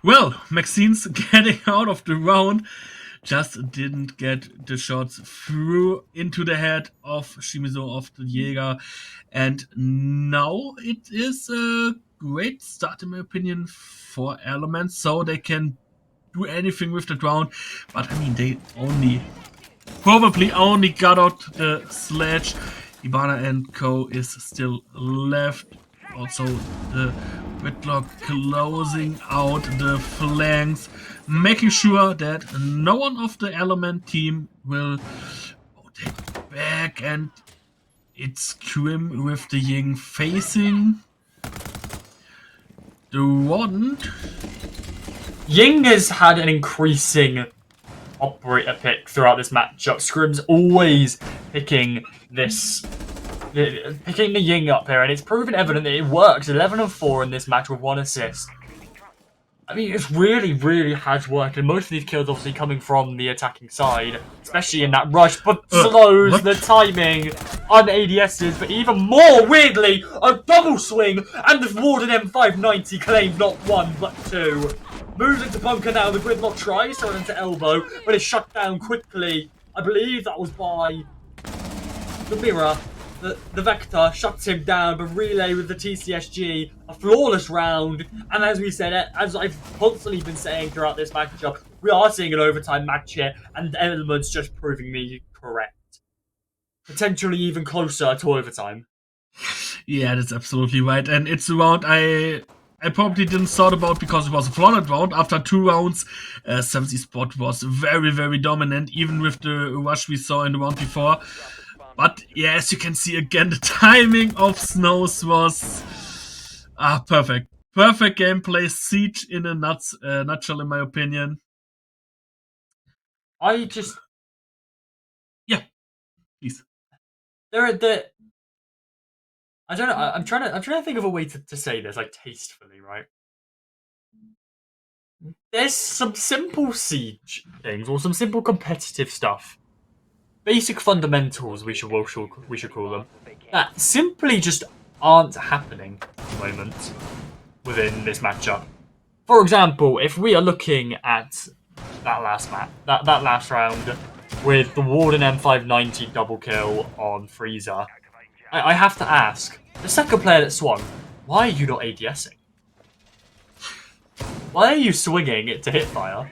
Well, Maxine's getting out of the round. Just didn't get the shots through into the head of Shimizu of the Jäger. And now it is a great start, in my opinion, for Element. So they can do anything with the round. But, I mean, they probably only got out the sledge. Ibana and Co. is still left. Also, the Whitlock closing out the flanks, making sure that no one of the Element team will take back, and it's Krim with the Ying facing the Warden. Ying has had an increasing operator pick throughout this matchup. Scrim's always picking picking the Ying up here, and it's proven evident that it works. 11-4 in this match with 1 assist. I mean, it really, really has worked, and most of these kills obviously coming from the attacking side, especially in that rush, but slows the timing on ADSs, but even more weirdly, a double swing, and the Warden M590 claimed not 1, but 2. Moves into bunker now, the Gridlock tries to run into elbow, but it's shut down quickly. I believe that was by the mirror. The Vector shuts him down, but Relay with the TCSG, a flawless round, and as we said, as I've constantly been saying throughout this matchup, we are seeing an overtime match here, and Elements just proving me correct. Potentially even closer to overtime. Yeah, that's absolutely right, and it's a round I probably didn't thought about because it was a flooded round. After 2 rounds, 70 Spot was very, very dominant, even with the rush we saw in the round before. But yeah, as you can see again, the timing of Snows was perfect. Perfect gameplay, Siege in a nutshell, in my opinion. Yeah, please. I don't know. I'm trying to think of a way to say this, like, tastefully, right? There's some simple Siege things or some simple competitive stuff. Basic fundamentals, we should call them, that simply just aren't happening at the moment within this matchup. For example, if we are looking at that last round with the Warden M590 double kill on Freezer, I have to ask, the second player that swung, why are you not ADSing? Why are you swinging it to hit fire?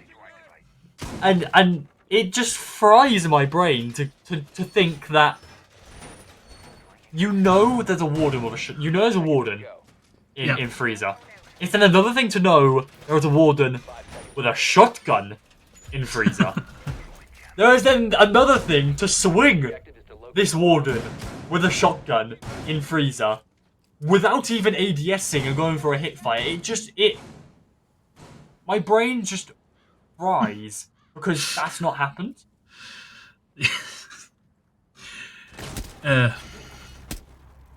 And it just fries my brain to think that there's a Warden with there's a Warden in Freezer. It's then another thing to know there's a Warden with a shotgun in Freezer. There is then another thing to swing this Warden with a shotgun in Freezer without even ADSing and going for a hit fire. My brain just fries. Because that's not happened.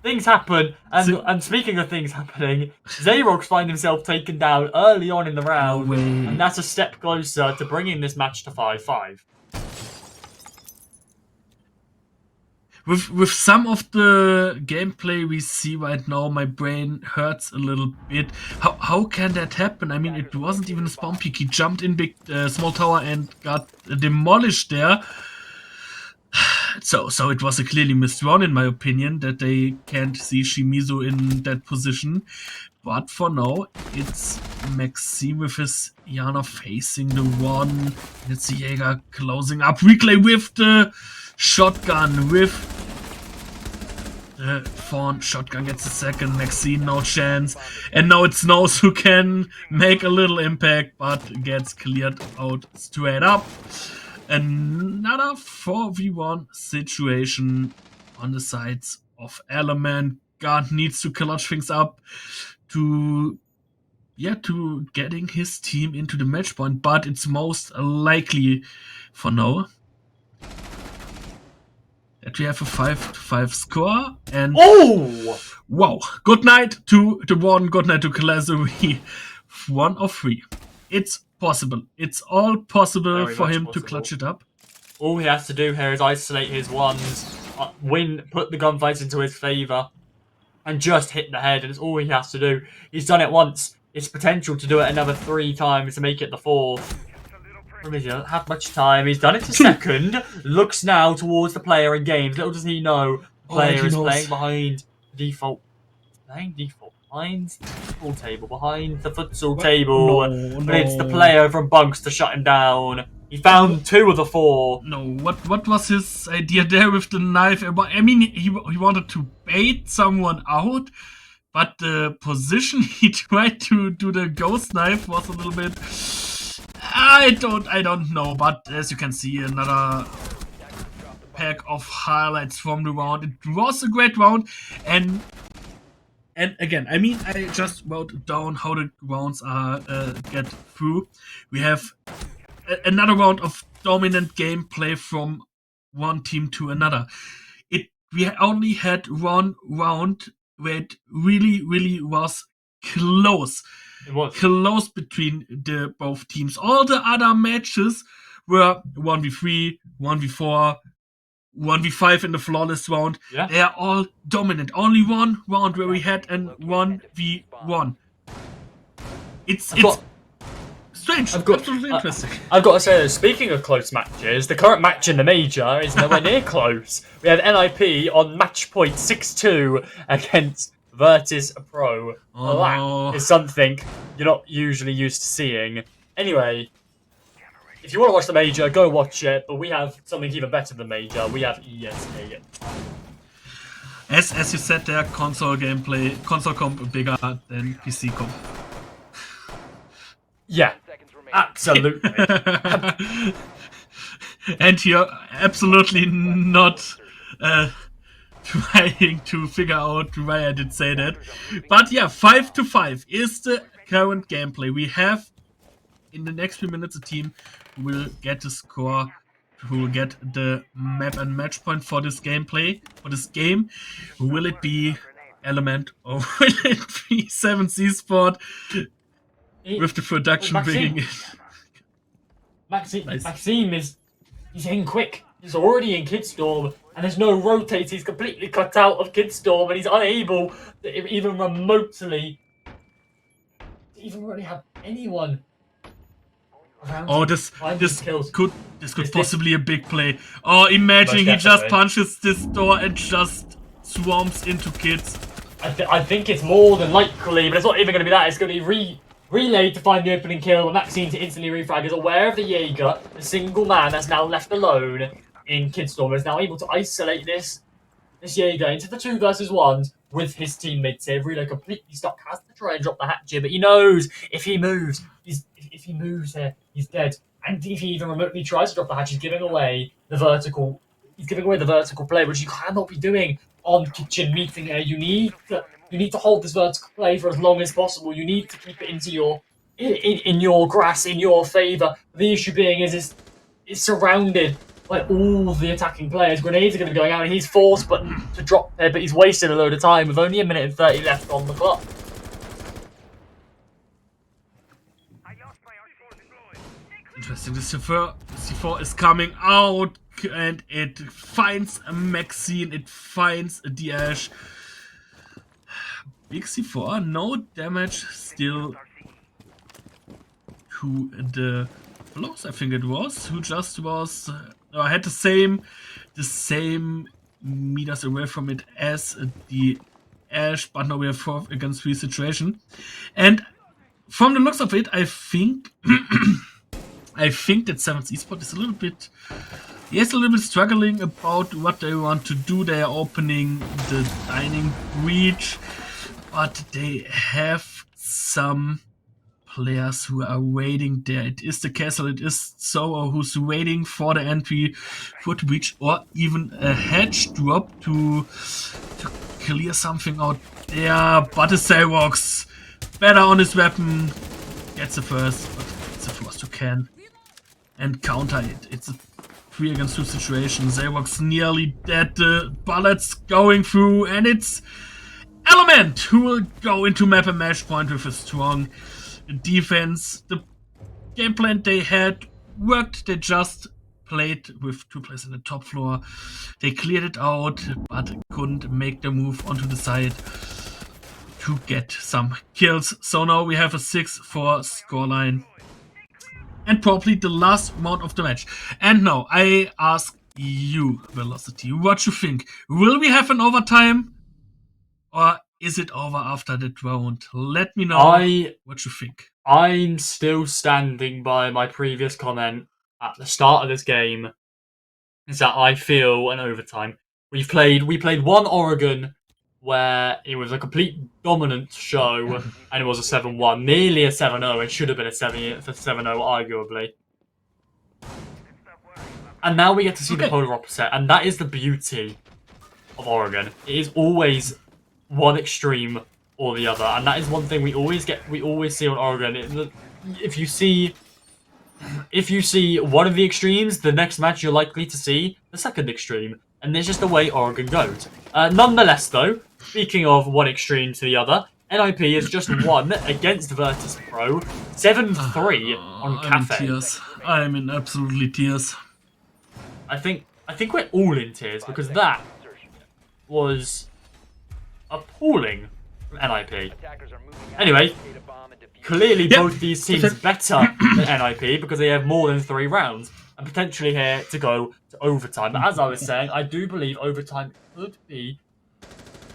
Things happen, and speaking of things happening, Xerox find himself taken down early on in the round, and that's a step closer to bringing this match to 5-5. With some of the gameplay we see right now, my brain hurts a little bit. How can that happen? I mean, it wasn't even a spawn peek. He jumped in big small tower and got demolished there. So it was a clearly missed round, in my opinion, that they can't see Shimizu in that position. But for now, it's Maxime with his Yana facing the one. It's Jäger closing up. Replay with the shotgun, with the Fawn. Shotgun gets a second. Maxine, no chance. And now it's Snows who can make a little impact, but gets cleared out straight up. Another 4v1 situation on the sides of Element. God needs to clutch things up to getting his team into the match point, but it's most likely for now that we have a 5-5 score. And wow, good night to the one, good night to Kalazuri. 1 of 3. It's possible. It's all possible Very for him possible to clutch it up. All he has to do here is isolate his ones, put the gunfights into his favour, and just hit the head, and it's all he has to do. He's done it once. It's potential to do it another 3 times to make it the 4th. He doesn't have much time. He's done it to second. Looks now towards the player in games. Little does he know, the player is playing behind the default. Behind the futsal table, behind the futsal table. But it's the player from Bunks to shut him down. He found 2 of the 4. No, what was his idea there with the knife? I mean, he wanted to bait someone out, but the position he tried to do the ghost knife was a little bit... I don't know, but as you can see, another pack of highlights from the round. It was a great round, and again, I mean, I just wrote down how the rounds are get through. We have another round of dominant gameplay from one team to another. We only had one round where it really was close. It was. Close between the both teams. All the other matches were 1v3, 1v4, 1v5 in the flawless round. Yeah. They are all dominant. Only one round where we had an 1v1. It's strange. Absolutely interesting. I've got to say, though, speaking of close matches, the current match in the major is nowhere near close. We have NIP on match point 6-2 against Virtus Pro. Oh. That is something you're not usually used to seeing. Anyway, if you want to watch the major, go watch it. But we have something even better than major. We have ESA. As you said, their console comp bigger than PC comp. Yeah, absolutely. And you're absolutely not trying to figure out why I did say that. But yeah, 5-5 is the current gameplay. We have, in the next few minutes, a team who will get the score, who will get the map and match point for this gameplay, for this game. Will it be Element or will it be 7th Esport with the production bringing in? Maxime he's in quick. He's already in Kidstorm, and there's no rotate. He's completely cut out of Kidstorm, and he's unable to even remotely even really have anyone around. Oh, him this kills. could possibly a big play. Oh, imagine he just punches this door and just swarms into kids. I think it's more than likely, but it's not even going to be that. It's going to be relayed to find the opening kill, and Maxine to instantly refrag is aware of the Jaeger, the single man that's now left alone in Kidstorm, is now able to isolate this Jaeger into the 2 versus 1s with his teammates here. Relay completely stuck, has to try and drop the hatchet, but he knows if he moves, if he moves here, he's dead. And if he even remotely tries to drop the hatch, he's giving away the vertical. He's giving away the vertical play, which you cannot be doing on Kitchen Meeting here. You need to hold this vertical play for as long as possible. You need to keep it into your in your grass, in your favour. The issue being is it's surrounded by all the attacking players. Grenades are going to be going out, and he's forced to drop there, but he's wasted a load of time with only 1 minute and 30 left on the clock. Interesting. The C4 is coming out, and it finds a Maxine. It finds a Dash. Big C4, no damage still to the Floss, I think it was, who just was had the same meters away from it as the Ash, but now we have 4 against 3 situation. And from the looks of it, I think that 7th Esport is a little bit struggling about what they want to do. They are opening the dining breach, but they have some players who are waiting there. It is the castle, it is Zoro who's waiting for the entry for the breach, or even a hedge drop to clear something out there. But the Xerox, better on his weapon, gets the first, but it's the first who can and counter it. It's a 3 against 2 situation. Xerox nearly dead, the bullets going through, and it's Element who will go into map and match point with a strong defense. The game plan they had worked. They just played with 2 players in the top floor. They cleared it out, but couldn't make the move onto the side to get some kills. So now we have a 6-4 scoreline, and probably the last round of the match. And now I ask you, Velocity, what you think? Will we have an overtime, or is it over after that round? Let me know what you think. I'm still standing by my previous comment at the start of this game, is that I feel an overtime. We played one Oregon where it was a complete dominant show, and it was a 7-1, nearly a 7-0. It should have been a 7-0, arguably. And now we get to see the polar opposite, and that is the beauty of Oregon. It is always one extreme or the other, and that is one thing we always see on Oregon. If you see if you see one of the extremes, the next match you're likely to see the second extreme. And this is the way Oregon goes. Nonetheless, though, speaking of one extreme to the other, NIP has just won against Virtus Pro 7-3 on I'm in Cafe. tears. I'm in absolutely tears. I think we're all in tears because that was appalling from NIP. Attackers are moving out. Anyway, Locate a bomb and defuse it. clearly Yep. both these teams are better than NIP because they have more than 3 rounds and potentially here to go to overtime. But as I was saying, I do believe overtime could be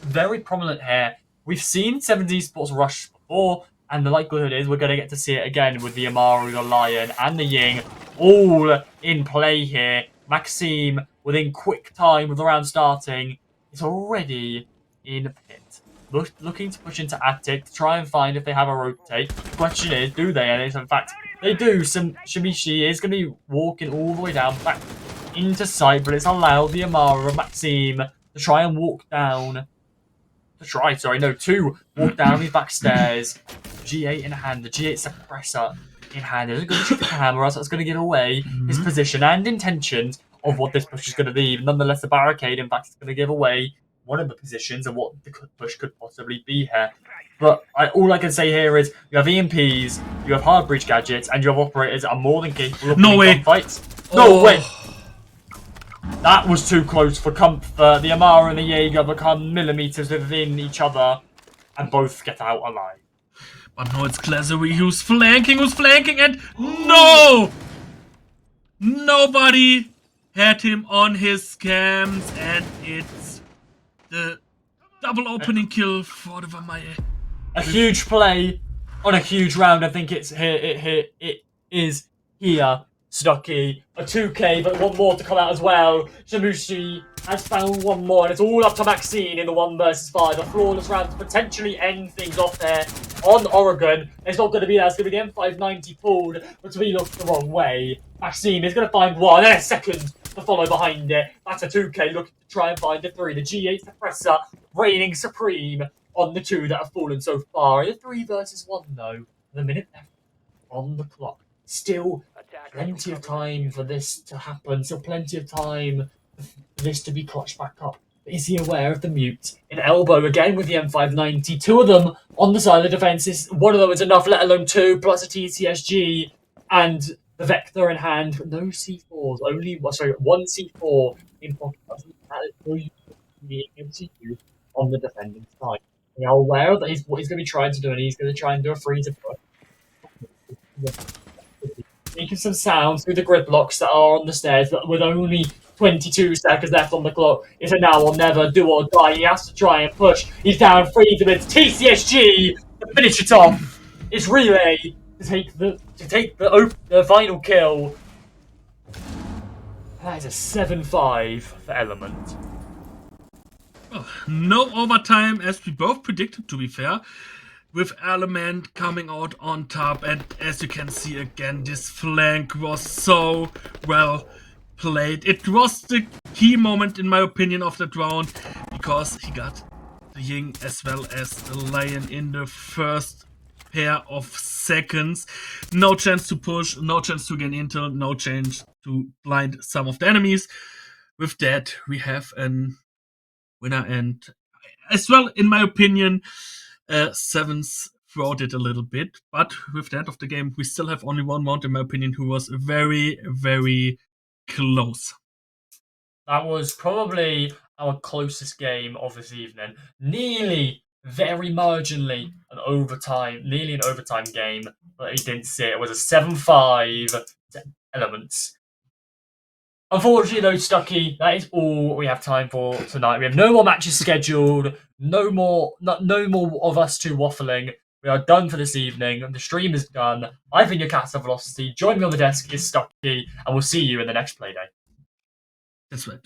very prominent here. We've seen 70 Sports Rush before, and the likelihood is we're going to get to see it again with the Amaru, the Lion, and the Ying all in play here. Maxime, within quick time with the round starting, is already in pit. Looking to push into Attic to try and find if they have a rotate. The question is, do they? And in fact, they do. Shimishi is going to be walking all the way down back into sight, but it's allowed the Amaru and Maxime to try and walk down. To walk down these back stairs. G8 in hand, the G8 suppressor in hand. Isn't going to shoot the camera, so it's going to give away his position and intentions of what this push is going to be. Nonetheless, the barricade, in fact, is going to give away one of the positions of what the push could possibly be here. But all I can say here is you have EMPs, you have hard breach gadgets, and you have operators that are more than capable of winning fights. No way! That was too close for comfort. The Amara and the Jaeger become millimeters within each other and both get out alive. But no, it's Glazery who's flanking, and no! Nobody had him on his scams, and it's the double opening kill for the Vamaye. A huge play on a huge round. I think it's here. It is here. Stucky, a 2K, but one more to come out as well. Shamushi has found one more, and it's all up to Maxine in the 1 versus 5. A flawless round to potentially end things off there on Oregon. It's not going to be that. It's going to be the M590 pulled, but to be looked the wrong way. Maxine is going to find one, and a second to follow behind it. That's a 2K looking to try and find a 3. The G8 suppressor reigning supreme on the 2 that have fallen so far. In a 3 versus 1, though. The minute left on the clock. Still plenty of time for this to happen. Still plenty of time for this to be clutched back up. But is he aware of the mute? In elbow again with the M590. 2 of them on the side of the defences. 1 of them is enough, let alone 2, plus a TCSG. And the Vector in hand. But no C4s. Only, 1 C4 in pocket. On the defending side. They are aware that what he's going to be trying to do, and he's going to try and do a freezer push. Making some sounds through the gridlocks that are on the stairs, but with only 22 seconds left on the clock. It's a now or never, do or die. He has to try and push. He's down freezer, but it's TCSG to finish it off. It's Relay to take the final kill. That is a 7-5 for Element. Oh, no overtime, as we both predicted, to be fair, with Element coming out on top. And as you can see again, this flank was so well played. It was the key moment, in my opinion, of that round, because he got the Ying as well as the Lion in the first pair of seconds. No chance to push, no chance to gain intel, no chance to blind some of the enemies. With that, we have an winner, and as well, in my opinion, Sevens throughout it a little bit, but with the end of the game, we still have only one round, in my opinion, who was very, very close. That was probably our closest game of this evening. Nearly, very marginally, nearly an overtime game, but he didn't see it. It was a 7-5 to Elements. Unfortunately, though, Stucky, that is all we have time for tonight. We have no more matches scheduled. No more of us two waffling. We are done for this evening. The stream is done. I've been your Cast of Velocity. Join me on the desk is Stucky, and we'll see you in the next Playday. That's right.